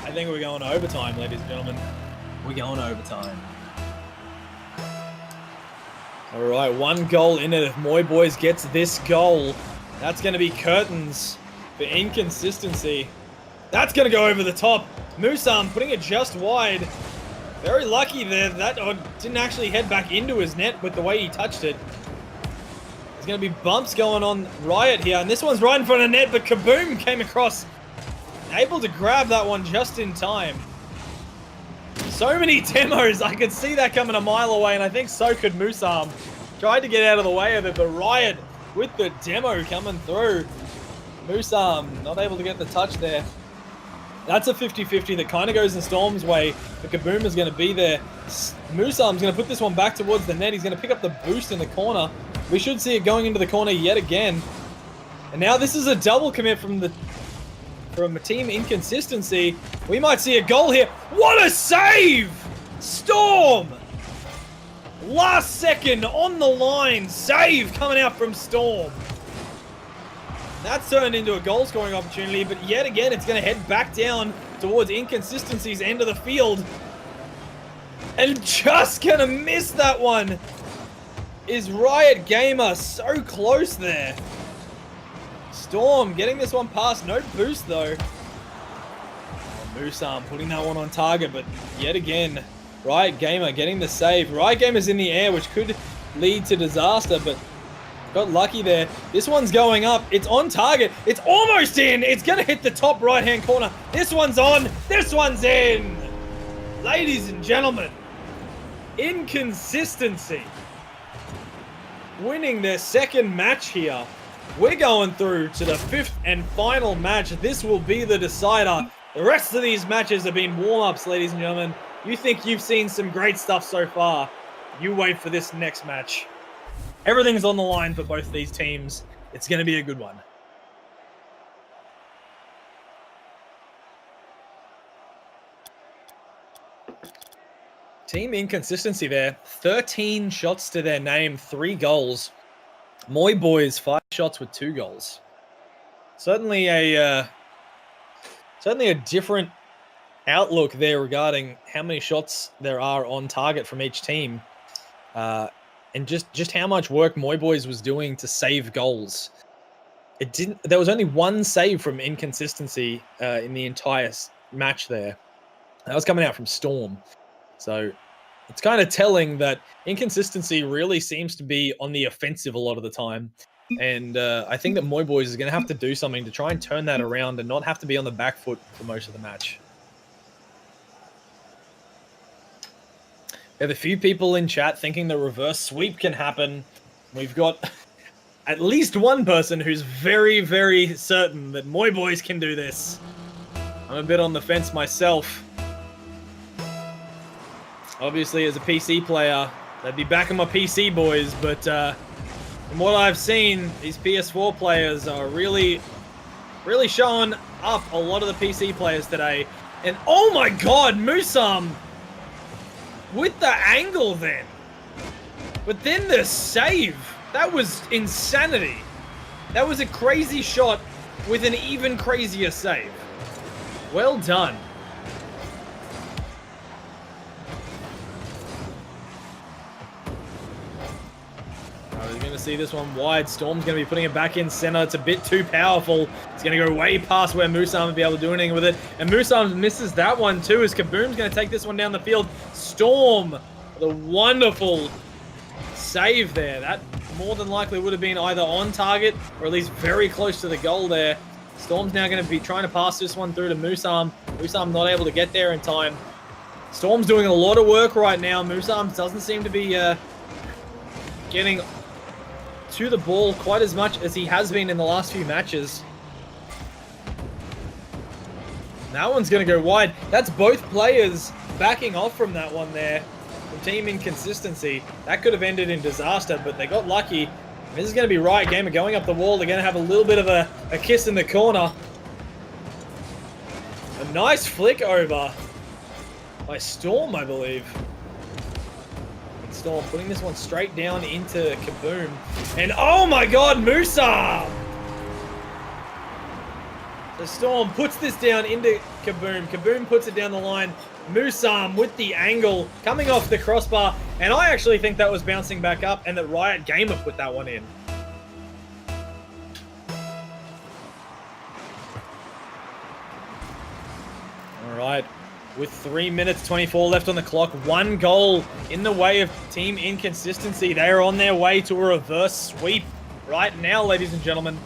I think we're going to overtime, ladies and gentlemen. We're going to overtime. All right, 1 goal in it. If Moy Boys gets this goal, that's going to be curtains for inconsistency. That's going to go over the top. Musam putting it just wide. Very lucky there. That didn't actually head back into his net with the way he touched it. There's going to be bumps going on Riot here. And this one's right in front of net, but kaboom came across. Able to grab that one just in time. So many demos. I could see that coming a mile away, and I think so could Musam. Tried to get out of the way of it, but Riot with the demo coming through. Musam not able to get the touch there. That's a 50-50 that kind of goes in Storm's way, but Kaboom is going to be there. Musam's going to put this one back towards the net. He's going to pick up the boost in the corner. We should see it going into the corner yet again. And now this is a double commit from Team Inconsistency. We might see a goal here. What a save! Storm! Last second on the line. Save coming out from Storm. That's turned into a goal scoring opportunity, but yet again, it's going to head back down towards Inconsistency's end of the field. And just going to miss that one is Riot Gamer. So close there. Storm getting this one past. No boost, though. Musam putting that one on target, but yet again, Riot Gamer getting the save. Riot Gamer's in the air, which could lead to disaster, but got lucky there. This one's going up. It's on target. It's almost in. It's going to hit the top right-hand corner. This one's on. This one's in. Ladies and gentlemen, Inconsistency winning their second match here. We're going through to the 5th and final match. This will be the decider. The rest of these matches have been warm-ups, ladies and gentlemen. You think you've seen some great stuff so far. You wait for this next match. Everything's on the line for both these teams. It's going to be a good one. Team Inconsistency there. 13 shots to their name, 3 goals. Moy Boys, 5 shots with 2 goals. Certainly a different outlook there regarding how many shots there are on target from each team. And just how much work Moy Boys was doing to save goals. There was only 1 save from Inconsistency in the entire match there. That was coming out from Storm. So it's kind of telling that Inconsistency really seems to be on the offensive a lot of the time. And I think that Moy Boys is going to have to do something to try and turn that around and not have to be on the back foot for most of the match. We have a few people in chat thinking the reverse sweep can happen. We've got at least one person who's very, very certain that Moy Boys can do this. I'm a bit on the fence myself. Obviously, as a PC player, they'd be backing my PC boys, but from what I've seen, these PS4 players are really showing up a lot of the PC players today. And oh my god, Musam with the angle then. But then the save. That was insanity. That was a crazy shot with an even crazier save. Well done. We're going to see this one wide. Storm's going to be putting it back in center. It's a bit too powerful. It's going to go way past where Musam would be able to do anything with it. And Musam misses that one too, as Kaboom's going to take this one down the field. Storm, the wonderful save there. That more than likely would have been either on target or at least very close to the goal there. Storm's now going to be trying to pass this one through to Musam. Musam not able to get there in time. Storm's doing a lot of work right now. Musam doesn't seem to be getting to the ball quite as much as he has been in the last few matches. That one's going to go wide. That's both players backing off from that one there. From team inconsistency. That could have ended in disaster, but they got lucky. This is going to be Riot Gamer going up the wall. They're going to have a little bit of a kiss in the corner. A nice flick over by Storm, I believe. Storm putting this one straight down into Kaboom. And oh my god, Musa! So Storm puts this down into Kaboom. Kaboom puts it down the line. Musam with the angle coming off the crossbar. And I actually think that was bouncing back up and that Riot Gamer put that one in. All right. With 3 minutes 24 left on the clock, 1 goal in the way of team inconsistency. They are on their way to a reverse sweep right now, ladies and gentlemen.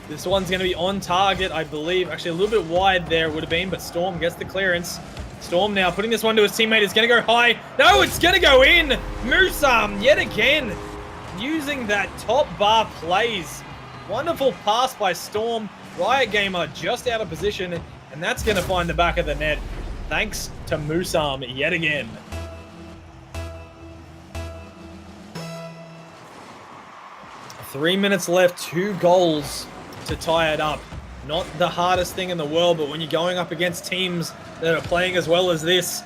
This one's going to be on target, I believe. Actually, a little bit wide there it would have been, but Storm gets the clearance. Storm now putting this one to his teammate. It's going to go high. No, it's going to go in. Musam yet again using that top bar plays. Wonderful pass by Storm. Riot Gamer just out of position, and that's going to find the back of the net. Thanks to Musam yet again. Three minutes left, 2 goals to tie it up. Not the hardest thing in the world, but when you're going up against teams that are playing as well as this,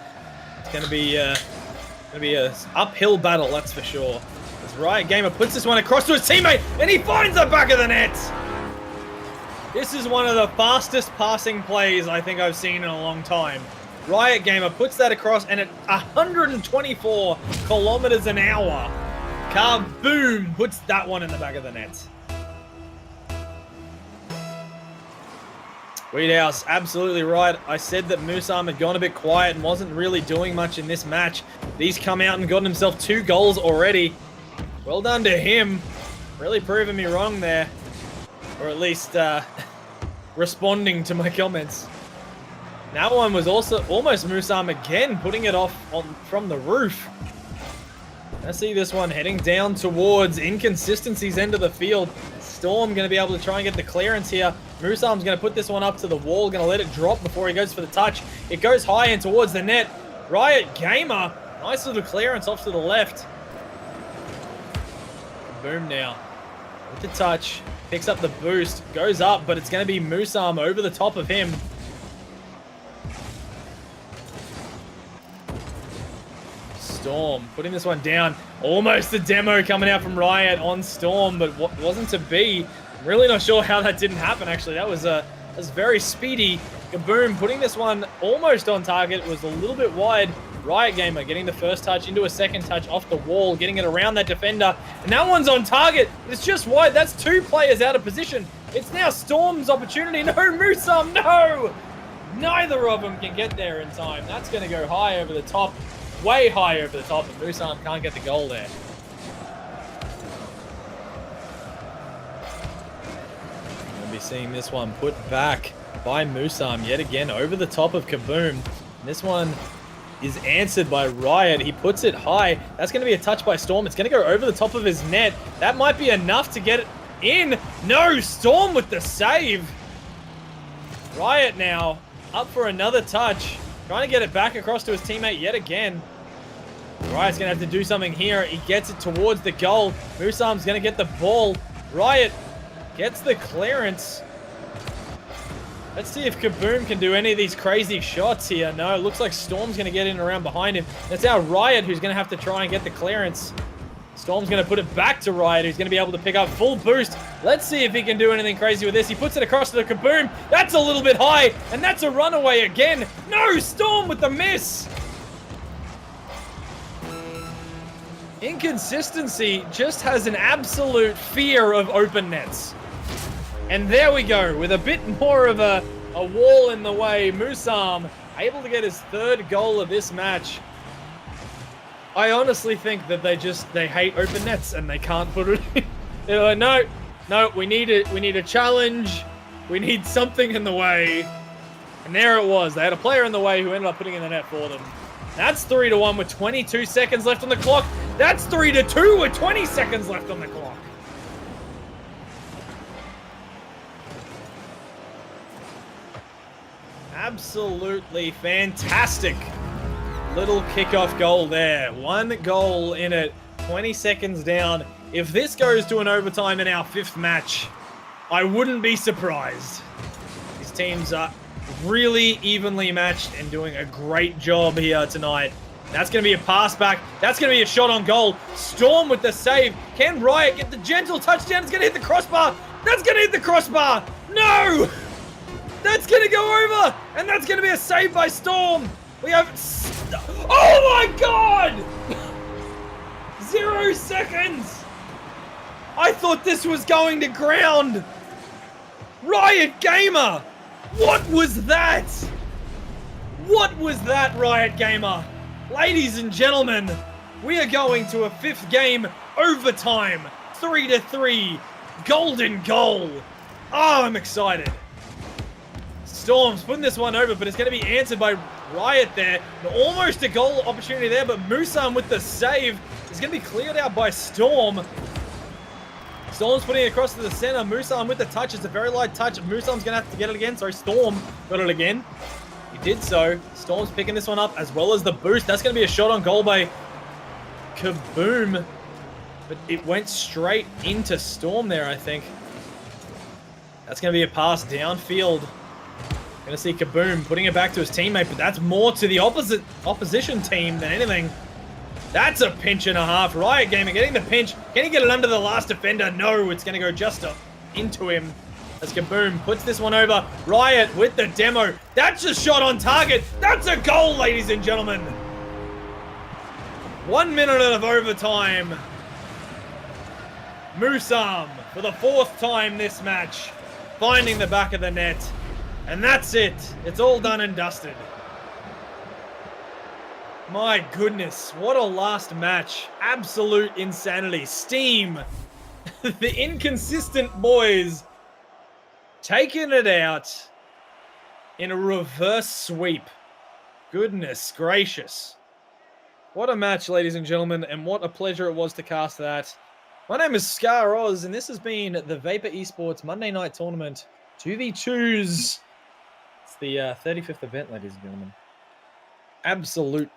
it's going to be a uphill battle, that's for sure. As Riot Gamer puts this one across to his teammate, and he finds the back of the net. This is one of the fastest passing plays I think I've seen in a long time. Riot Gamer puts that across, and at 124 kilometers an hour, Kaboom puts that one in the back of the net. Weedhouse, absolutely right. I said that Musam had gone a bit quiet and wasn't really doing much in this match. He's come out and gotten himself 2 goals already. Well done to him. Really proving me wrong there. Or at least responding to my comments. That one was also almost Musam again, putting it off from the roof. I see this one heading down towards Inconsistency's end of the field. Storm going to be able to try and get the clearance here. Musam's going to put this one up to the wall, going to let it drop before he goes for the touch. It goes high and towards the net. Riot Gamer, nice little clearance off to the left. Boom now. With the touch, picks up the boost, goes up, but it's going to be Musam over the top of him. Storm putting this one down. Almost a demo coming out from Riot on Storm, but what wasn't to be. I'm really not sure how that didn't happen, actually. That was very speedy. Kaboom putting this one almost on target. It was a little bit wide. Riot Gamer getting the first touch into a second touch off the wall, getting it around that defender. And that one's on target. It's just wide. That's 2 players out of position. It's now Storm's opportunity. No, Musam, no! Neither of them can get there in time. That's going to go high over the top. Way high over the top, and Musam can't get the goal there. We'll be seeing this one put back by Musam yet again over the top of Kaboom. And this one is answered by Riot. He puts it high. That's going to be a touch by Storm. It's going to go over the top of his net. That might be enough to get it in. No, Storm with the save. Riot now up for another touch. Trying to get it back across to his teammate yet again. Riot's going to have to do something here. He gets it towards the goal. Musam's going to get the ball. Riot gets the clearance. Let's see if Kaboom can do any of these crazy shots here. No, it looks like Storm's going to get in around behind him. That's now Riot who's going to have to try and get the clearance. Storm's going to put it back to Riot, who's going to be able to pick up full boost. Let's see if he can do anything crazy with this. He puts it across to the Kaboom. That's a little bit high, and that's a runaway again. No, Storm with the miss. Inconsistency just has an absolute fear of open nets. And there we go, with a bit more of a wall in the way. Musam able to get his third goal of this match. I honestly think that they hate open nets and they can't put it in. They're like, no, we need a challenge. We need something in the way. And there it was. They had a player in the way who ended up putting in the net for them. That's 3-1 with 22 seconds left on the clock. That's 3-2 with 20 seconds left on the clock. Absolutely fantastic little kickoff goal there. One goal in it, 20 seconds down. If this goes to an overtime in our fifth match, I wouldn't be surprised. These teams are really evenly matched and doing a great job here tonight. That's going to be a pass back. That's going to be a shot on goal. Storm with the save. Can Riot get the gentle touchdown? It's going to hit the crossbar. That's going to hit the crossbar. No! That's going to go over. And that's going to be a save by Storm. We have... Oh my god! 0 seconds. I thought this was going to ground. Riot Gamer. What was that? What was that, Riot Gamer? Ladies and gentlemen, we are going to a fifth game overtime. 3-3. Golden goal. Oh, I'm excited. Storm's putting this one over, but it's going to be answered by Riot there. Almost a goal opportunity there, but Musam with the save is going to be cleared out by Storm. Storm's putting it across to the center. Musam with the touch. It's a very light touch. Musam's going to have to get it again. Sorry, Storm got it again. He did so. Storm's picking this one up as well as the boost. That's going to be a shot on goal by Kaboom. But it went straight into Storm there, I think. That's going to be a pass downfield. Going to see Kaboom putting it back to his teammate, but that's more to the opposition team than anything. That's a pinch and a half. Riot Gamer getting the pinch. Can he get it under the last defender? No, it's going to go just into him. As Kaboom puts this one over. Riot with the demo. That's a shot on target. That's a goal, ladies and gentlemen. 1 minute of overtime. Musam, for the fourth time this match, finding the back of the net. And that's it. It's all done and dusted. My goodness, what a last match. Absolute insanity. Steam, the inconsistent boys, taking it out in a reverse sweep. Goodness gracious. What a match, ladies and gentlemen, and what a pleasure it was to cast that. My name is Scar Oz, and this has been the Vapour eSports Monday Night Tournament 2v2s. It's the 35th event, ladies and gentlemen. Absolute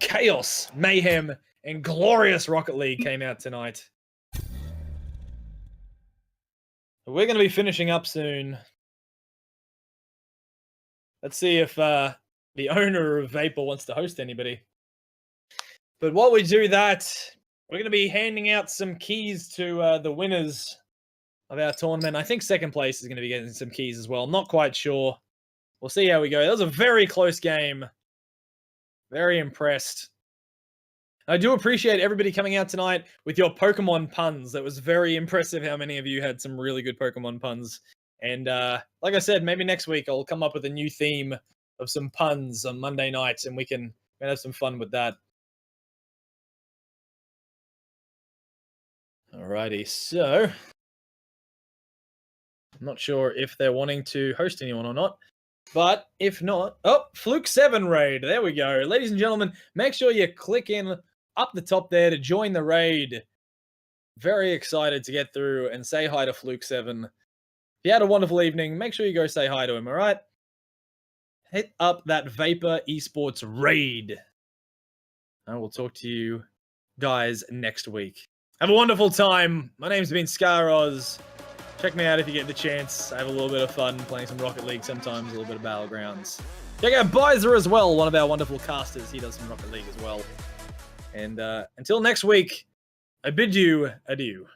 chaos, mayhem, and glorious Rocket League came out tonight. We're going to be finishing up soon. Let's see if the owner of Vapour wants to host anybody. But while we do that, we're going to be handing out some keys to the winners of our tournament. I think second place is going to be getting some keys as well. I'm not quite sure. We'll see how we go. That was a very close game. Very impressed. I do appreciate everybody coming out tonight with your Pokemon puns. That was very impressive how many of you had some really good Pokemon puns. And like I said, maybe next week I'll come up with a new theme of some puns on Monday nights and we can have some fun with that. Alrighty, so I'm not sure if they're wanting to host anyone or not. But if not, oh, Fluke 7 raid. There we go. Ladies and gentlemen, make sure you click in up the top there to join the raid. Very excited to get through and say hi to Fluke 7. If you had a wonderful evening, make sure you go say hi to him, all right? Hit up that Vapour eSports raid. I will talk to you guys next week. Have a wonderful time. My name's been Scaroz. Check me out if you get the chance. I have a little bit of fun playing some Rocket League sometimes, a little bit of Battlegrounds. Check out Bizer as well, one of our wonderful casters. He does some Rocket League as well. And until next week, I bid you adieu.